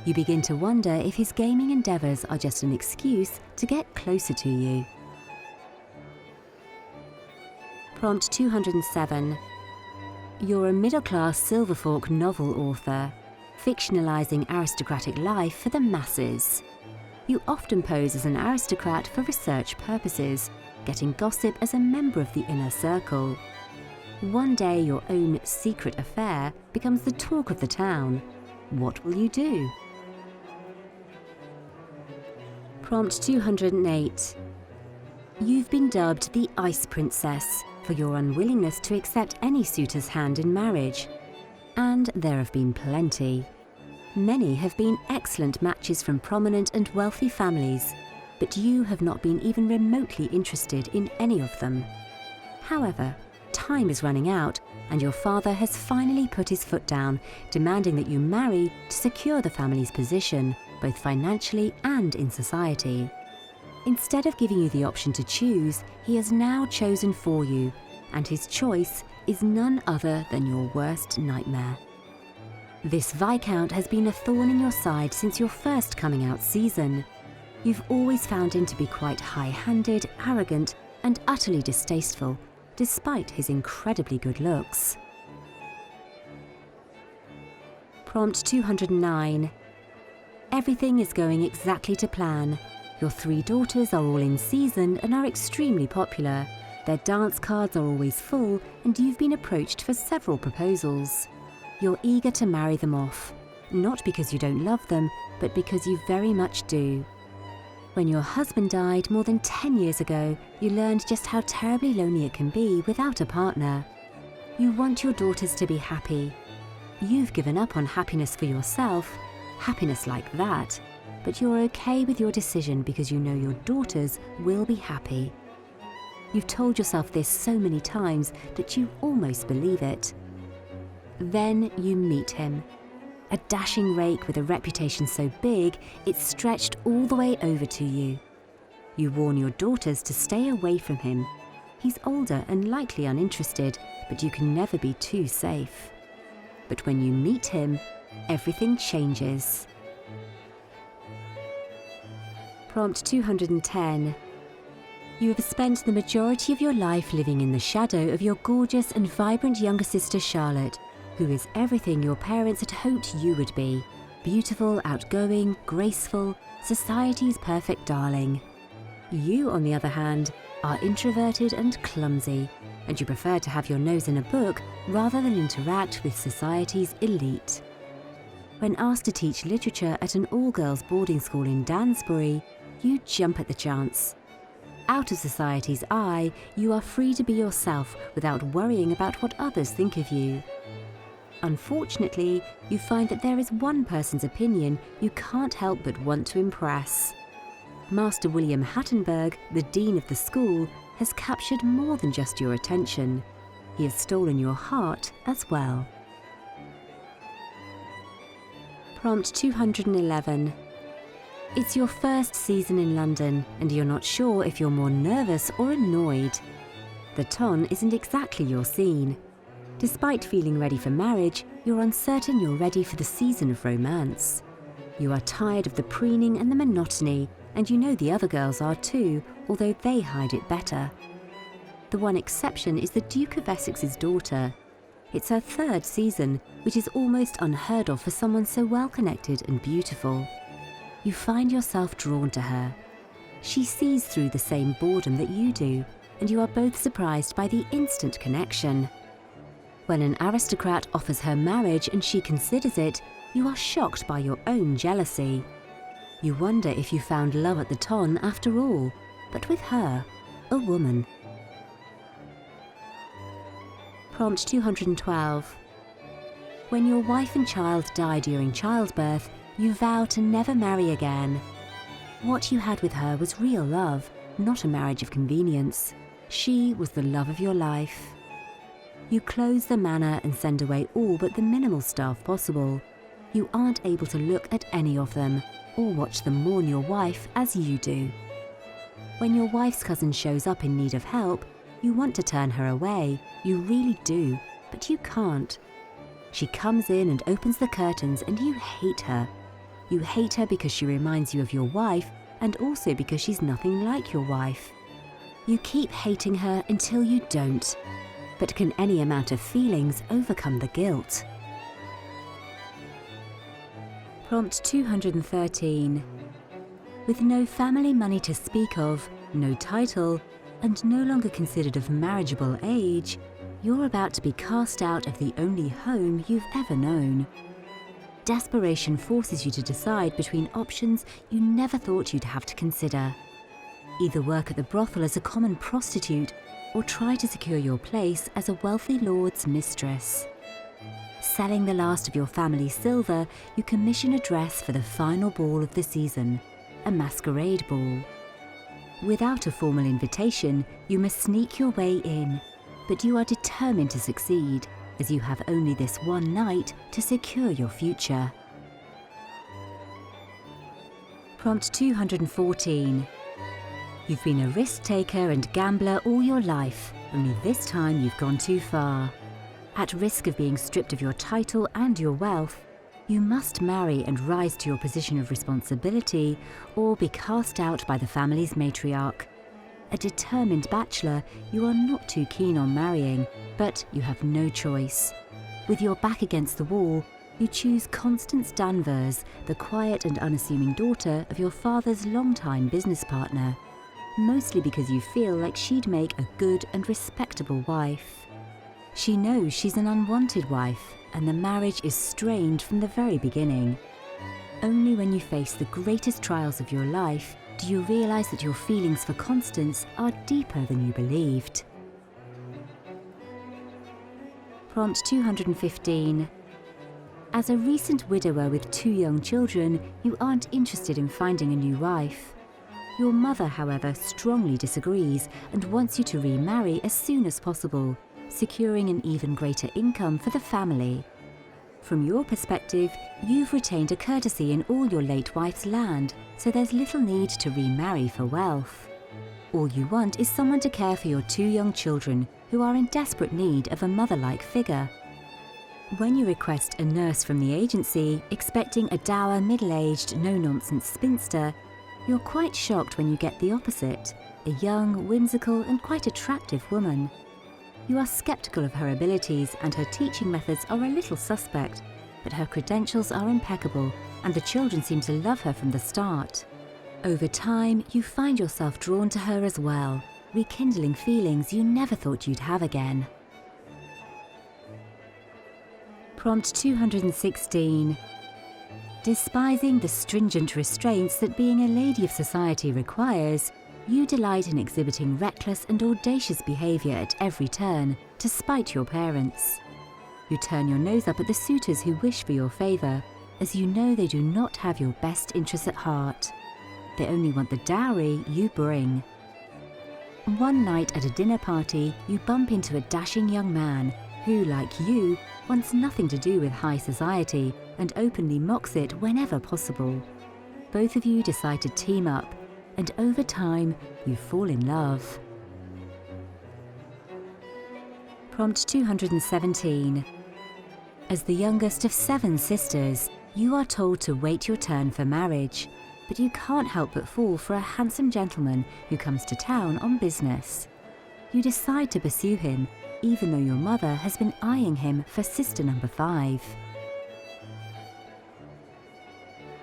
S1: You begin to wonder if his gaming endeavours are just an excuse to get closer to you. Prompt 207. You're a middle-class Silverfork novel author, fictionalising aristocratic life for the masses. You often pose as an aristocrat for research purposes, getting gossip as a member of the inner circle. One day your own secret affair becomes the talk of the town. What will you do? Prompt 208. You've been dubbed the Ice Princess for your unwillingness to accept any suitor's hand in marriage. And there have been plenty. Many have been excellent matches from prominent and wealthy families, but you have not been even remotely interested in any of them. However, time is running out, and your father has finally put his foot down, demanding that you marry to secure the family's position, both financially and in society. Instead of giving you the option to choose, he has now chosen for you, and his choice is none other than your worst nightmare. This Viscount has been a thorn in your side since your first coming out season. You've always found him to be quite high-handed, arrogant, and utterly distasteful, despite his incredibly good looks. Prompt 209. Everything is going exactly to plan. Your 3 daughters are all in season and are extremely popular. Their dance cards are always full, and you've been approached for several proposals. You're eager to marry them off, not because you don't love them, but because you very much do. When your husband died more than 10 years ago, you learned just how terribly lonely it can be without a partner. You want your daughters to be happy. You've given up on happiness for yourself, happiness like that, but you're okay with your decision because you know your daughters will be happy. You've told yourself this so many times that you almost believe it. Then you meet him. A dashing rake with a reputation so big, it's stretched all the way over to you. You warn your daughters to stay away from him. He's older and likely uninterested, but you can never be too safe. But when you meet him, everything changes. Prompt 210. You have spent the majority of your life living in the shadow of your gorgeous and vibrant younger sister Charlotte, who is everything your parents had hoped you would be. Beautiful, outgoing, graceful, society's perfect darling. You, on the other hand, are introverted and clumsy, and you prefer to have your nose in a book rather than interact with society's elite. When asked to teach literature at an all-girls boarding school in Dansbury, you jump at the chance. Out of society's eye, you are free to be yourself without worrying about what others think of you. Unfortunately, you find that there is one person's opinion you can't help but want to impress. Master William Hattenberg, the dean of the school, has captured more than just your attention. he has stolen your heart as well. Prompt 211. It's your first season in London and you're not sure if you're more nervous or annoyed. The ton isn't exactly your scene. Despite feeling ready for marriage, you're uncertain you're ready for the season of romance. You are tired of the preening and the monotony, and you know the other girls are too, although they hide it better. The one exception is the Duke of Essex's daughter. It's her third season, which is almost unheard of for someone so well-connected and beautiful. You find yourself drawn to her. She sees through the same boredom that you do, and you are both surprised by the instant connection. When an aristocrat offers her marriage and she considers it, you are shocked by your own jealousy. You wonder if you found love at the ton after all, but with her, a woman. Prompt 212. When your wife and child die during childbirth, you vow to never marry again. What you had with her was real love, not a marriage of convenience. She was the love of your life. You close the manor and send away all but the minimal staff possible. You aren't able to look at any of them, or watch them mourn your wife as you do. When your wife's cousin shows up in need of help, you want to turn her away. You really do, but you can't. She comes in and opens the curtains and you hate her. You hate her because she reminds you of your wife, and also because she's nothing like your wife. You keep hating her until you don't. But can any amount of feelings overcome the guilt? Prompt 213. With no family money to speak of, no title, and no longer considered of marriageable age, you're about to be cast out of the only home you've ever known. Desperation forces you to decide between options you never thought you'd have to consider. Either work at the brothel as a common prostitute, or try to secure your place as a wealthy lord's mistress. Selling the last of your family's silver, you commission a dress for the final ball of the season, a masquerade ball. Without a formal invitation, you must sneak your way in, but you are determined to succeed, as you have only this one night to secure your future. Prompt 214. You've been a risk-taker and gambler all your life, only this time you've gone too far. At risk of being stripped of your title and your wealth, you must marry and rise to your position of responsibility, or be cast out by the family's matriarch. A determined bachelor, you are not too keen on marrying, but you have no choice. With your back against the wall, you choose Constance Danvers, the quiet and unassuming daughter of your father's longtime business partner. Mostly because you feel like she'd make a good and respectable wife. She knows she's an unwanted wife, and the marriage is strained from the very beginning. Only when you face the greatest trials of your life do you realise that your feelings for Constance are deeper than you believed. Prompt 215. As a recent widower with 2 young children, you aren't interested in finding a new wife. Your mother, however, strongly disagrees and wants you to remarry as soon as possible, securing an even greater income for the family. From your perspective, you've retained a courtesy in all your late wife's land, so there's little need to remarry for wealth. All you want is someone to care for your 2 young children who are in desperate need of a mother-like figure. When you request a nurse from the agency, expecting a dour, middle-aged, no-nonsense spinster, you're quite shocked when you get the opposite, a young, whimsical and quite attractive woman. You are sceptical of her abilities and her teaching methods are a little suspect, but her credentials are impeccable and the children seem to love her from the start. Over time, you find yourself drawn to her as well, rekindling feelings you never thought you'd have again. Prompt 216. Despising the stringent restraints that being a lady of society requires, you delight in exhibiting reckless and audacious behaviour at every turn, to spite your parents. You turn your nose up at the suitors who wish for your favour, as you know they do not have your best interests at heart. They only want the dowry you bring. One night at a dinner party, you bump into a dashing young man who, like you, wants nothing to do with high society and openly mocks it whenever possible. Both of you decide to team up, and over time, you fall in love. Prompt 217. As the youngest of 7 sisters, you are told to wait your turn for marriage, but you can't help but fall for a handsome gentleman who comes to town on business. You decide to pursue him, even though your mother has been eyeing him for sister number 5.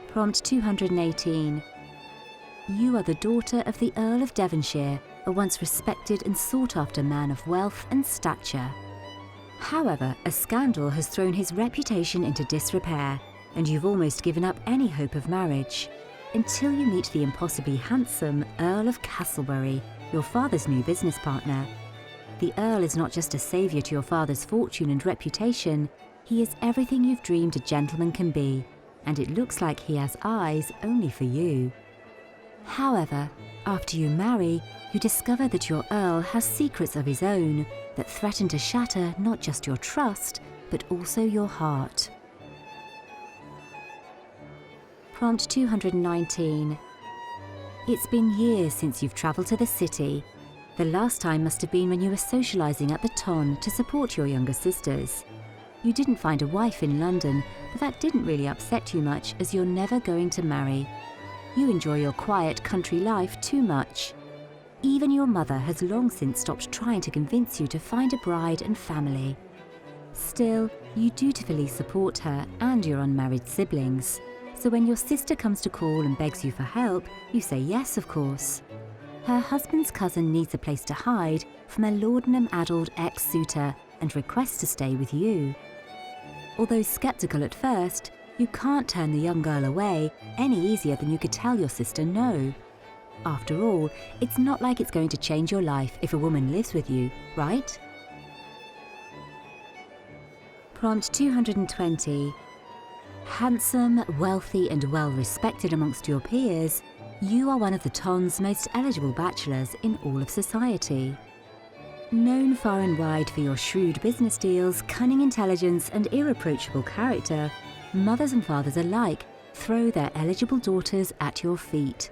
S1: Prompt 218. You are the daughter of the Earl of Devonshire, a once respected and sought-after man of wealth and stature. However, a scandal has thrown his reputation into disrepair, and you've almost given up any hope of marriage, until you meet the impossibly handsome Earl of Castlebury, your father's new business partner. The Earl is not just a saviour to your father's fortune and reputation, he is everything you've dreamed a gentleman can be, and it looks like he has eyes only for you. However, after you marry, you discover that your Earl has secrets of his own that threaten to shatter not just your trust, but also your heart. Prompt 219. It's been years since you've travelled to the city. The last time must have been when you were socialising at the Ton to support your younger sisters. You didn't find a wife in London, but that didn't really upset you much as you're never going to marry. You enjoy your quiet country life too much. Even your mother has long since stopped trying to convince you to find a bride and family. Still, you dutifully support her and your unmarried siblings. So when your sister comes to call and begs you for help, you say yes, of course. Her husband's cousin needs a place to hide from a laudanum-addled ex-suitor and requests to stay with you. Although sceptical at first, you can't turn the young girl away any easier than you could tell your sister no. After all, it's not like it's going to change your life if a woman lives with you, right? Prompt 220. Handsome, wealthy and well-respected amongst your peers, you are one of the Ton's most eligible bachelors in all of society. Known far and wide for your shrewd business deals, cunning intelligence and irreproachable character, mothers and fathers alike throw their eligible daughters at your feet.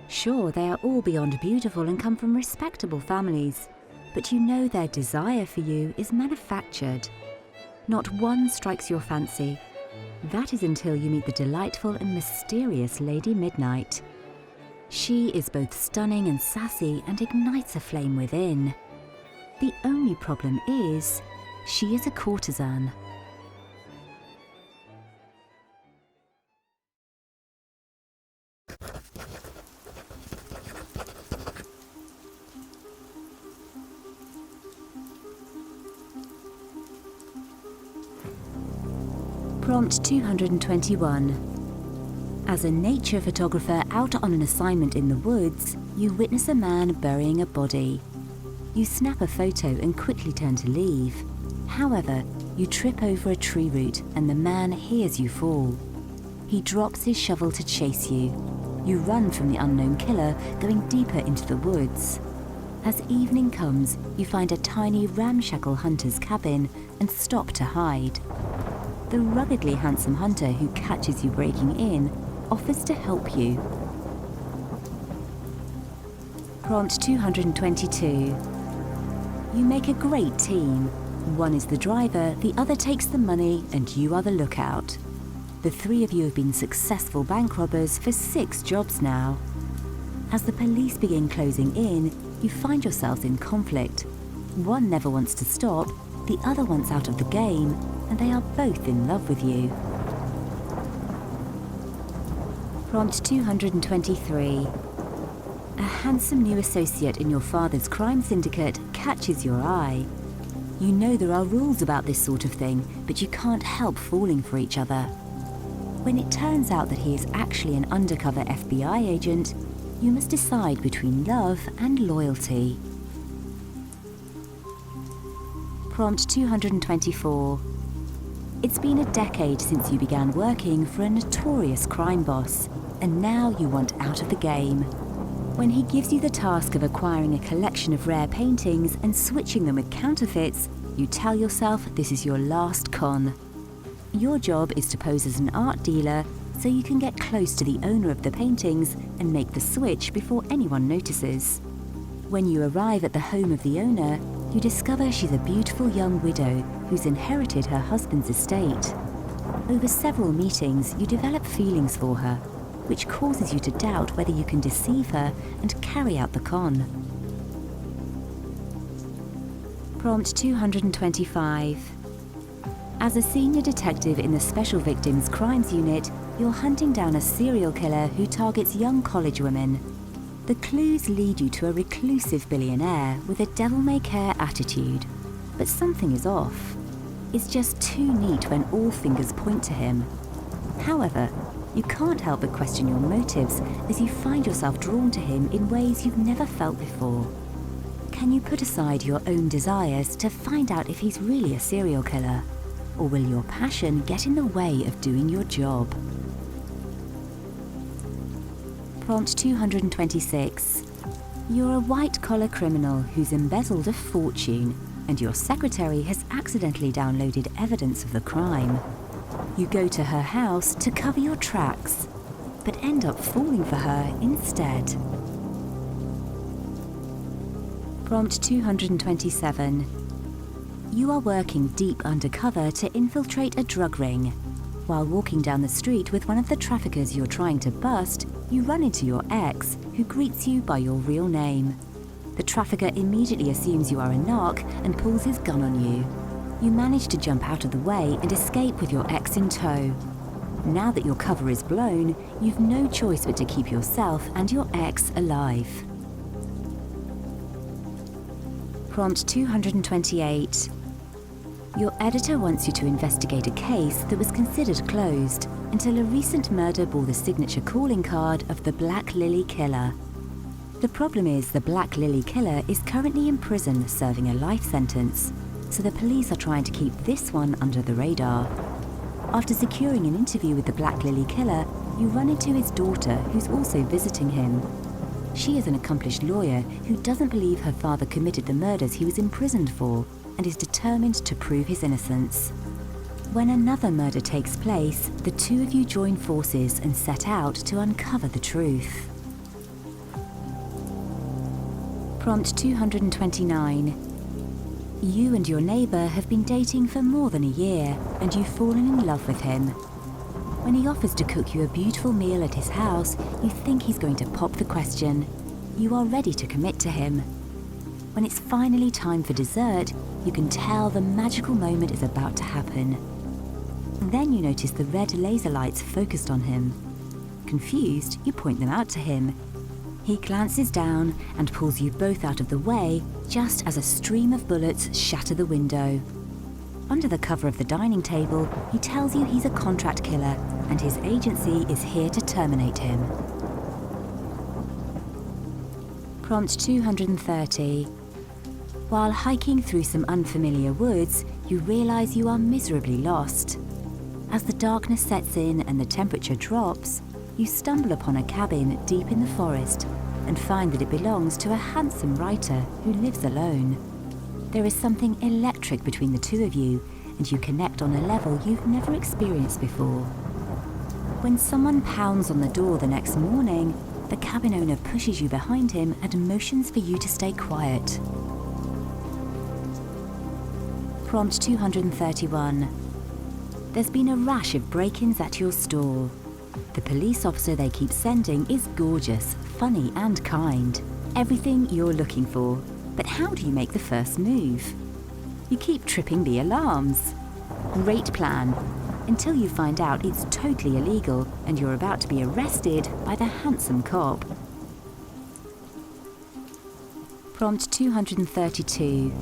S1: Sure, they are all beyond beautiful and come from respectable families, but you know their desire for you is manufactured. Not one strikes your fancy. That is until you meet the delightful and mysterious Lady Midnight. She is both stunning and sassy and ignites a flame within. The only problem is, she is a courtesan. Prompt 221. As a nature photographer out on an assignment in the woods, you witness a man burying a body. You snap a photo and quickly turn to leave. However, you trip over a tree root and the man hears you fall. He drops his shovel to chase you. You run from the unknown killer, going deeper into the woods. As evening comes, you find a tiny ramshackle hunter's cabin and stop to hide. The ruggedly handsome hunter who catches you breaking in offers to help you. Prompt 222. You make a great team. One is the driver, the other takes the money, and you are the lookout. The 3 of you have been successful bank robbers for 6 jobs now. As the police begin closing in, you find yourselves in conflict. One never wants to stop, the other wants out of the game, and they are both in love with you. Prompt 223. A handsome new associate in your father's crime syndicate catches your eye. You know there are rules about this sort of thing, but you can't help falling for each other. When it turns out that he is actually an undercover FBI agent, you must decide between love and loyalty. Prompt 224. It's been a decade since you began working for a notorious crime boss, and now you want out of the game. When he gives you the task of acquiring a collection of rare paintings and switching them with counterfeits, you tell yourself this is your last con. Your job is to pose as an art dealer so you can get close to the owner of the paintings and make the switch before anyone notices. When you arrive at the home of the owner, you discover she's a beautiful young widow who's inherited her husband's estate. Over several meetings, you develop feelings for her, which causes you to doubt whether you can deceive her and carry out the con. Prompt 225. As a senior detective in the Special Victims Crimes Unit, you're hunting down a serial killer who targets young college women. The clues lead you to a reclusive billionaire with a devil-may-care attitude. But something is off. It's just too neat when all fingers point to him. However, you can't help but question your motives as you find yourself drawn to him in ways you've never felt before. Can you put aside your own desires to find out if he's really a serial killer? Or will your passion get in the way of doing your job? Prompt 226. You're a white-collar criminal who's embezzled a fortune, and your secretary has accidentally downloaded evidence of the crime. You go to her house to cover your tracks, but end up falling for her instead. Prompt 227. You are working deep undercover to infiltrate a drug ring. While walking down the street with one of the traffickers you're trying to bust, you run into your ex, who greets you by your real name. The trafficker immediately assumes you are a narc and pulls his gun on you. You manage to jump out of the way and escape with your ex in tow. Now that your cover is blown, you've no choice but to keep yourself and your ex alive. Prompt 228. Your editor wants you to investigate a case that was considered closed until a recent murder bore the signature calling card of the Black Lily Killer. The problem is the Black Lily Killer is currently in prison serving a life sentence, so the police are trying to keep this one under the radar. After securing an interview with the Black Lily Killer, you run into his daughter, who's also visiting him. She is an accomplished lawyer who doesn't believe her father committed the murders he was imprisoned for and is determined to prove his innocence. When another murder takes place, the two of you join forces and set out to uncover the truth. Prompt 229. You and your neighbour have been dating for more than a year, and you've fallen in love with him. When he offers to cook you a beautiful meal at his house, you think he's going to pop the question. You are ready to commit to him. When it's finally time for dessert, you can tell the magical moment is about to happen. Then you notice the red laser lights focused on him. Confused, you point them out to him. He glances down and pulls you both out of the way just as a stream of bullets shatter the window. Under the cover of the dining table, he tells you he's a contract killer and his agency is here to terminate him. Prompt 230. While hiking through some unfamiliar woods, you realize you are miserably lost. As the darkness sets in and the temperature drops, you stumble upon a cabin deep in the forest and find that it belongs to a handsome writer who lives alone. There is something electric between the two of you, and you connect on a level you've never experienced before. When someone pounds on the door the next morning, the cabin owner pushes you behind him and motions for you to stay quiet. Prompt 231. There's been a rash of break-ins at your store. The police officer they keep sending is gorgeous, funny and kind. Everything you're looking for. But how do you make the first move? You keep tripping the alarms. Great plan, until you find out it's totally illegal and you're about to be arrested by the handsome cop. Prompt 232.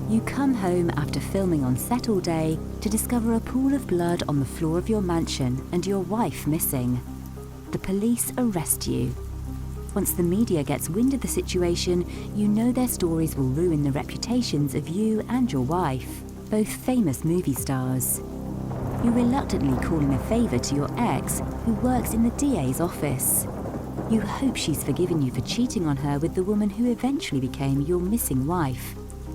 S1: You come home after filming on set all day to discover a pool of blood on the floor of your mansion and your wife missing. The police arrest you. Once the media gets wind of the situation, you know their stories will ruin the reputations of you and your wife, both famous movie stars. You reluctantly call in a favor to your ex, who works in the DA's office. You hope she's forgiven you for cheating on her with the woman who eventually became your missing wife,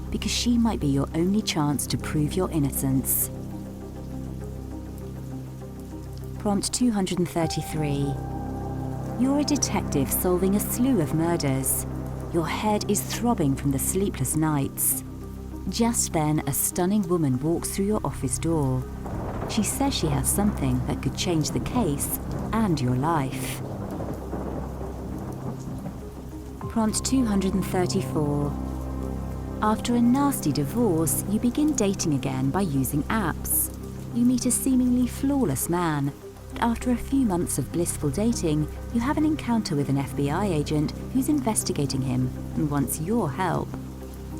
S1: because she might be your only chance to prove your innocence. Prompt 233. You're a detective solving a slew of murders. Your head is throbbing from the sleepless nights. Just then, a stunning woman walks through your office door. She says she has something that could change the case and your life. Prompt 234. After a nasty divorce, you begin dating again by using apps. You meet a seemingly flawless man, but after a few months of blissful dating, you have an encounter with an FBI agent who's investigating him and wants your help.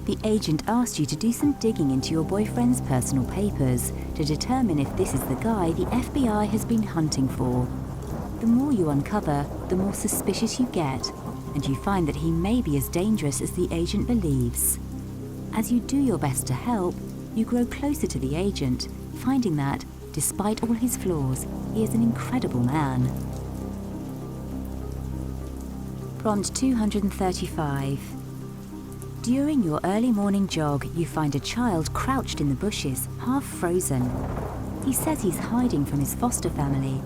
S1: The agent asked you to do some digging into your boyfriend's personal papers to determine if this is the guy the FBI has been hunting for. The more you uncover, the more suspicious you get, and you find that he may be as dangerous as the agent believes. As you do your best to help, you grow closer to the agent, finding that, despite all his flaws, he is an incredible man. Prompt 235. During your early morning jog, you find a child crouched in the bushes, half frozen. He says he's hiding from his foster family,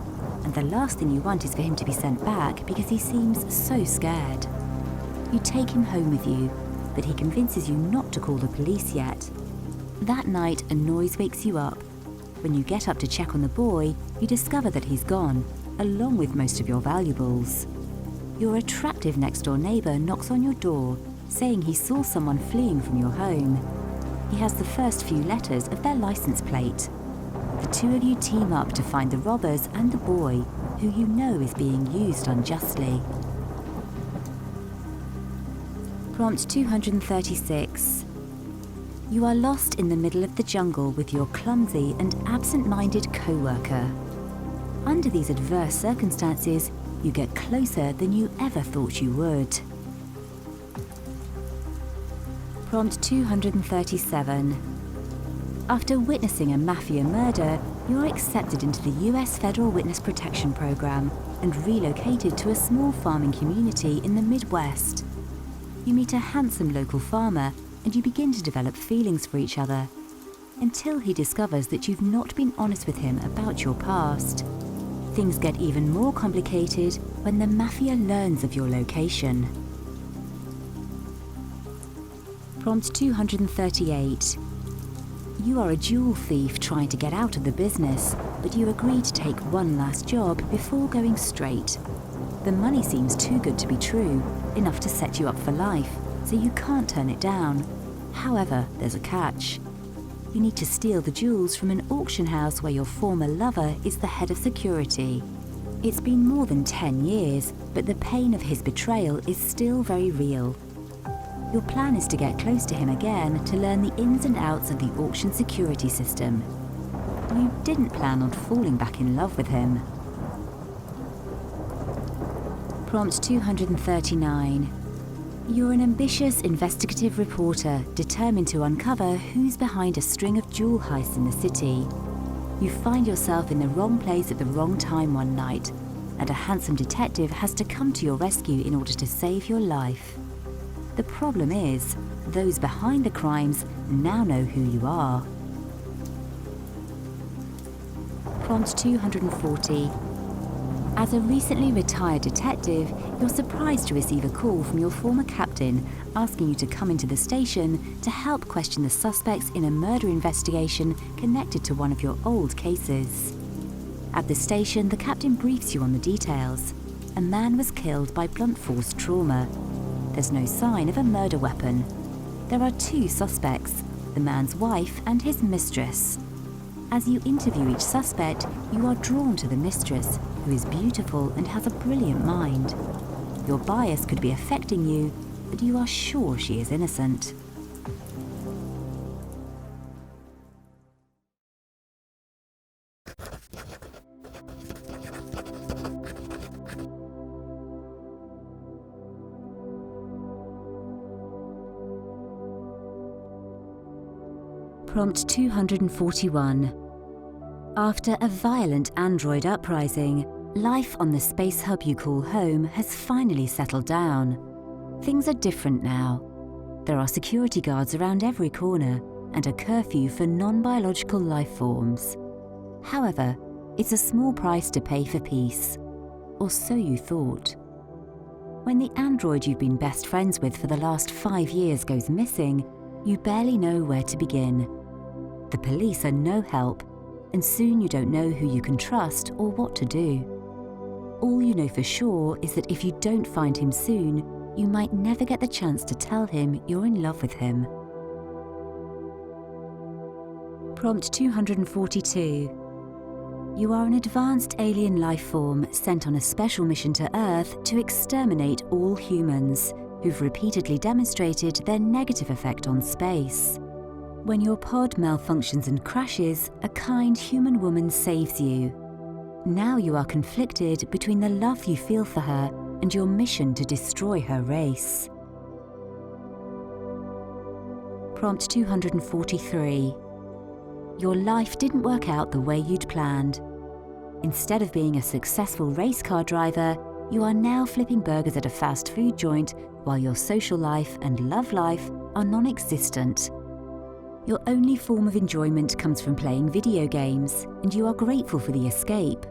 S1: and the last thing you want is for him to be sent back because he seems so scared. You take him home with you, but he convinces you not to call the police yet. That night, a noise wakes you up. When you get up to check on the boy, you discover that he's gone, along with most of your valuables. Your attractive next-door neighbor knocks on your door, saying he saw someone fleeing from your home. He has the first few letters of their license plate. The two of you team up to find the robbers and the boy, who you know is being used unjustly. Prompt 236. You are lost in the middle of the jungle with your clumsy and absent-minded co-worker. Under these adverse circumstances, you get closer than you ever thought you would. Prompt 237. After witnessing a mafia murder, you're accepted into the US Federal Witness Protection Program and relocated to a small farming community in the Midwest. You meet a handsome local farmer and you begin to develop feelings for each other, until he discovers that you've not been honest with him about your past. Things get even more complicated when the mafia learns of your location. Prompt 238. You are a jewel thief trying to get out of the business, but you agree to take one last job before going straight. The money seems too good to be true, enough to set you up for life, so you can't turn it down. However, there's a catch. You need to steal the jewels from an auction house where your former lover is the head of security. It's been more than 10 years, but the pain of his betrayal is still very real. Your plan is to get close to him again to learn the ins and outs of the auction security system. You didn't plan on falling back in love with him. Prompt 239. You're an ambitious investigative reporter determined to uncover who's behind a string of jewel heists in the city. You find yourself in the wrong place at the wrong time one night, and a handsome detective has to come to your rescue in order to save your life. The problem is, those behind the crimes now know who you are. Prompt 240. As a recently retired detective, you're surprised to receive a call from your former captain asking you to come into the station to help question the suspects in a murder investigation connected to one of your old cases. At the station, the captain briefs you on the details. A man was killed by blunt force trauma. There's no sign of a murder weapon. There are two suspects, the man's wife and his mistress. As you interview each suspect, you are drawn to the mistress, who is beautiful and has a brilliant mind. Your bias could be affecting you, but you are sure she is innocent. Prompt 241. After a violent android uprising, Life on the space hub you call home has finally settled down. Things are different now. There are security guards around every corner and a curfew for non-biological life forms. However, it's a small price to pay for peace. Or so you thought. When the android you've been best friends with for the last 5 years goes missing, you barely know where to begin. The police are no help, and soon you don't know who you can trust or what to do. All you know for sure is that if you don't find him soon, you might never get the chance to tell him you're in love with him. Prompt 242. You are an advanced alien life form sent on a special mission to Earth to exterminate all humans who've repeatedly demonstrated their negative effect on space. When your pod malfunctions and crashes, a kind human woman saves you. Now you are conflicted between the love you feel for her and your mission to destroy her race. Prompt 243. Your life didn't work out the way you'd planned. Instead of being a successful race car driver, you are now flipping burgers at a fast food joint while your social life and love life are non-existent. Your only form of enjoyment comes from playing video games, and you are grateful for the escape.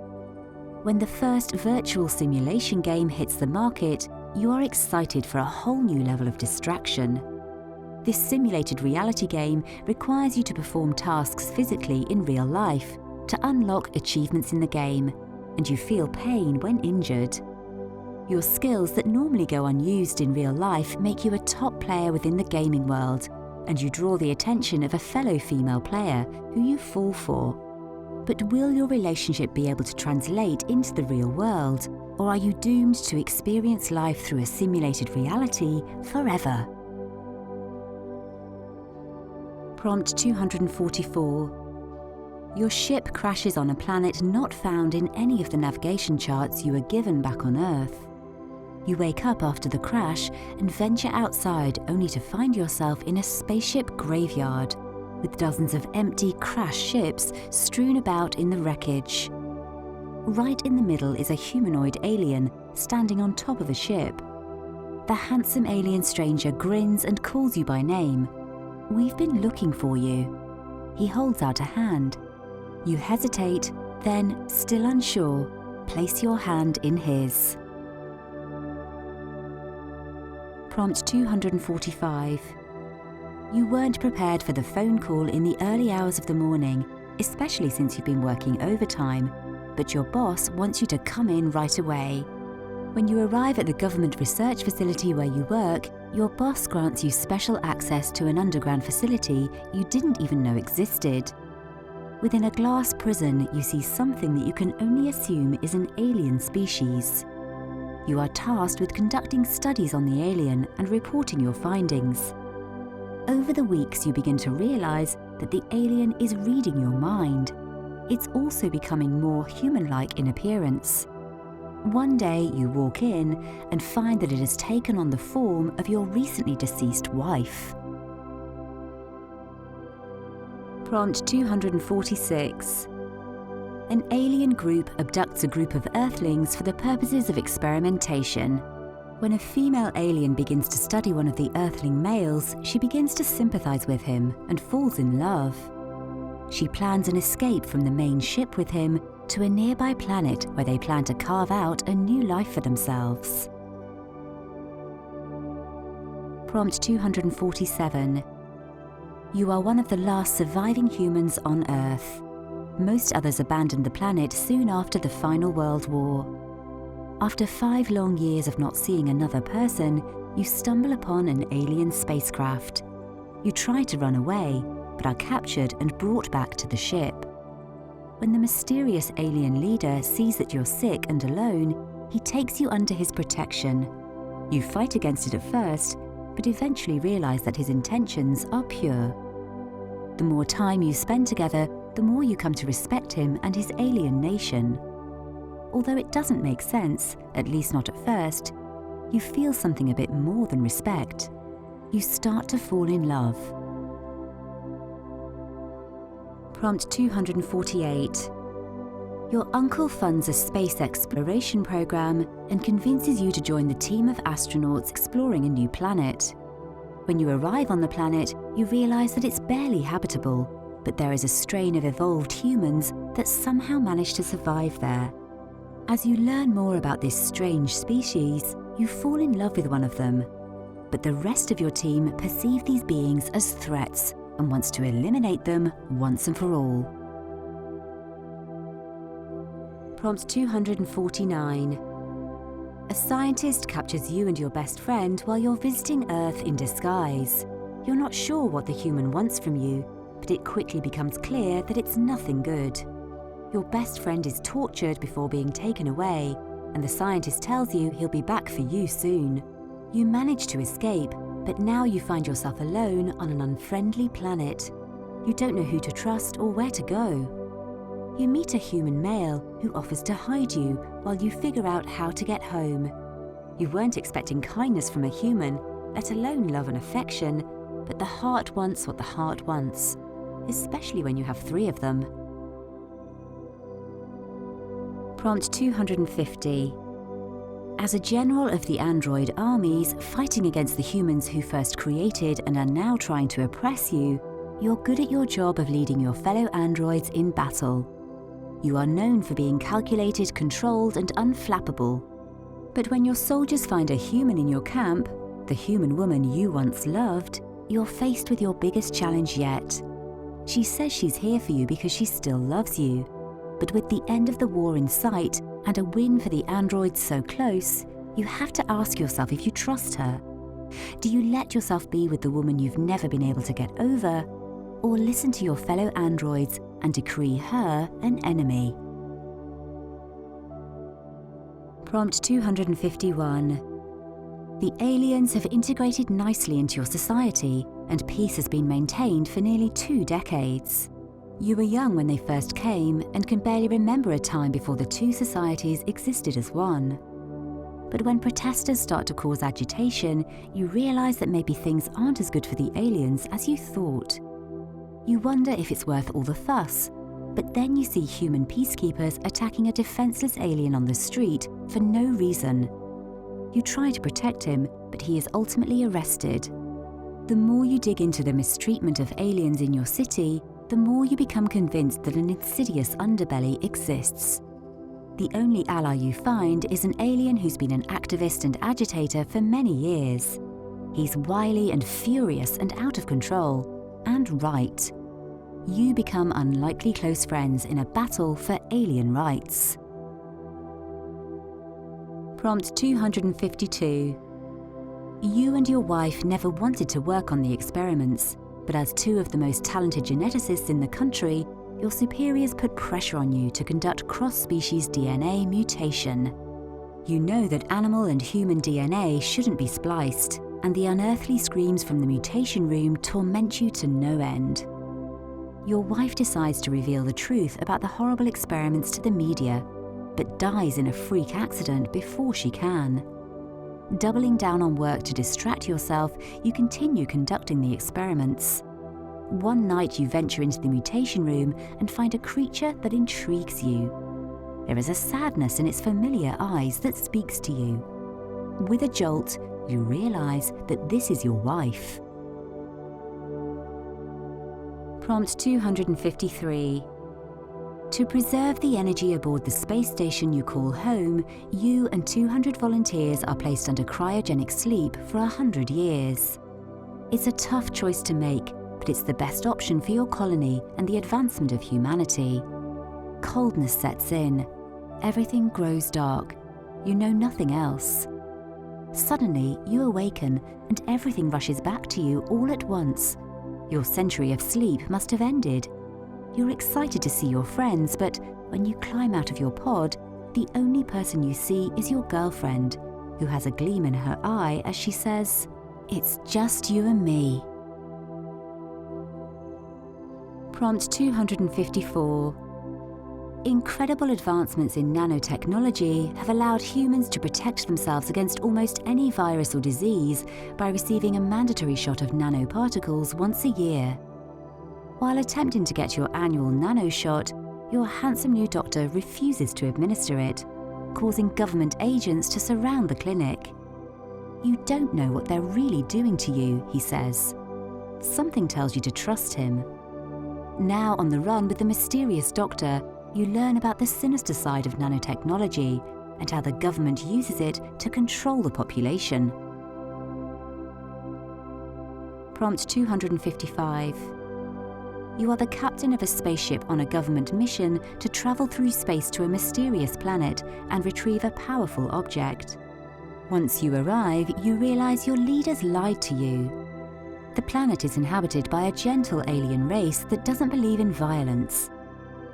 S1: When the first virtual simulation game hits the market, you are excited for a whole new level of distraction. This simulated reality game requires you to perform tasks physically in real life to unlock achievements in the game, and you feel pain when injured. Your skills that normally go unused in real life make you a top player within the gaming world, and you draw the attention of a fellow female player who you fall for. But will your relationship be able to translate into the real world, or are you doomed to experience life through a simulated reality forever? Prompt 244. Your ship crashes on a planet not found in any of the navigation charts you were given back on Earth. You wake up after the crash and venture outside only to find yourself in a spaceship graveyard, with dozens of empty crashed ships strewn about in the wreckage. Right in the middle is a humanoid alien standing on top of a ship. The handsome alien stranger grins and calls you by name. "We've been looking for you." He holds out a hand. You hesitate, then, still unsure, place your hand in his. Prompt 245. You weren't prepared for the phone call in the early hours of the morning, especially since you've been working overtime, but your boss wants you to come in right away. When you arrive at the government research facility where you work, your boss grants you special access to an underground facility you didn't even know existed. Within a glass prison, you see something that you can only assume is an alien species. You are tasked with conducting studies on the alien and reporting your findings. Over the weeks, you begin to realize that the alien is reading your mind. It's also becoming more human-like in appearance. One day, you walk in and find that it has taken on the form of your recently deceased wife. Prompt 246. An alien group abducts a group of Earthlings for the purposes of experimentation. When a female alien begins to study one of the Earthling males, she begins to sympathize with him and falls in love. She plans an escape from the main ship with him to a nearby planet where they plan to carve out a new life for themselves. Prompt 247. You are one of the last surviving humans on Earth. Most others abandoned the planet soon after the final World War. After 5 long years of not seeing another person, you stumble upon an alien spacecraft. You try to run away, but are captured and brought back to the ship. When the mysterious alien leader sees that you're sick and alone, he takes you under his protection. You fight against it at first, but eventually realize that his intentions are pure. The more time you spend together, the more you come to respect him and his alien nation. Although it doesn't make sense, at least not at first, you feel something a bit more than respect. You start to fall in love. Prompt 248. Your uncle funds a space exploration program and convinces you to join the team of astronauts exploring a new planet. When you arrive on the planet, you realize that it's barely habitable, but there is a strain of evolved humans that somehow manage to survive there. As you learn more about this strange species, you fall in love with one of them. But the rest of your team perceive these beings as threats and wants to eliminate them once and for all. Prompt 249. A scientist captures you and your best friend while you're visiting Earth in disguise. You're not sure what the human wants from you, but it quickly becomes clear that it's nothing good. Your best friend is tortured before being taken away, and the scientist tells you he'll be back for you soon. You manage to escape, but now you find yourself alone on an unfriendly planet. You don't know who to trust or where to go. You meet a human male who offers to hide you while you figure out how to get home. You weren't expecting kindness from a human, let alone love and affection, but the heart wants what the heart wants, especially when you have 3 of them. Prompt 250. As a general of the android armies fighting against the humans who first created and are now trying to oppress you, you're good at your job of leading your fellow androids in battle. You are known for being calculated, controlled, and unflappable. But when your soldiers find a human in your camp, the human woman you once loved, you're faced with your biggest challenge yet. She says she's here for you because she still loves you. But with the end of the war in sight and a win for the androids so close, you have to ask yourself if you trust her. Do you let yourself be with the woman you've never been able to get over, or listen to your fellow androids and decree her an enemy? Prompt 251. The aliens have integrated nicely into your society, and peace has been maintained for nearly 2 decades. You were young when they first came and can barely remember a time before the 2 societies existed as one. But when protesters start to cause agitation, you realize that maybe things aren't as good for the aliens as you thought. You wonder if it's worth all the fuss, but then you see human peacekeepers attacking a defenseless alien on the street for no reason. You try to protect him, but he is ultimately arrested. The more you dig into the mistreatment of aliens in your city, the more you become convinced that an insidious underbelly exists. The only ally you find is an alien who's been an activist and agitator for many years. He's wily and furious and out of control, and right. You become unlikely close friends in a battle for alien rights. Prompt 252. You and your wife never wanted to work on the experiments, but as 2 of the most talented geneticists in the country, your superiors put pressure on you to conduct cross-species DNA mutation. You know that animal and human DNA shouldn't be spliced, and the unearthly screams from the mutation room torment you to no end. Your wife decides to reveal the truth about the horrible experiments to the media, but dies in a freak accident before she can. Doubling down on work to distract yourself, you continue conducting the experiments. One night you venture into the mutation room and find a creature that intrigues you. There is a sadness in its familiar eyes that speaks to you. With a jolt, you realize that this is your wife. Prompt 253. To preserve the energy aboard the space station you call home, you and 200 volunteers are placed under cryogenic sleep for 100 years. It's a tough choice to make, but it's the best option for your colony and the advancement of humanity. Coldness sets in. Everything grows dark. You know nothing else. Suddenly, you awaken and everything rushes back to you all at once. Your century of sleep must have ended. You're excited to see your friends, but when you climb out of your pod, the only person you see is your girlfriend, who has a gleam in her eye as she says, "It's just you and me." Prompt 254. Incredible advancements in nanotechnology have allowed humans to protect themselves against almost any virus or disease by receiving a mandatory shot of nanoparticles once a year. While attempting to get your annual nano shot, Your handsome new doctor refuses to administer it, causing government agents to surround the clinic. You don't know what they're really doing to you, he says. Something tells you to trust him. Now on the run with the mysterious doctor, you learn about the sinister side of nanotechnology and how the government uses it to control the population. Prompt 255. You are the captain of a spaceship on a government mission to travel through space to a mysterious planet and retrieve a powerful object. Once you arrive, you realize your leaders lied to you. The planet is inhabited by a gentle alien race that doesn't believe in violence.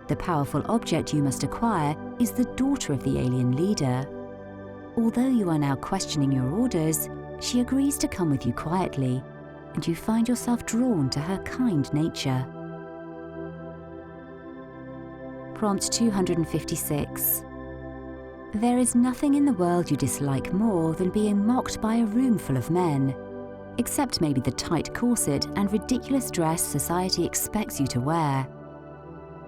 S1: The powerful object you must acquire is the daughter of the alien leader. Although you are now questioning your orders, she agrees to come with you quietly, and you find yourself drawn to her kind nature. Prompt 256. There is nothing in the world you dislike more than being mocked by a room full of men, except maybe the tight corset and ridiculous dress society expects you to wear.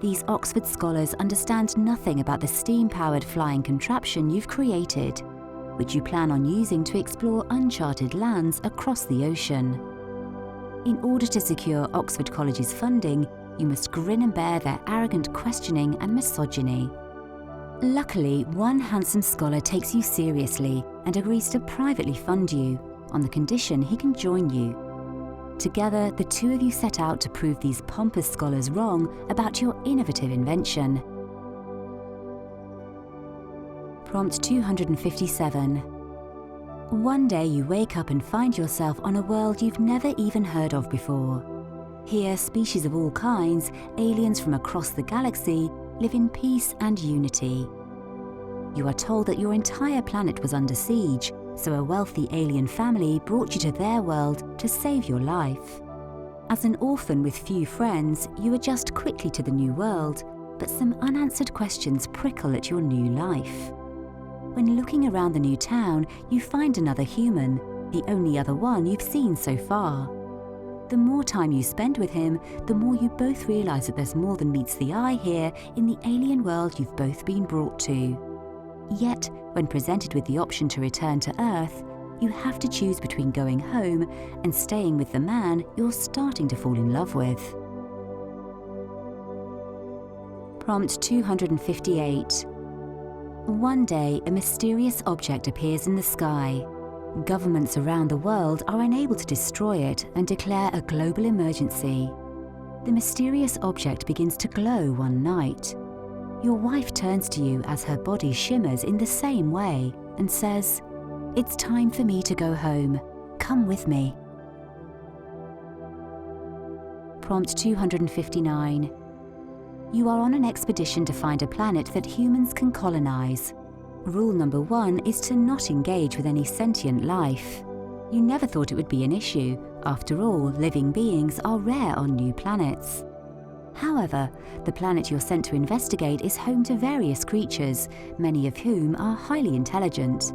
S1: These Oxford scholars understand nothing about the steam-powered flying contraption you've created, which you plan on using to explore uncharted lands across the ocean. In order to secure Oxford College's funding, you must grin and bear their arrogant questioning and misogyny. Luckily, one handsome scholar takes you seriously and agrees to privately fund you, on the condition he can join you. Together, the two of you set out to prove these pompous scholars wrong about your innovative invention. Prompt 257. One day you wake up and find yourself on a world you've never even heard of before. Here, species of all kinds, aliens from across the galaxy, live in peace and unity. You are told that your entire planet was under siege, so a wealthy alien family brought you to their world to save your life. As an orphan with few friends, you adjust quickly to the new world, but some unanswered questions prickle at your new life. When looking around the new town, you find another human, the only other one you've seen so far. The more time you spend with him, the more you both realise that there's more than meets the eye here in the alien world you've both been brought to. Yet, when presented with the option to return to Earth, you have to choose between going home and staying with the man you're starting to fall in love with. Prompt 258. One day, a mysterious object appears in the sky. Governments around the world are unable to destroy it and declare a global emergency. The mysterious object begins to glow one night. Your wife turns to you as her body shimmers in the same way and says, "It's time for me to go home. Come with me." Prompt 259. You are on an expedition to find a planet that humans can colonize. Rule number 1 is to not engage with any sentient life. You never thought it would be an issue. After all, living beings are rare on new planets. However, the planet you're sent to investigate is home to various creatures, many of whom are highly intelligent.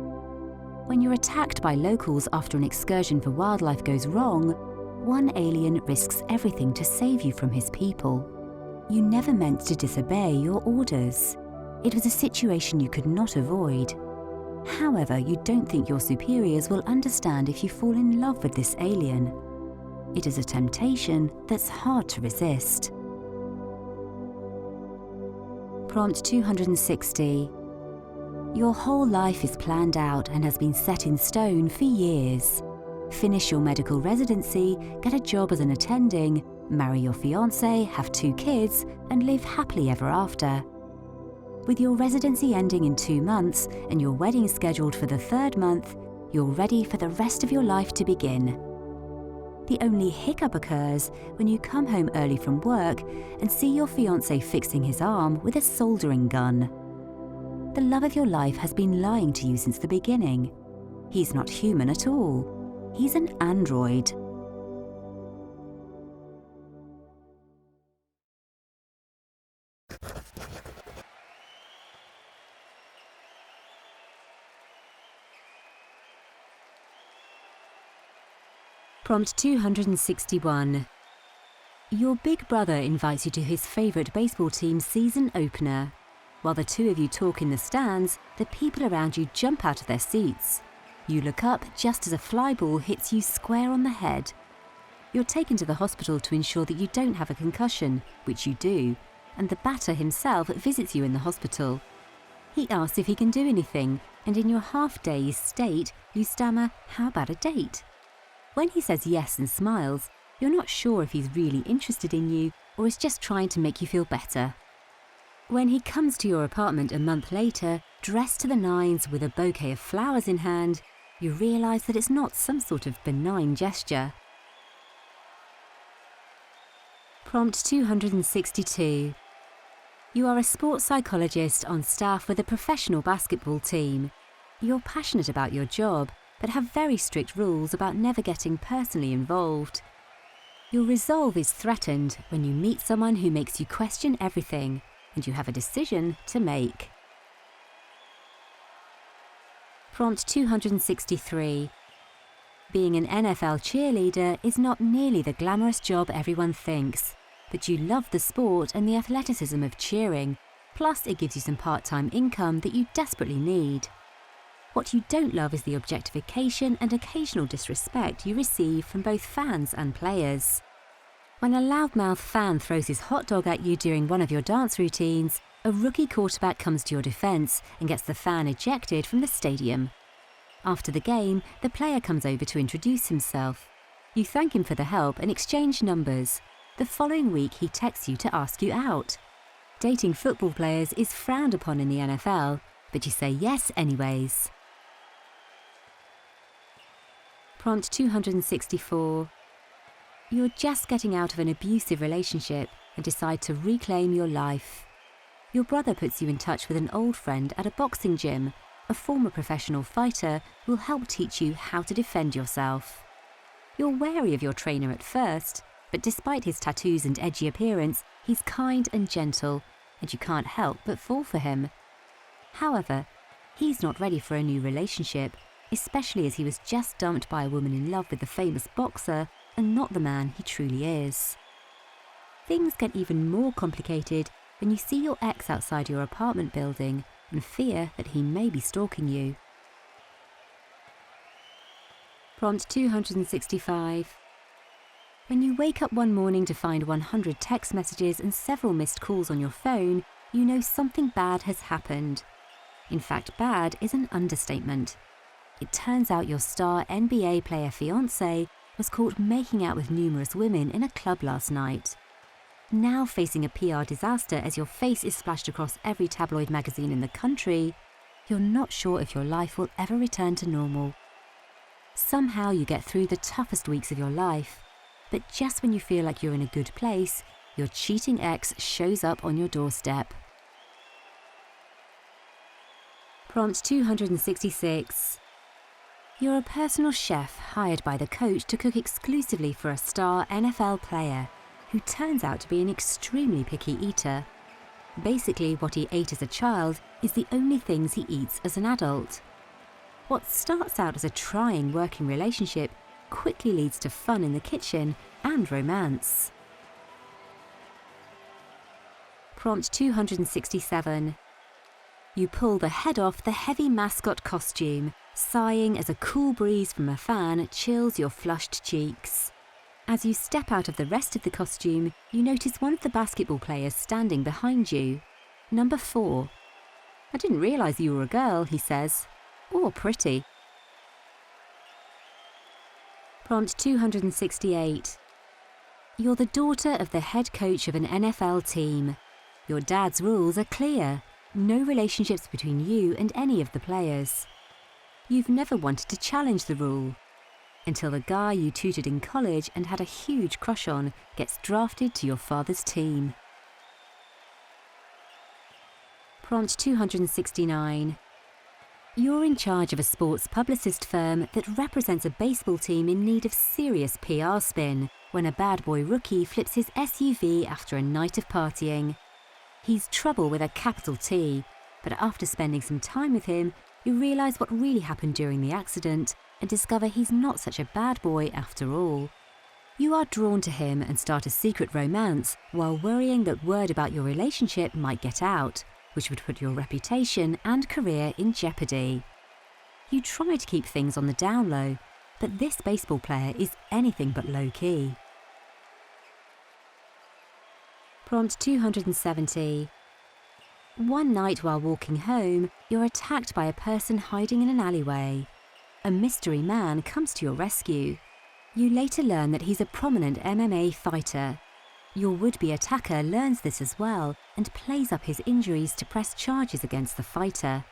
S1: When you're attacked by locals after an excursion for wildlife goes wrong, one alien risks everything to save you from his people. You never meant to disobey your orders. It was a situation you could not avoid. However, you don't think your superiors will understand if you fall in love with this alien. It is a temptation that's hard to resist. Prompt 260. Your whole life is planned out and has been set in stone for years. Finish your medical residency, get a job as an attending, marry your fiancé, have 2 kids, and live happily ever after. With your residency ending in 2 months and your wedding scheduled for the 3rd month, you're ready for the rest of your life to begin. The only hiccup occurs when you come home early from work and see your fiancé fixing his arm with a soldering gun. The love of your life has been lying to you since the beginning. He's not human at all. He's an android. Prompt 261. Your big brother invites you to his favourite baseball team's season opener. While the two of you talk in the stands, the people around you jump out of their seats. You look up just as a fly ball hits you square on the head. You're taken to the hospital to ensure that you don't have a concussion, which you do, and the batter himself visits you in the hospital. He asks if he can do anything, and in your half-dazed state, you stammer, "How about a date?" When he says yes and smiles, you're not sure if he's really interested in you or is just trying to make you feel better. When he comes to your apartment a month later, dressed to the nines with a bouquet of flowers in hand, you realise that it's not some sort of benign gesture. Prompt 262. You are a sports psychologist on staff with a professional basketball team. You're passionate about your job, but have very strict rules about never getting personally involved. Your resolve is threatened when you meet someone who makes you question everything, and you have a decision to make. Prompt 263. Being an NFL cheerleader is not nearly the glamorous job everyone thinks, but you love the sport and the athleticism of cheering, plus it gives you some part-time income that you desperately need. What you don't love is the objectification and occasional disrespect you receive from both fans and players. When a loudmouth fan throws his hot dog at you during one of your dance routines, a rookie quarterback comes to your defense and gets the fan ejected from the stadium. After the game, the player comes over to introduce himself. You thank him for the help and exchange numbers. The following week, he texts you to ask you out. Dating football players is frowned upon in the NFL, but you say yes anyways. Prompt 264. You're just getting out of an abusive relationship and decide to reclaim your life. Your brother puts you in touch with an old friend at a boxing gym, a former professional fighter who will help teach you how to defend yourself. You're wary of your trainer at first, but despite his tattoos and edgy appearance, he's kind and gentle, and you can't help but fall for him. However, he's not ready for a new relationship, especially as he was just dumped by a woman in love with the famous boxer and not the man he truly is. Things get even more complicated when you see your ex outside your apartment building and fear that he may be stalking you. Prompt 265. When you wake up one morning to find 100 text messages and several missed calls on your phone, you know something bad has happened. In fact, bad is an understatement. It turns out your star NBA player fiancé was caught making out with numerous women in a club last night. Now facing a PR disaster as your face is splashed across every tabloid magazine in the country, you're not sure if your life will ever return to normal. Somehow you get through the toughest weeks of your life, but just when you feel like you're in a good place, your cheating ex shows up on your doorstep. Prompt 266. You're a personal chef hired by the coach to cook exclusively for a star NFL player, who turns out to be an extremely picky eater. Basically, what he ate as a child is the only things he eats as an adult. What starts out as a trying working relationship quickly leads to fun in the kitchen and romance. Prompt 267. You pull the head off the heavy mascot costume, sighing as a cool breeze from a fan chills your flushed cheeks. As you step out of the rest of the costume, you notice one of the basketball players standing behind you. Number 4. "I didn't realise you were a girl," he says. "Or pretty." Prompt 268. You're the daughter of the head coach of an NFL team. Your dad's rules are clear. No relationships between you and any of the players. You've never wanted to challenge the rule, until the guy you tutored in college and had a huge crush on gets drafted to your father's team. Prompt 269. You're in charge of a sports publicist firm that represents a baseball team in need of serious PR spin when a bad boy rookie flips his SUV after a night of partying. He's trouble with a capital T, but after spending some time with him, you realise what really happened during the accident and discover he's not such a bad boy after all. You are drawn to him and start a secret romance while worrying that word about your relationship might get out, which would put your reputation and career in jeopardy. You try to keep things on the down low, but this baseball player is anything but low-key. Prompt 270. One night while walking home, you're attacked by a person hiding in an alleyway. A mystery man comes to your rescue. You later learn that he's a prominent MMA fighter. Your would-be attacker learns this as well and plays up his injuries to press charges against the fighter.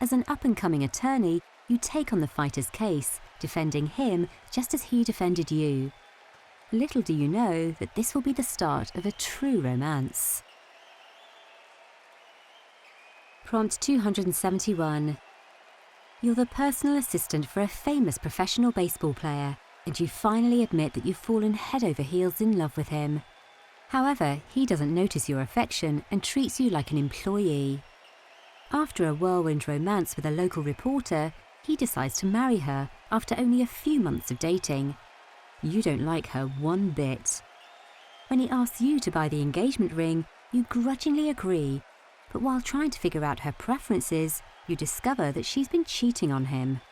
S1: As an up-and-coming attorney, you take on the fighter's case, defending him just as he defended you. Little do you know that this will be the start of a true romance. Prompt 271. You're the personal assistant for a famous professional baseball player, and you finally admit that you've fallen head over heels in love with him. However, he doesn't notice your affection and treats you like an employee. After a whirlwind romance with a local reporter, he decides to marry her after only a few months of dating. You don't like her one bit. When he asks you to buy the engagement ring, you grudgingly agree, but while trying to figure out her preferences, you discover that she's been cheating on him.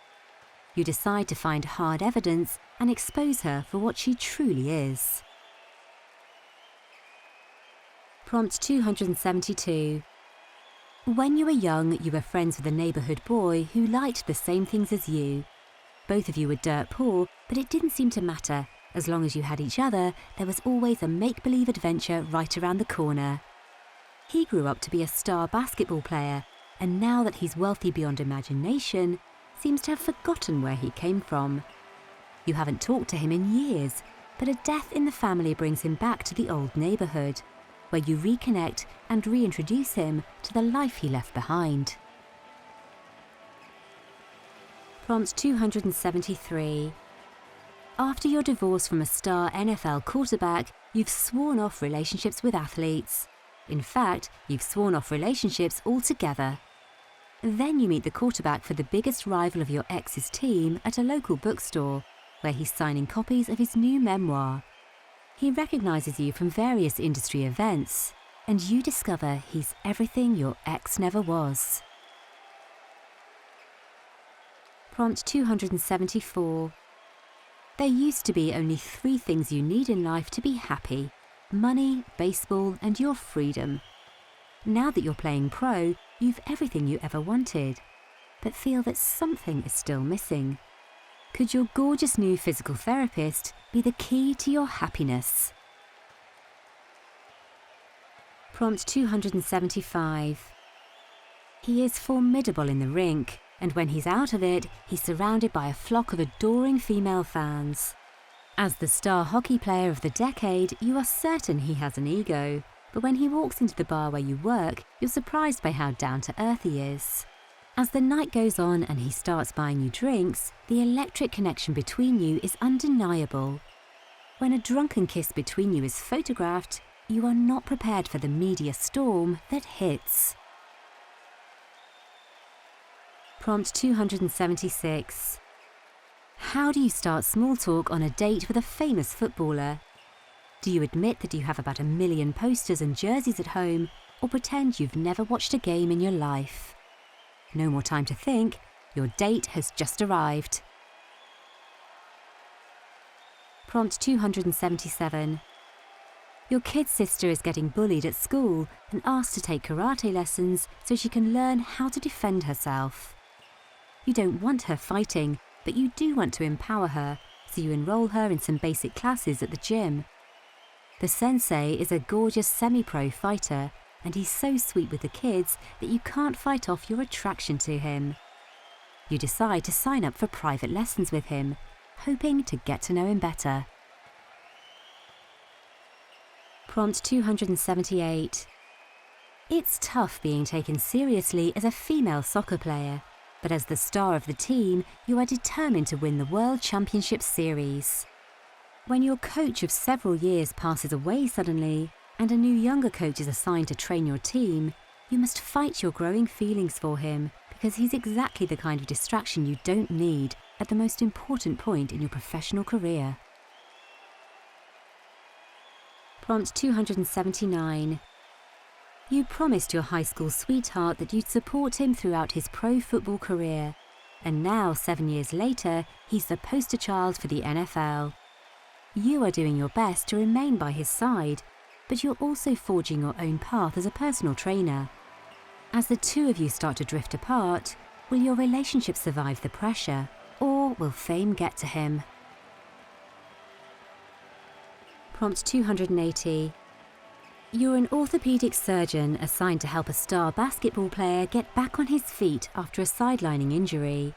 S1: You decide to find hard evidence and expose her for what she truly is. Prompt 272. When you were young, you were friends with a neighbourhood boy who liked the same things as you. Both of you were dirt poor, but it didn't seem to matter. As long as you had each other, there was always a make-believe adventure right around the corner. He grew up to be a star basketball player, and now that he's wealthy beyond imagination, seems to have forgotten where he came from. You haven't talked to him in years, but a death in the family brings him back to the old neighbourhood, where you reconnect and reintroduce him to the life he left behind. Prompt 273. After your divorce from a star NFL quarterback, you've sworn off relationships with athletes. In fact, you've sworn off relationships altogether. Then you meet the quarterback for the biggest rival of your ex's team at a local bookstore, where he's signing copies of his new memoir. He recognises you from various industry events, and you discover he's everything your ex never was. Prompt 274. There used to be only 3 things you need in life to be happy: money, baseball, and your freedom. Now that you're playing pro, you've everything you ever wanted, but feel that something is still missing. Could your gorgeous new physical therapist be the key to your happiness? Prompt 275. He is formidable in the rink, and when he's out of it, he's surrounded by a flock of adoring female fans. As the star hockey player of the decade, you are certain he has an ego, but when he walks into the bar where you work, you're surprised by how down-to-earth he is. As the night goes on and he starts buying you drinks, the electric connection between you is undeniable. When a drunken kiss between you is photographed, you are not prepared for the media storm that hits. Prompt 276. How do you start small talk on a date with a famous footballer? Do you admit that you have about 1 million posters and jerseys at home, or pretend you've never watched a game in your life? No more time to think, your date has just arrived. Prompt 277. Your kid's sister is getting bullied at school and asked to take karate lessons so she can learn how to defend herself. You don't want her fighting, but you do want to empower her, so you enroll her in some basic classes at the gym. The sensei is a gorgeous semi-pro fighter, and he's so sweet with the kids that you can't fight off your attraction to him. You decide to sign up for private lessons with him, hoping to get to know him better. Prompt 278. It's tough being taken seriously as a female soccer player, but as the star of the team, you are determined to win the World Championship Series. When your coach of several years passes away suddenly, and a new younger coach is assigned to train your team, you must fight your growing feelings for him, because he's exactly the kind of distraction you don't need at the most important point in your professional career. Prompt 279. You promised your high school sweetheart that you'd support him throughout his pro football career, and now 7 years later, he's the poster child for the NFL. You are doing your best to remain by his side, but you're also forging your own path as a personal trainer. As the two of you start to drift apart, will your relationship survive the pressure, or will fame get to him? Prompt 280. You're an orthopedic surgeon assigned to help a star basketball player get back on his feet after a sidelining injury.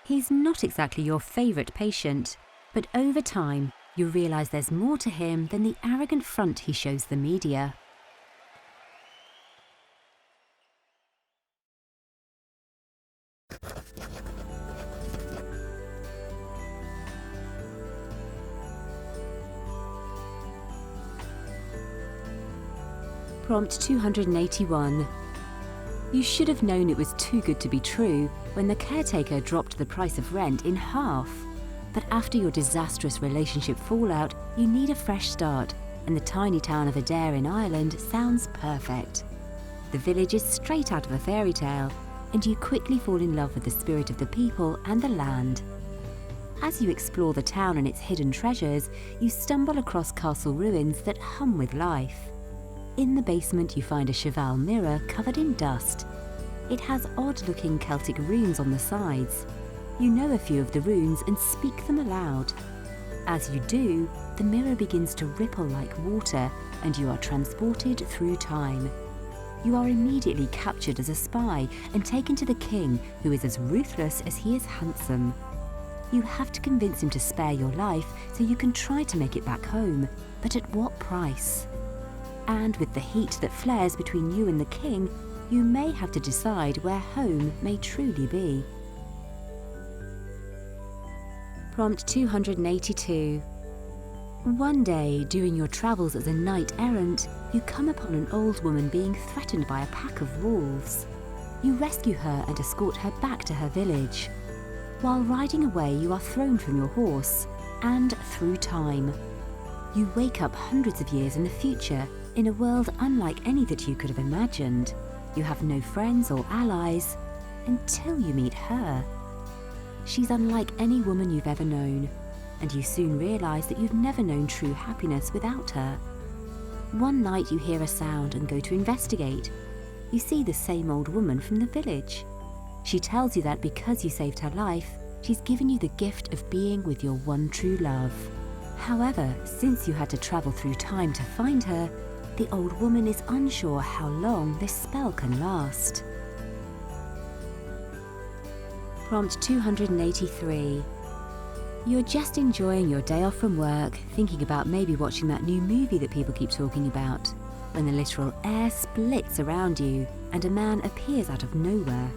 S1: He's not exactly your favourite patient, but over time, you realise there's more to him than the arrogant front he shows the media. Prompt 281. You should have known it was too good to be true when the caretaker dropped the price of rent in half. But after your disastrous relationship fallout, you need a fresh start, and the tiny town of Adair in Ireland sounds perfect. The village is straight out of a fairy tale, and you quickly fall in love with the spirit of the people and the land. As you explore the town and its hidden treasures, you stumble across castle ruins that hum with life. In the basement you find a cheval mirror covered in dust. It has odd-looking Celtic runes on the sides. You know a few of the runes and speak them aloud. As you do, the mirror begins to ripple like water and you are transported through time. You are immediately captured as a spy and taken to the king, who is as ruthless as he is handsome. You have to convince him to spare your life so you can try to make it back home, but at what price? And with the heat that flares between you and the king, you may have to decide where home may truly be. Prompt 282. One day, during your travels as a knight-errant, you come upon an old woman being threatened by a pack of wolves. You rescue her and escort her back to her village. While riding away, you are thrown from your horse, and through time. You wake up hundreds of years in the future, in a world unlike any that you could have imagined. You have no friends or allies, until you meet her. She's unlike any woman you've ever known, and you soon realise that you've never known true happiness without her. One night you hear a sound and go to investigate. You see the same old woman from the village. She tells you that because you saved her life, she's given you the gift of being with your one true love. However, since you had to travel through time to find her, the old woman is unsure how long this spell can last. Prompt 283. You're just enjoying your day off from work, thinking about maybe watching that new movie that people keep talking about, when the literal air splits around you and a man appears out of nowhere.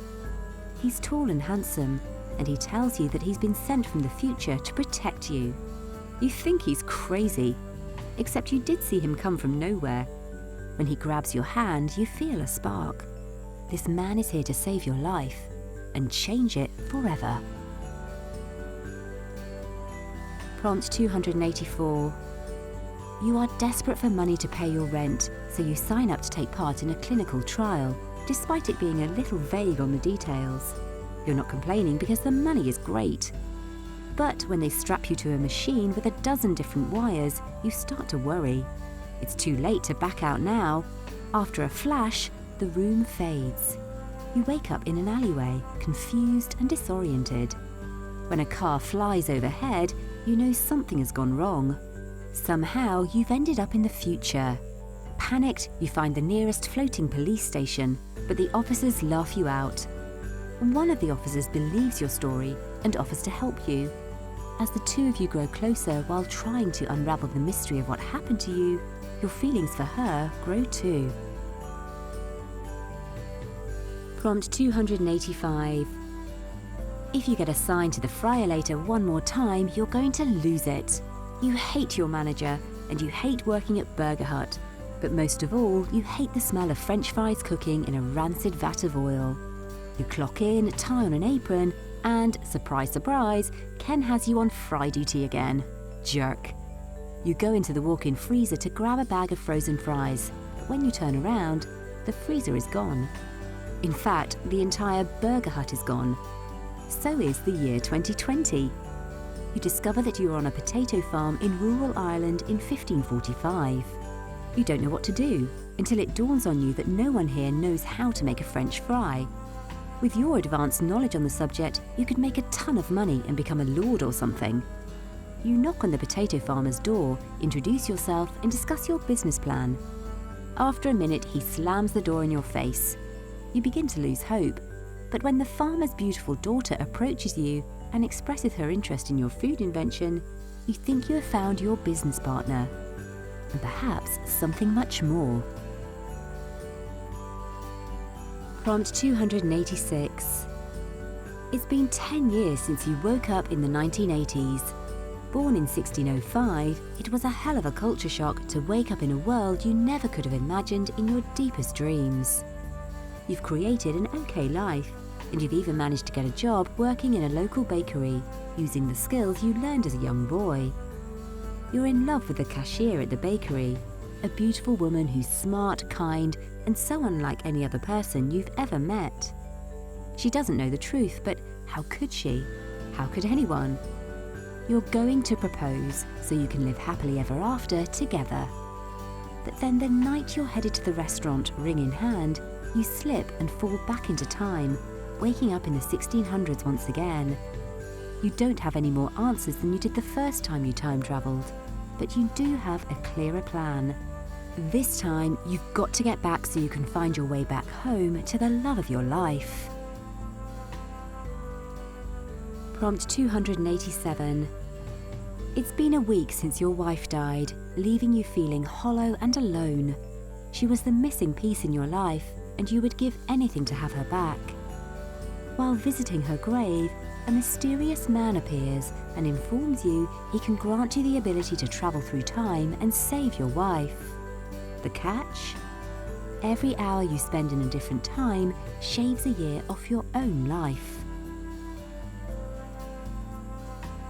S1: He's tall and handsome, and he tells you that he's been sent from the future to protect you. You think he's crazy, except you did see him come from nowhere. When he grabs your hand, you feel a spark. This man is here to save your life and change it forever. Prompt 284. You are desperate for money to pay your rent, so you sign up to take part in a clinical trial, despite it being a little vague on the details. You're not complaining because the money is great. But when they strap you to a machine with a dozen different wires, you start to worry. It's too late to back out now. After a flash, the room fades. You wake up in an alleyway, confused and disoriented. When a car flies overhead, you know something has gone wrong. Somehow, you've ended up in the future. Panicked, you find the nearest floating police station, but the officers laugh you out. One of the officers believes your story and offers to help you. As the two of you grow closer while trying to unravel the mystery of what happened to you, your feelings for her grow too. Prompt 285. If you get assigned to the Friolator one more time, you're going to lose it. You hate your manager, and you hate working at Burger Hut. But most of all, you hate the smell of French fries cooking in a rancid vat of oil. You clock in, tie on an apron, and, surprise, surprise, Ken has you on fry duty again. Jerk. You go into the walk-in freezer to grab a bag of frozen fries, but when you turn around, the freezer is gone. In fact, the entire burger hut is gone. So is the year 2020. You discover that you are on a potato farm in rural Ireland in 1545. You don't know what to do until it dawns on you that no one here knows how to make a French fry. With your advanced knowledge on the subject, you could make a ton of money and become a lord or something. You knock on the potato farmer's door, introduce yourself and discuss your business plan. After a minute, he slams the door in your face. You begin to lose hope, but when the farmer's beautiful daughter approaches you and expresses her interest in your food invention, you think you have found your business partner, and perhaps something much more. Prompt 286. It's been 10 years since you woke up in the 1980s. Born in 1605, it was a hell of a culture shock to wake up in a world you never could have imagined in your deepest dreams. You've created an okay life, and you've even managed to get a job working in a local bakery, using the skills you learned as a young boy. You're in love with the cashier at the bakery, a beautiful woman who's smart, kind, and so unlike any other person you've ever met. She doesn't know the truth, but how could she? How could anyone? You're going to propose so you can live happily ever after together. But then the night you're headed to the restaurant, ring in hand, you slip and fall back into time, waking up in the 1600s once again. You don't have any more answers than you did the first time you time travelled, but you do have a clearer plan. This time, you've got to get back so you can find your way back home to the love of your life. Prompt 287. It's been a week since your wife died, leaving you feeling hollow and alone. She was the missing piece in your life, and you would give anything to have her back. While visiting her grave, a mysterious man appears and informs you he can grant you the ability to travel through time and save your wife. The catch? Every hour you spend in a different time shaves a year off your own life.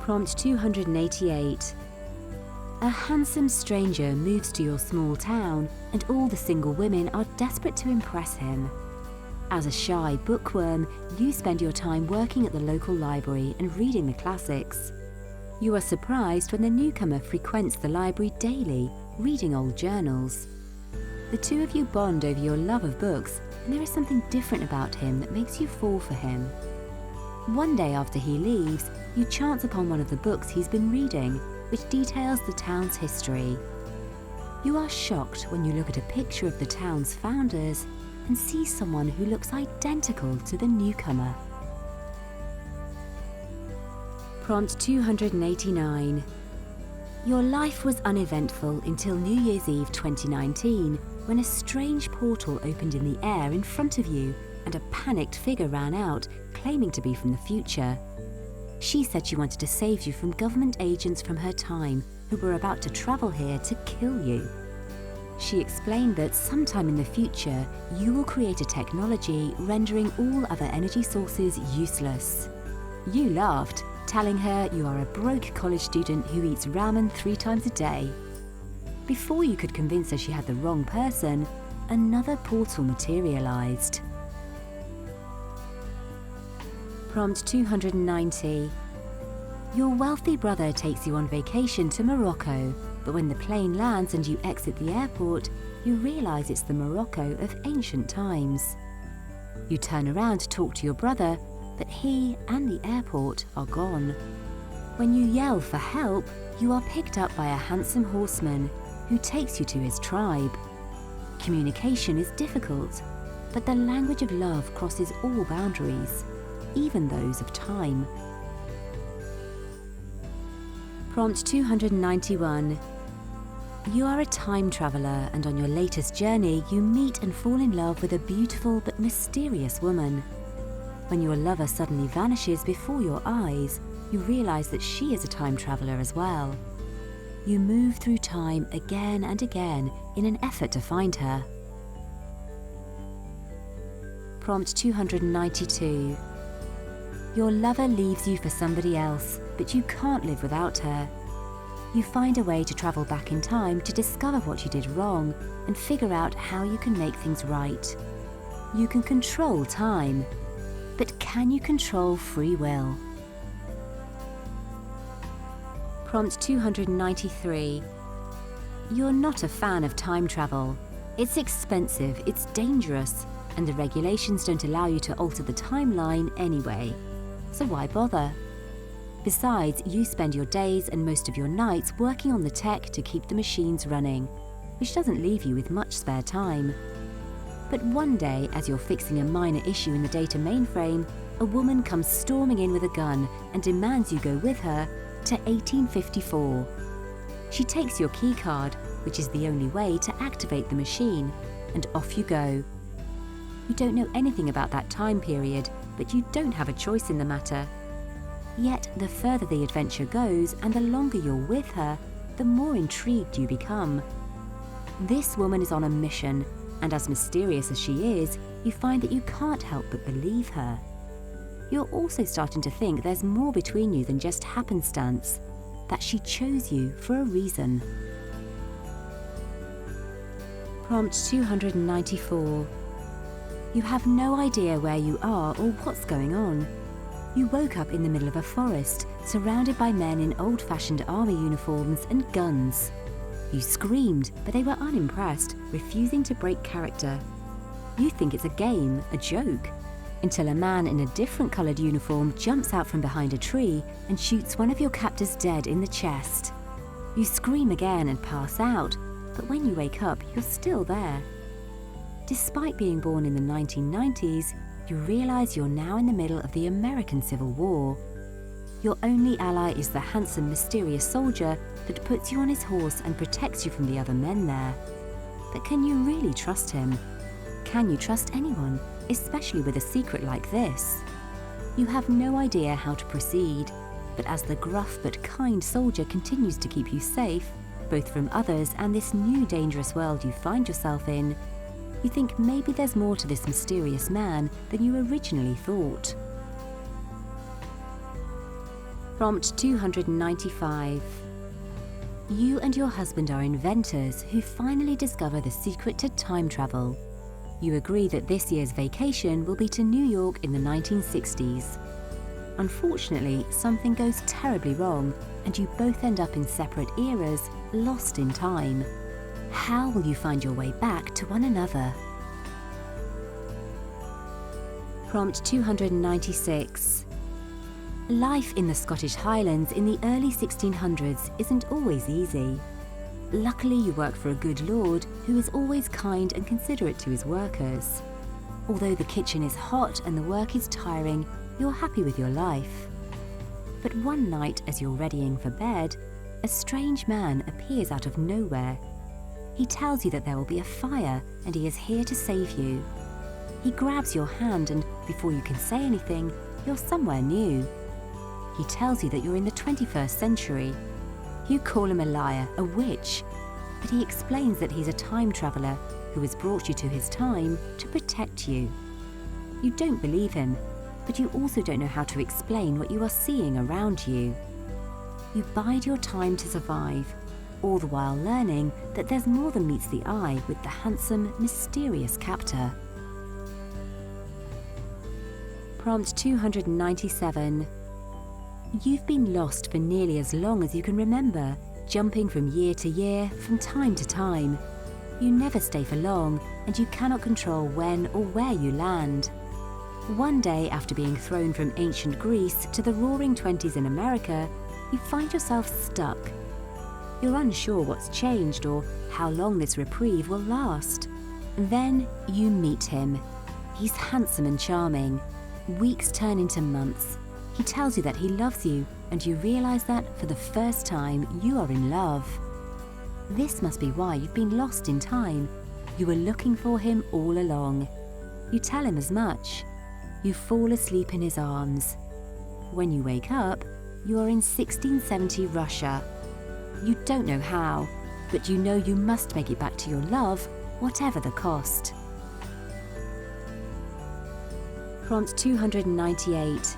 S1: Prompt 288. A handsome stranger moves to your small town, and all the single women are desperate to impress him. As a shy bookworm, you spend your time working at the local library and reading the classics. You are surprised when the newcomer frequents the library daily, reading old journals. The two of you bond over your love of books, and there is something different about him that makes you fall for him. One day after he leaves, you chance upon one of the books he's been reading, which details the town's history. You are shocked when you look at a picture of the town's founders and see someone who looks identical to the newcomer. Prompt 289. Your life was uneventful until New Year's Eve 2019, when a strange portal opened in the air in front of you and a panicked figure ran out, claiming to be from the future. She said she wanted to save you from government agents from her time who were about to travel here to kill you. She explained that sometime in the future, you will create a technology rendering all other energy sources useless. You laughed, telling her you are a broke college student who eats ramen 3 times a day. Before you could convince her she had the wrong person, another portal materialized. Prompt 290. Your wealthy brother takes you on vacation to Morocco, but when the plane lands and you exit the airport, you realize it's the Morocco of ancient times. You turn around to talk to your brother, but he and the airport are gone. When you yell for help, you are picked up by a handsome horseman who takes you to his tribe. Communication is difficult, but the language of love crosses all boundaries, even those of time. Prompt 291. You are a time traveller, and on your latest journey you meet and fall in love with a beautiful but mysterious woman. When your lover suddenly vanishes before your eyes, you realise that she is a time traveller as well. You move through time again and again in an effort to find her. Prompt 292. Your lover leaves you for somebody else, but you can't live without her. You find a way to travel back in time to discover what you did wrong and figure out how you can make things right. You can control time, but can you control free will? Prompt 293. You're not a fan of time travel. It's expensive, it's dangerous, and the regulations don't allow you to alter the timeline anyway. So why bother? Besides, you spend your days and most of your nights working on the tech to keep the machines running, which doesn't leave you with much spare time. But one day, as you're fixing a minor issue in the data mainframe, a woman comes storming in with a gun and demands you go with her to 1854. She takes your keycard, which is the only way to activate the machine, and off you go. You don't know anything about that time period, but you don't have a choice in the matter. Yet, the further the adventure goes and the longer you're with her, the more intrigued you become. This woman is on a mission, and as mysterious as she is, you find that you can't help but believe her. You're also starting to think there's more between you than just happenstance, that she chose you for a reason. Prompt 294. You have no idea where you are or what's going on. You woke up in the middle of a forest, surrounded by men in old-fashioned army uniforms and guns. You screamed, but they were unimpressed, refusing to break character. You think it's a game, a joke, until a man in a different coloured uniform jumps out from behind a tree and shoots one of your captors dead in the chest. You scream again and pass out, but when you wake up, you're still there. Despite being born in the 1990s, you realise you're now in the middle of the American Civil War. Your only ally is the handsome, mysterious soldier that puts you on his horse and protects you from the other men there. But can you really trust him? Can you trust anyone, especially with a secret like this? You have no idea how to proceed, but as the gruff but kind soldier continues to keep you safe, both from others and this new dangerous world you find yourself in, you think maybe there's more to this mysterious man than you originally thought. Prompt 295. You and your husband are inventors who finally discover the secret to time travel. You agree that this year's vacation will be to New York in the 1960s. Unfortunately, something goes terribly wrong, and you both end up in separate eras, lost in time. How will you find your way back to one another? Prompt 296. Life in the Scottish Highlands in the early 1600s isn't always easy. Luckily, you work for a good lord who is always kind and considerate to his workers. Although the kitchen is hot and the work is tiring, you're happy with your life. But one night, as you're readying for bed, a strange man appears out of nowhere. He tells you that there will be a fire and he is here to save you. He grabs your hand and, before you can say anything, you're somewhere new. He tells you that you're in the 21st century. You call him a liar, a witch, but he explains that he's a time traveller who has brought you to his time to protect you. You don't believe him, but you also don't know how to explain what you are seeing around you. You bide your time to survive, all the while learning that there's more than meets the eye with the handsome, mysterious captor. Prompt 297. You've been lost for nearly as long as you can remember, jumping from year to year, from time to time. You never stay for long, and you cannot control when or where you land. One day, after being thrown from ancient Greece to the roaring 20s in America, you find yourself stuck. You're unsure what's changed or how long this reprieve will last. Then you meet him. He's handsome and charming. Weeks turn into months. He tells you that he loves you, and you realise that, for the first time, you are in love. This must be why you've been lost in time. You were looking for him all along. You tell him as much. You fall asleep in his arms. When you wake up, you are in 1670 Russia. You don't know how, but you know you must make it back to your love, whatever the cost. Prompt 298.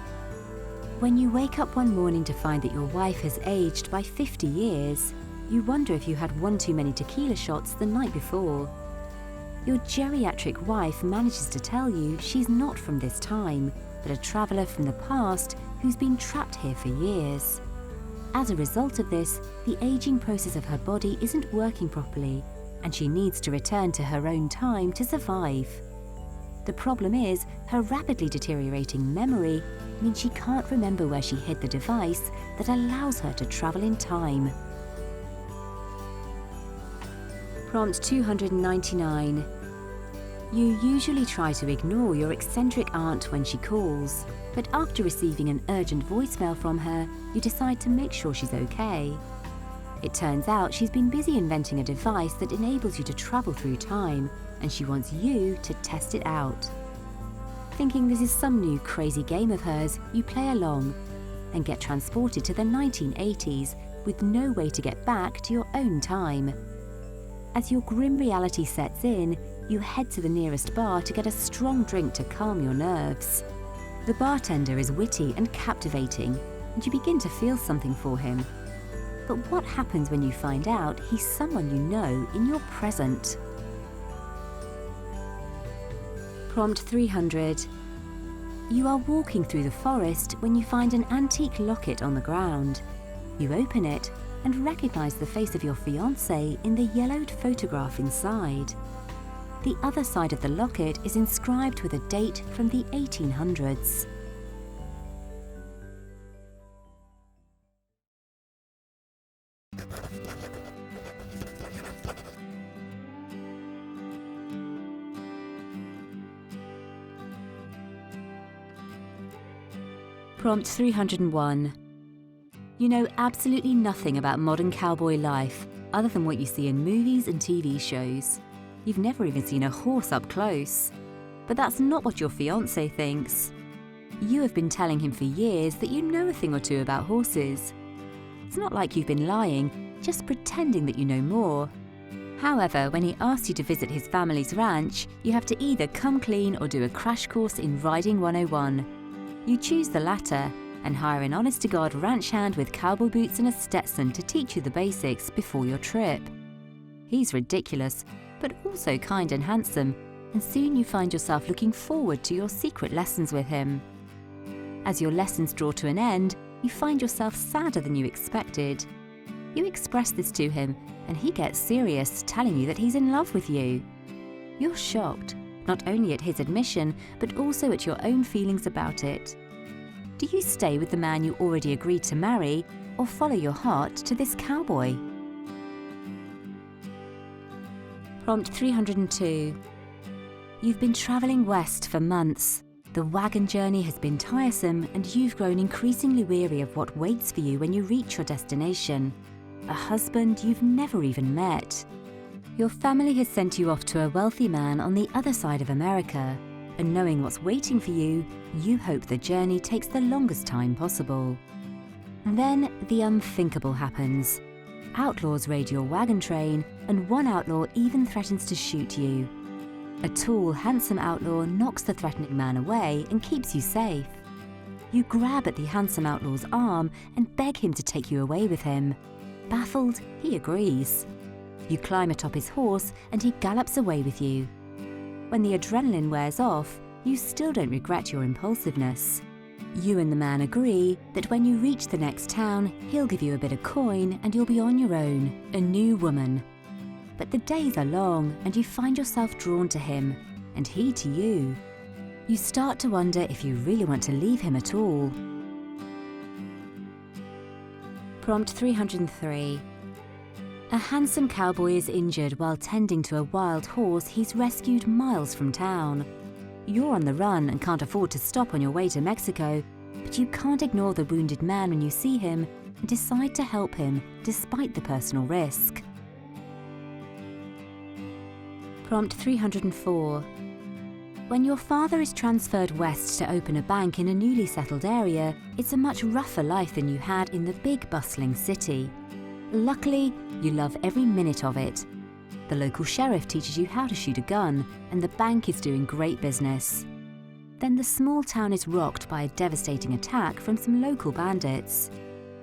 S1: When you wake up one morning to find that your wife has aged by 50 years, you wonder if you had one too many tequila shots the night before. Your geriatric wife manages to tell you she's not from this time, but a traveller from the past who's been trapped here for years. As a result of this, the aging process of her body isn't working properly, and she needs to return to her own time to survive. The problem is, her rapidly deteriorating memory means she can't remember where she hid the device that allows her to travel in time. Prompt 299. You usually try to ignore your eccentric aunt when she calls, but after receiving an urgent voicemail from her, you decide to make sure she's okay. It turns out she's been busy inventing a device that enables you to travel through time, and she wants you to test it out. Thinking this is some new crazy game of hers, you play along and get transported to the 1980s with no way to get back to your own time. As your grim reality sets in, you head to the nearest bar to get a strong drink to calm your nerves. The bartender is witty and captivating, and you begin to feel something for him. But what happens when you find out he's someone you know in your present? Prompt 300. You are walking through the forest when you find an antique locket on the ground. You open it and recognize the face of your fiancé in the yellowed photograph inside. The other side of the locket is inscribed with a date from the 1800s. Prompt 301. You know absolutely nothing about modern cowboy life, other than what you see in movies and TV shows. You've never even seen a horse up close. But that's not what your fiancé thinks. You have been telling him for years that you know a thing or two about horses. It's not like you've been lying, just pretending that you know more. However, when he asks you to visit his family's ranch, you have to either come clean or do a crash course in Riding 101. You choose the latter and hire an honest-to-God ranch hand with cowboy boots and a Stetson to teach you the basics before your trip. He's ridiculous, but also kind and handsome, and soon you find yourself looking forward to your secret lessons with him. As your lessons draw to an end, you find yourself sadder than you expected. You express this to him, and he gets serious, telling you that he's in love with you. You're shocked, not only at his admission, but also at your own feelings about it. Do you stay with the man you already agreed to marry, or follow your heart to this cowboy? Prompt 302. You've been travelling west for months. The wagon journey has been tiresome, and you've grown increasingly weary of what waits for you when you reach your destination. A husband you've never even met. Your family has sent you off to a wealthy man on the other side of America, and knowing what's waiting for you, you hope the journey takes the longest time possible. Then the unthinkable happens. Outlaws raid your wagon train, and one outlaw even threatens to shoot you. A tall, handsome outlaw knocks the threatening man away and keeps you safe. You grab at the handsome outlaw's arm and beg him to take you away with him. Baffled, he agrees. You climb atop his horse and he gallops away with you. When the adrenaline wears off, you still don't regret your impulsiveness. You and the man agree that when you reach the next town, he'll give you a bit of coin and you'll be on your own, a new woman. But the days are long and you find yourself drawn to him, and he to you. You start to wonder if you really want to leave him at all. Prompt 303. A handsome cowboy is injured while tending to a wild horse he's rescued miles from town. You're on the run and can't afford to stop on your way to Mexico, but you can't ignore the wounded man when you see him and decide to help him despite the personal risk. Prompt 304. When your father is transferred west to open a bank in a newly settled area, it's a much rougher life than you had in the big bustling city. Luckily, you love every minute of it. The local sheriff teaches you how to shoot a gun, and the bank is doing great business. Then the small town is rocked by a devastating attack from some local bandits.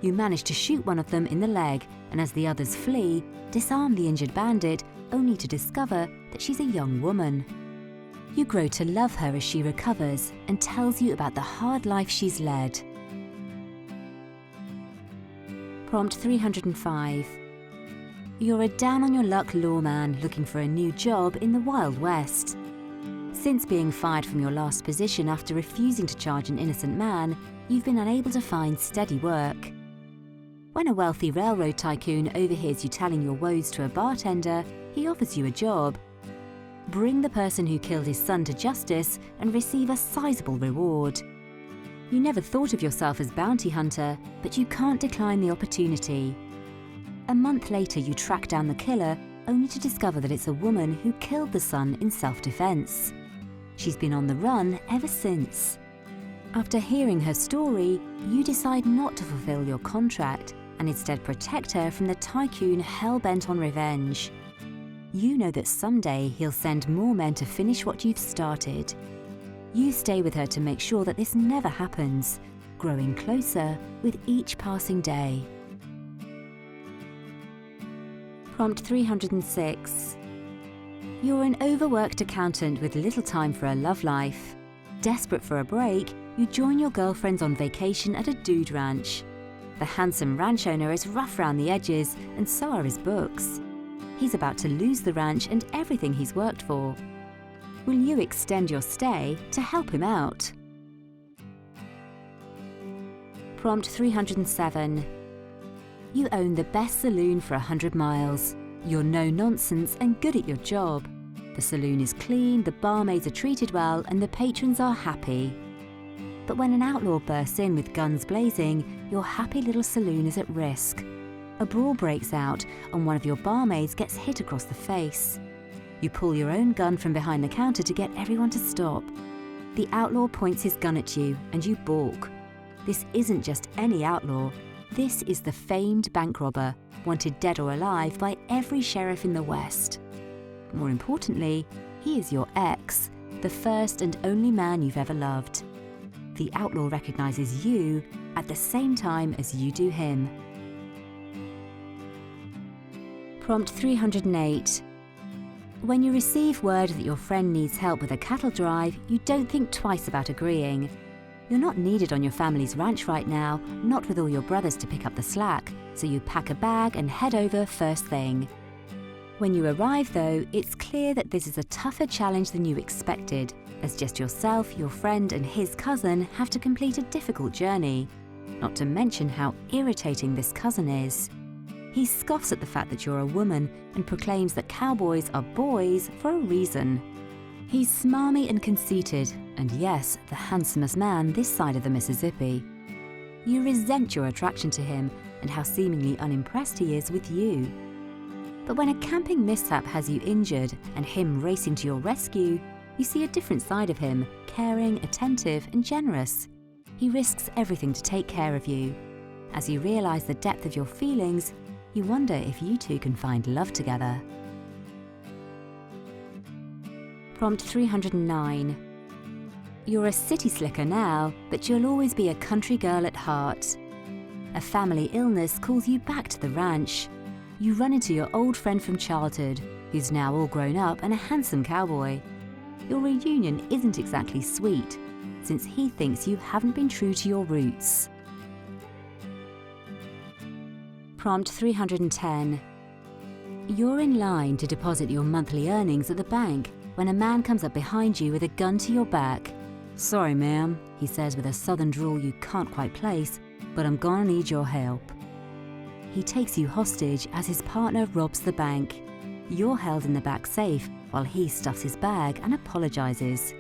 S1: You manage to shoot one of them in the leg, and as the others flee, disarm the injured bandit, only to discover that she's a young woman. You grow to love her as she recovers and tells you about the hard life she's led. Prompt 305. You're a down-on-your-luck lawman looking for a new job in the Wild West. Since being fired from your last position after refusing to charge an innocent man, you've been unable to find steady work. When a wealthy railroad tycoon overhears you telling your woes to a bartender, he offers you a job. Bring the person who killed his son to justice and receive a sizable reward. You never thought of yourself as bounty hunter, but you can't decline the opportunity. A month later, you track down the killer, only to discover that it's a woman who killed the son in self-defense. She's been on the run ever since. After hearing her story, you decide not to fulfill your contract and instead protect her from the tycoon hell-bent on revenge. You know that someday he'll send more men to finish what you've started. You stay with her to make sure that this never happens, growing closer with each passing day. Prompt 306. You're an overworked accountant with little time for a love life. Desperate for a break, you join your girlfriends on vacation at a dude ranch. The handsome ranch owner is rough round the edges, and so are his books. He's about to lose the ranch and everything he's worked for. Will you extend your stay to help him out? Prompt 307. You own the best saloon for 100 miles. You're no-nonsense and good at your job. The saloon is clean, the barmaids are treated well, and the patrons are happy. But when an outlaw bursts in with guns blazing, your happy little saloon is at risk. A brawl breaks out, and one of your barmaids gets hit across the face. You pull your own gun from behind the counter to get everyone to stop. The outlaw points his gun at you, and you balk. This isn't just any outlaw. This is the famed bank robber, wanted dead or alive by every sheriff in the West. More importantly, he is your ex, the first and only man you've ever loved. The outlaw recognizes you at the same time as you do him. Prompt 308. When you receive word that your friend needs help with a cattle drive, you don't think twice about agreeing. You're not needed on your family's ranch right now, not with all your brothers to pick up the slack, so you pack a bag and head over first thing. When you arrive though, it's clear that this is a tougher challenge than you expected, as just yourself, your friend and his cousin have to complete a difficult journey. Not to mention how irritating this cousin is. He scoffs at the fact that you're a woman and proclaims that cowboys are boys for a reason. He's smarmy and conceited, and yes, the handsomest man this side of the Mississippi. You resent your attraction to him and how seemingly unimpressed he is with you. But when a camping mishap has you injured and him racing to your rescue, you see a different side of him, caring, attentive, and generous. He risks everything to take care of you. As you realise the depth of your feelings, you wonder if you two can find love together. Prompt 309. You're a city slicker now, but you'll always be a country girl at heart. A family illness calls you back to the ranch. You run into your old friend from childhood, who's now all grown up and a handsome cowboy. Your reunion isn't exactly sweet, since he thinks you haven't been true to your roots. Prompt 310. You're in line to deposit your monthly earnings at the bank when a man comes up behind you with a gun to your back. "Sorry, ma'am," he says with a southern drawl you can't quite place, "but I'm gonna need your help." He takes you hostage as his partner robs the bank. You're held in the back safe while he stuffs his bag and apologizes.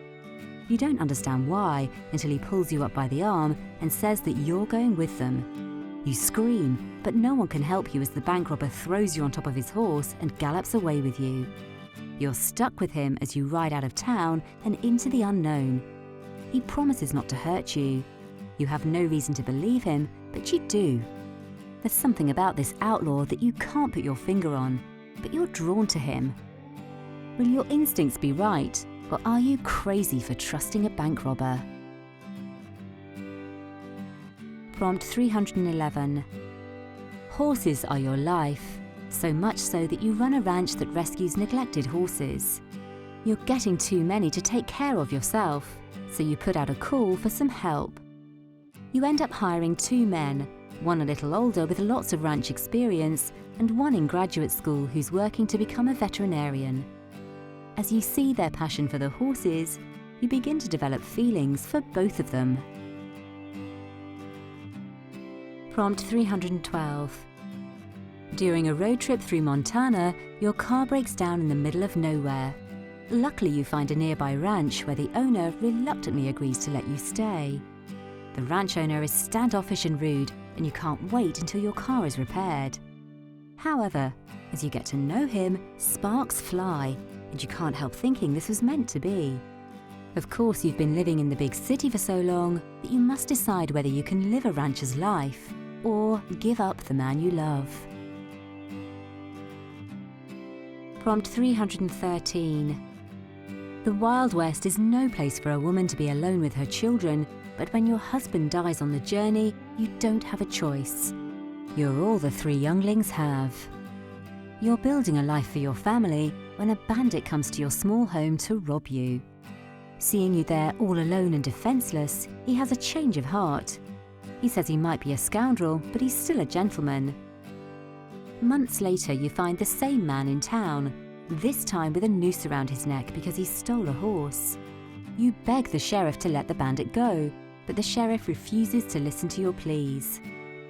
S1: You don't understand why until he pulls you up by the arm and says that you're going with them. You scream, but no one can help you as the bank robber throws you on top of his horse and gallops away with you. You're stuck with him as you ride out of town and into the unknown. He promises not to hurt you. You have no reason to believe him, but you do. There's something about this outlaw that you can't put your finger on, but you're drawn to him. Will your instincts be right, Or are you crazy for trusting a bank robber? Prompt 311. Horses are your life, so much so that you run a ranch that rescues neglected horses. You're getting too many to take care of yourself, so you put out a call for some help. You end up hiring 2 men, one a little older with lots of ranch experience and one in graduate school who's working to become a veterinarian. As you see their passion for the horses, you begin to develop feelings for both of them. Prompt 312. During a road trip through Montana, your car breaks down in the middle of nowhere. Luckily, you find a nearby ranch where the owner reluctantly agrees to let you stay. The ranch owner is standoffish and rude, and you can't wait until your car is repaired. However, as you get to know him, sparks fly, and you can't help thinking this was meant to be. Of course, you've been living in the big city for so long that you must decide whether you can live a rancher's life or give up the man you love. Prompt 313. The Wild West is no place for a woman to be alone with her children, but when your husband dies on the journey, you don't have a choice. You're all the 3 younglings have. You're building a life for your family when a bandit comes to your small home to rob you. Seeing you there all alone and defenseless, he has a change of heart. He says he might be a scoundrel, but he's still a gentleman. Months later, you find the same man in town, this time with a noose around his neck because he stole a horse. You beg the sheriff to let the bandit go, but the sheriff refuses to listen to your pleas.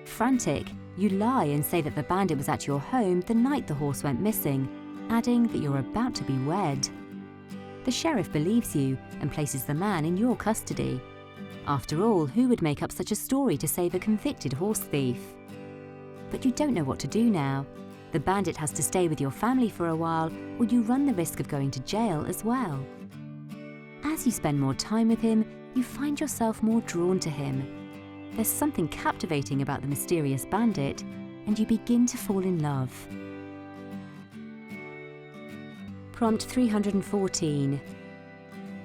S1: Frantic, you lie and say that the bandit was at your home the night the horse went missing, adding that you're about to be wed. The sheriff believes you and places the man in your custody. After all, who would make up such a story to save a convicted horse thief? But you don't know what to do now. The bandit has to stay with your family for a while, or you run the risk of going to jail as well. As you spend more time with him, you find yourself more drawn to him. There's something captivating about the mysterious bandit, and you begin to fall in love. Prompt 314.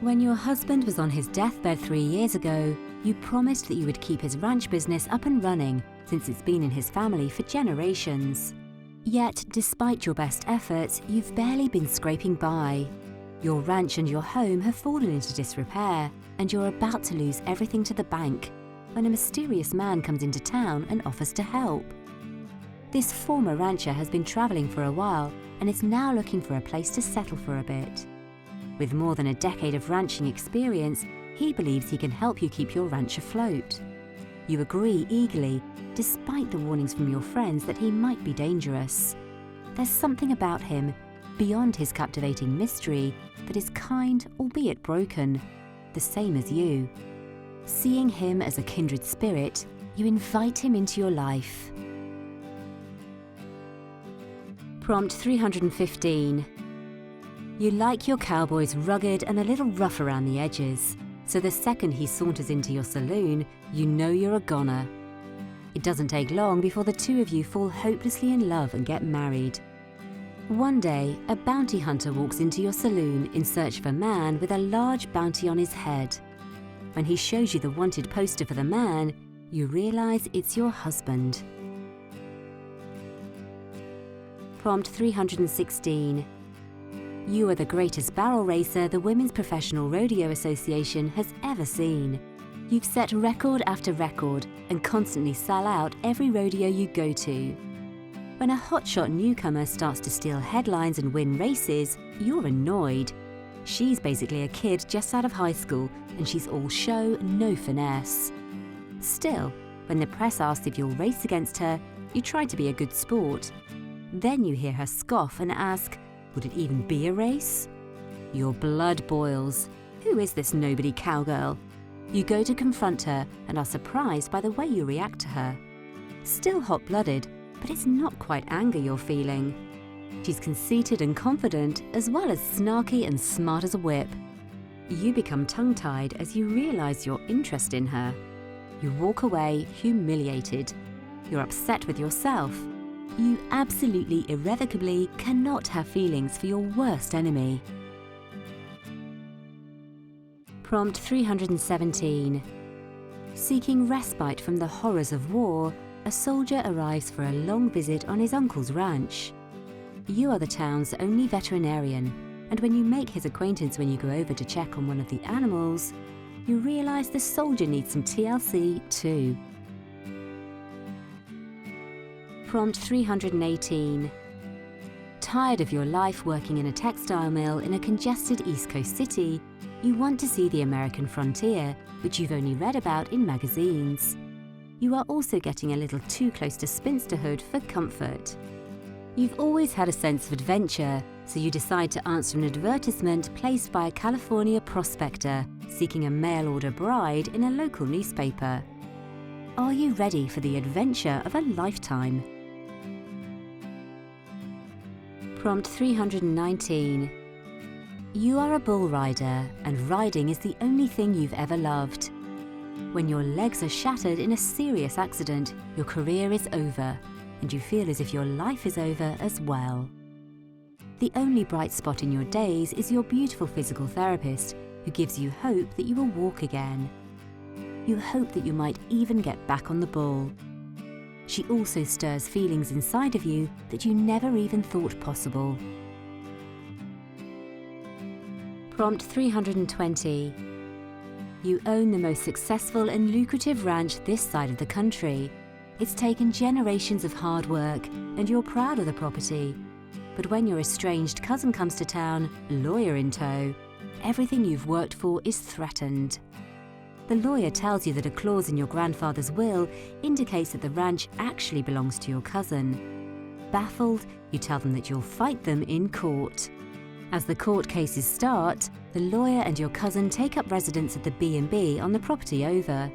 S1: When your husband was on his deathbed 3 years ago, you promised that you would keep his ranch business up and running, since it's been in his family for generations. Yet, despite your best efforts, you've barely been scraping by. Your ranch and your home have fallen into disrepair, and you're about to lose everything to the bank, when a mysterious man comes into town and offers to help. This former rancher has been traveling for a while and is now looking for a place to settle for a bit. With more than a decade of ranching experience, he believes he can help you keep your ranch afloat. You agree eagerly, despite the warnings from your friends that he might be dangerous. There's something about him, beyond his captivating mystery, that is kind, albeit broken, the same as you. Seeing him as a kindred spirit, you invite him into your life. Prompt 315. You like your cowboys rugged and a little rough around the edges, so the second he saunters into your saloon, you know you're a goner. It doesn't take long before the 2 of you fall hopelessly in love and get married. One day, a bounty hunter walks into your saloon in search of a man with a large bounty on his head. When he shows you the wanted poster for the man, you realize it's your husband. Prompt 316. You are the greatest barrel racer the Women's Professional Rodeo Association has ever seen. You've set record after record and constantly sell out every rodeo you go to. When a hotshot newcomer starts to steal headlines and win races, you're annoyed. She's basically a kid just out of high school, and she's all show, no finesse. Still, when the press asks if you'll race against her, you try to be a good sport. Then you hear her scoff and ask, would it even be a race? Your blood boils. Who is this nobody cowgirl? You go to confront her and are surprised by the way you react to her. Still hot-blooded, but it's not quite anger you're feeling. She's conceited and confident, as well as snarky and smart as a whip. You become tongue-tied as you realize your interest in her. You walk away humiliated. You're upset with yourself. You absolutely, irrevocably cannot have feelings for your worst enemy. Prompt 317. Seeking respite from the horrors of war, a soldier arrives for a long visit on his uncle's ranch. You are the town's only veterinarian, and when you make his acquaintance when you go over to check on one of the animals, you realise the soldier needs some TLC too. Prompt 318. Tired of your life working in a textile mill in a congested East Coast city, you want to see the American frontier, which you've only read about in magazines. You are also getting a little too close to spinsterhood for comfort. You've always had a sense of adventure, so you decide to answer an advertisement placed by a California prospector seeking a mail-order bride in a local newspaper. Are you ready for the adventure of a lifetime? Prompt 319. You are a bull rider, and riding is the only thing you've ever loved. When your legs are shattered in a serious accident, your career is over, and you feel as if your life is over as well. The only bright spot in your days is your beautiful physical therapist, who gives you hope that you will walk again. You hope that you might even get back on the bull. She also stirs feelings inside of you that you never even thought possible. Prompt 320. You own the most successful and lucrative ranch this side of the country. It's taken generations of hard work, and you're proud of the property. But when your estranged cousin comes to town, lawyer in tow, everything you've worked for is threatened. The lawyer tells you that a clause in your grandfather's will indicates that the ranch actually belongs to your cousin. Baffled, you tell them that you'll fight them in court. As the court cases start, the lawyer and your cousin take up residence at the B&B on the property over.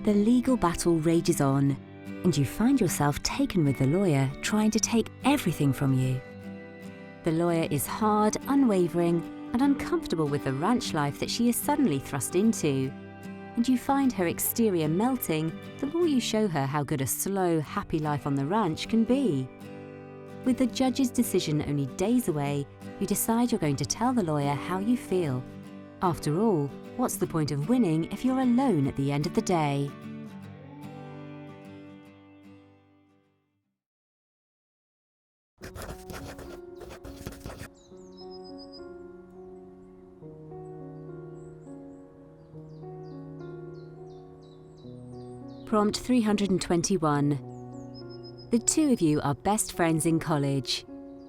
S1: The legal battle rages on, and you find yourself taken with the lawyer trying to take everything from you. The lawyer is hard, unwavering, and uncomfortable with the ranch life that she is suddenly thrust into. And you find her exterior melting the more you show her how good a slow, happy life on the ranch can be. With the judge's decision only days away, you decide you're going to tell the lawyer how you feel. After all, what's the point of winning if you're alone at the end of the day? Prompt 321. The two of you are best friends in college.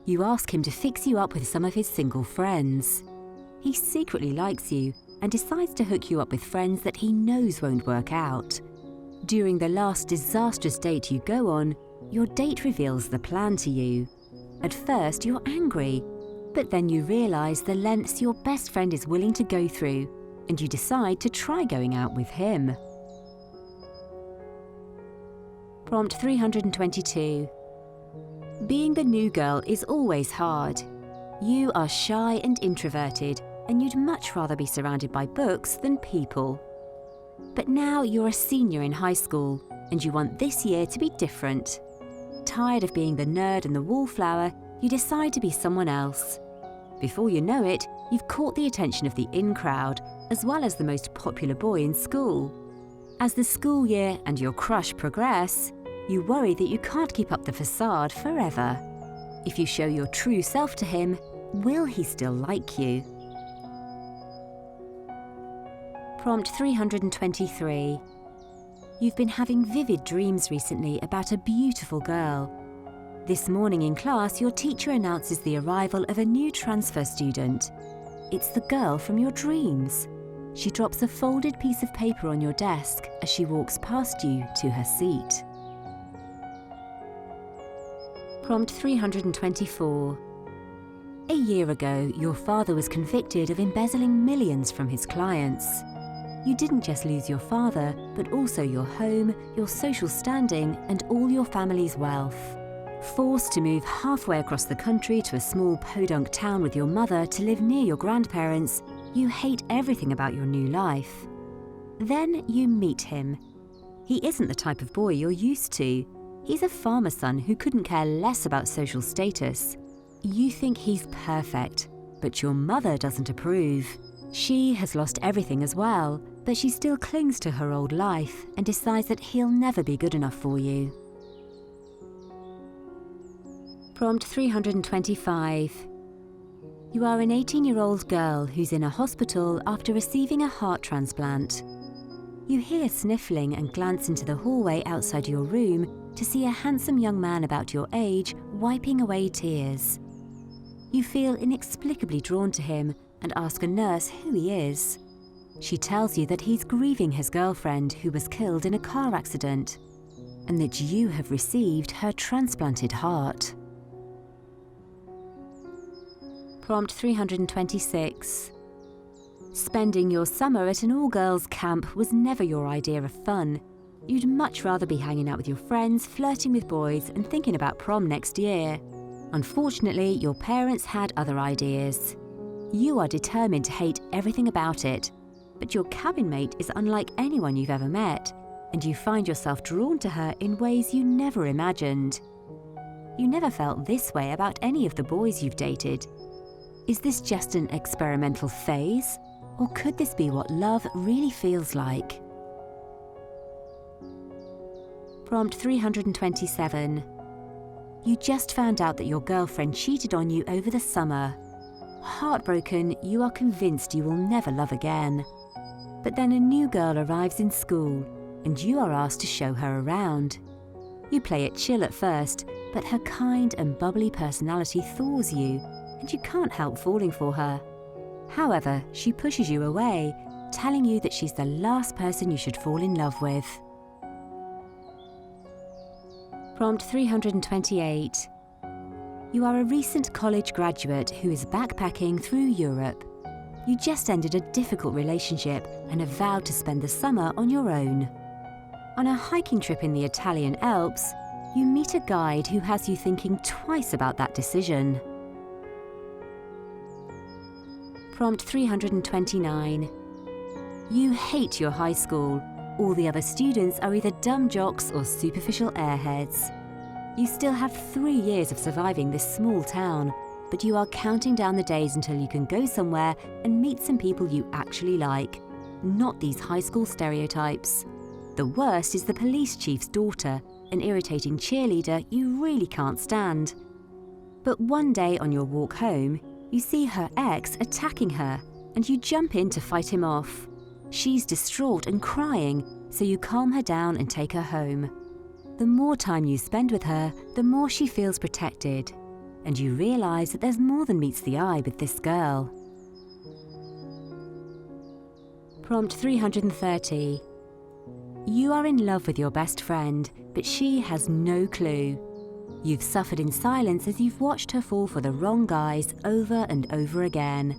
S1: You ask him to fix you up with some of his single friends. He secretly likes you and decides to hook you up with friends that he knows won't work out. During the last disastrous date you go on, your date reveals the plan to you. At first you're angry, but then you realise the lengths your best friend is willing to go through, and you decide to try going out with him. Prompt 322. Being the new girl is always hard. You are shy and introverted, and you'd much rather be surrounded by books than people. But now you're a senior in high school, and you want this year to be different. Tired of being the nerd and the wallflower, you decide to be someone else. Before you know it, you've caught the attention of the in crowd, as well as the most popular boy in school. As the school year and your crush progress, you worry that you can't keep up the facade forever. If you show your true self to him, will he still like you? Prompt 323. You've been having vivid dreams recently about a beautiful girl. This morning in class, your teacher announces the arrival of a new transfer student. It's the girl from your dreams. She drops a folded piece of paper on your desk as she walks past you to her seat. Prompt 324. A year ago, your father was convicted of embezzling millions from his clients. You didn't just lose your father, but also your home, your social standing, and all your family's wealth. Forced to move halfway across the country to a small podunk town with your mother to live near your grandparents, you hate everything about your new life. Then you meet him. He isn't the type of boy you're used to. He's a farmer's son who couldn't care less about social status. You think he's perfect, but your mother doesn't approve. She has lost everything as well, but she still clings to her old life and decides that he'll never be good enough for you. Prompt 325. You are an 18-year-old girl who's in a hospital after receiving a heart transplant. You hear sniffling and glance into the hallway outside your room to see a handsome young man about your age wiping away tears. You feel inexplicably drawn to him and ask a nurse who he is. She tells you that he's grieving his girlfriend who was killed in a car accident, and that you have received her transplanted heart. Prompt 326. Spending your summer at an all-girls camp was never your idea of fun. You'd much rather be hanging out with your friends, flirting with boys, and thinking about prom next year. Unfortunately, your parents had other ideas. You are determined to hate everything about it, but your cabin mate is unlike anyone you've ever met, and you find yourself drawn to her in ways you never imagined. You never felt this way about any of the boys you've dated. Is this just an experimental phase, or could this be what love really feels like? Prompt 327. You just found out that your girlfriend cheated on you over the summer. Heartbroken, you are convinced you will never love again. But then a new girl arrives in school, and you are asked to show her around. You play it chill at first, but her kind and bubbly personality thaws you, and you can't help falling for her. However, she pushes you away, telling you that she's the last person you should fall in love with. Prompt 328. You are a recent college graduate who is backpacking through Europe. You just ended a difficult relationship and have vowed to spend the summer on your own. On a hiking trip in the Italian Alps, you meet a guide who has you thinking twice about that decision. Prompt 329. You hate your high school. All the other students are either dumb jocks or superficial airheads. You still have 3 years of surviving this small town, but you are counting down the days until you can go somewhere and meet some people you actually like, not these high school stereotypes. The worst is the police chief's daughter, an irritating cheerleader you really can't stand. But one day on your walk home, you see her ex attacking her, and you jump in to fight him off. She's distraught and crying, so you calm her down and take her home. The more time you spend with her, the more she feels protected, and you realise that there's more than meets the eye with this girl. Prompt 330. You are in love with your best friend, but she has no clue. You've suffered in silence as you've watched her fall for the wrong guys over and over again.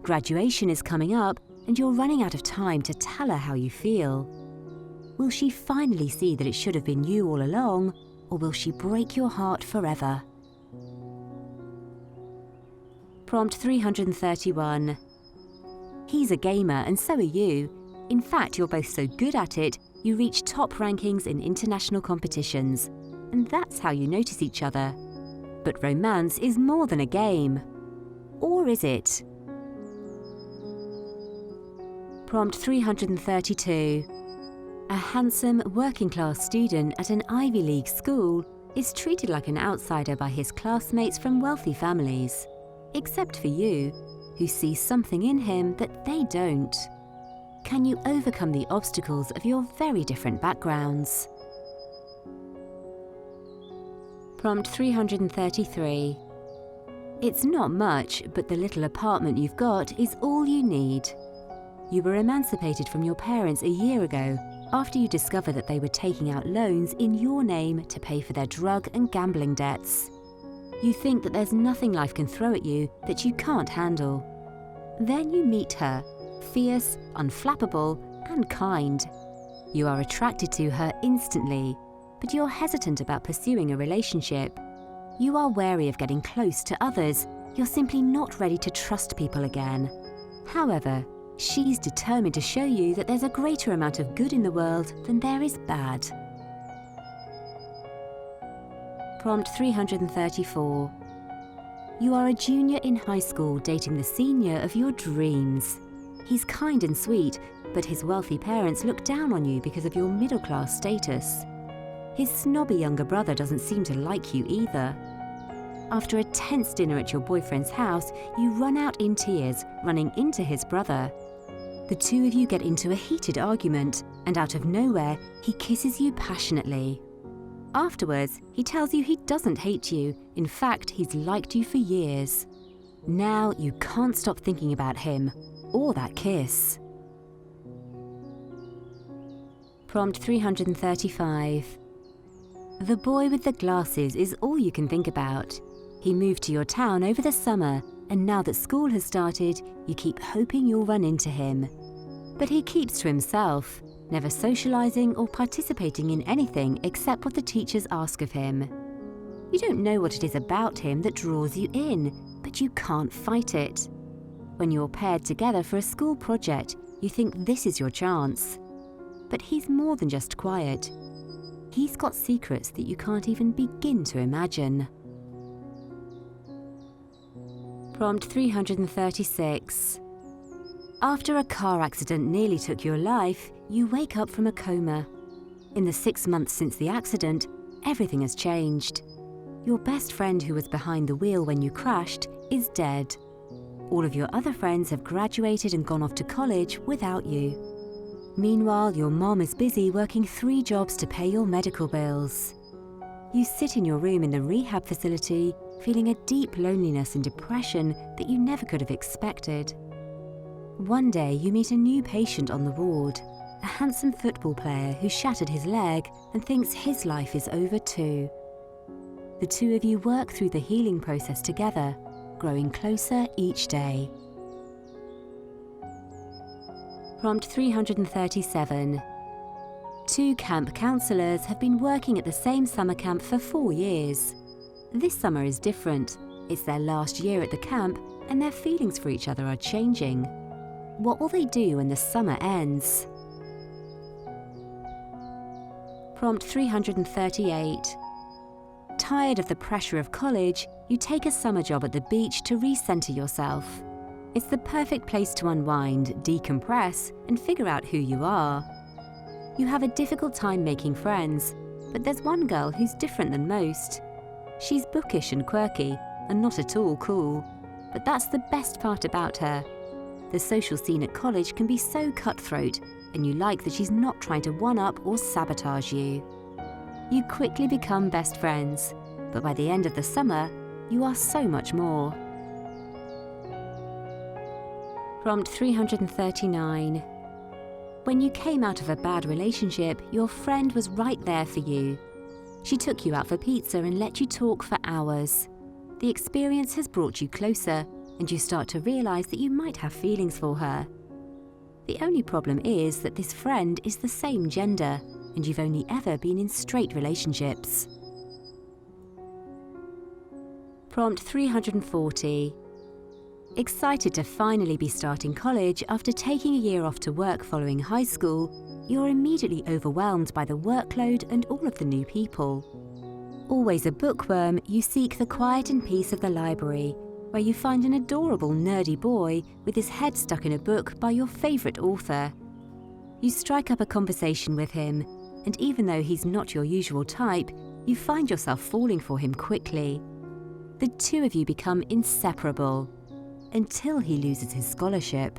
S1: Graduation is coming up, and you're running out of time to tell her how you feel. Will she finally see that it should have been you all along, or will she break your heart forever? Prompt 331. He's a gamer and so are you. In fact, you're both so good at it, you reach top rankings in international competitions, and that's how you notice each other. But romance is more than a game. Or is it? Prompt 332. A handsome, working-class student at an Ivy League school is treated like an outsider by his classmates from wealthy families, except for you, who see something in him that they don't. Can you overcome the obstacles of your very different backgrounds? Prompt 333. It's not much, but the little apartment you've got is all you need. You were emancipated from your parents a year ago after you discovered that they were taking out loans in your name to pay for their drug and gambling debts. You think that there's nothing life can throw at you that you can't handle. Then you meet her, fierce, unflappable, and kind. You are attracted to her instantly, but you're hesitant about pursuing a relationship. You are wary of getting close to others. You're simply not ready to trust people again. However, she's determined to show you that there's a greater amount of good in the world than there is bad. Prompt 334. You are a junior in high school dating the senior of your dreams. He's kind and sweet, but his wealthy parents look down on you because of your middle-class status. His snobby younger brother doesn't seem to like you either. After a tense dinner at your boyfriend's house, you run out in tears, running into his brother. The two of you get into a heated argument, and out of nowhere, he kisses you passionately. Afterwards, he tells you he doesn't hate you. In fact, he's liked you for years. Now you can't stop thinking about him, or that kiss. Prompt 335. The boy with the glasses is all you can think about. He moved to your town over the summer, and now that school has started, you keep hoping you'll run into him. But he keeps to himself, never socializing or participating in anything except what the teachers ask of him. You don't know what it is about him that draws you in, but you can't fight it. When you're paired together for a school project, you think this is your chance. But he's more than just quiet. He's got secrets that you can't even begin to imagine. Prompt 336. After a car accident nearly took your life, you wake up from a coma. In the 6 months since the accident, everything has changed. Your best friend who was behind the wheel when you crashed is dead. All of your other friends have graduated and gone off to college without you. Meanwhile, your mom is busy working 3 jobs to pay your medical bills. You sit in your room in the rehab facility, feeling a deep loneliness and depression that you never could have expected. One day, you meet a new patient on the ward, a handsome football player who shattered his leg and thinks his life is over too. The two of you work through the healing process together, growing closer each day. Prompt 337. 2 camp counselors have been working at the same summer camp for 4 years. This summer is different. It's their last year at the camp, and their feelings for each other are changing. What will they do when the summer ends? Prompt 338. Tired of the pressure of college, you take a summer job at the beach to recenter yourself. It's the perfect place to unwind, decompress, and figure out who you are. You have a difficult time making friends, but there's one girl who's different than most. She's bookish and quirky, and not at all cool, but that's the best part about her. The social scene at college can be so cutthroat, and you like that she's not trying to one-up or sabotage you. You quickly become best friends, but by the end of the summer, you are so much more. Prompt 339. When you came out of a bad relationship, your friend was right there for you. She took you out for pizza and let you talk for hours. The experience has brought you closer, and you start to realize that you might have feelings for her. The only problem is that this friend is the same gender, and you've only ever been in straight relationships. Prompt 340. Excited to finally be starting college after taking a year off to work following high school, you're immediately overwhelmed by the workload and all of the new people. Always a bookworm, you seek the quiet and peace of the library, where you find an adorable nerdy boy with his head stuck in a book by your favourite author. You strike up a conversation with him, and even though he's not your usual type, you find yourself falling for him quickly. The two of you become inseparable, until he loses his scholarship.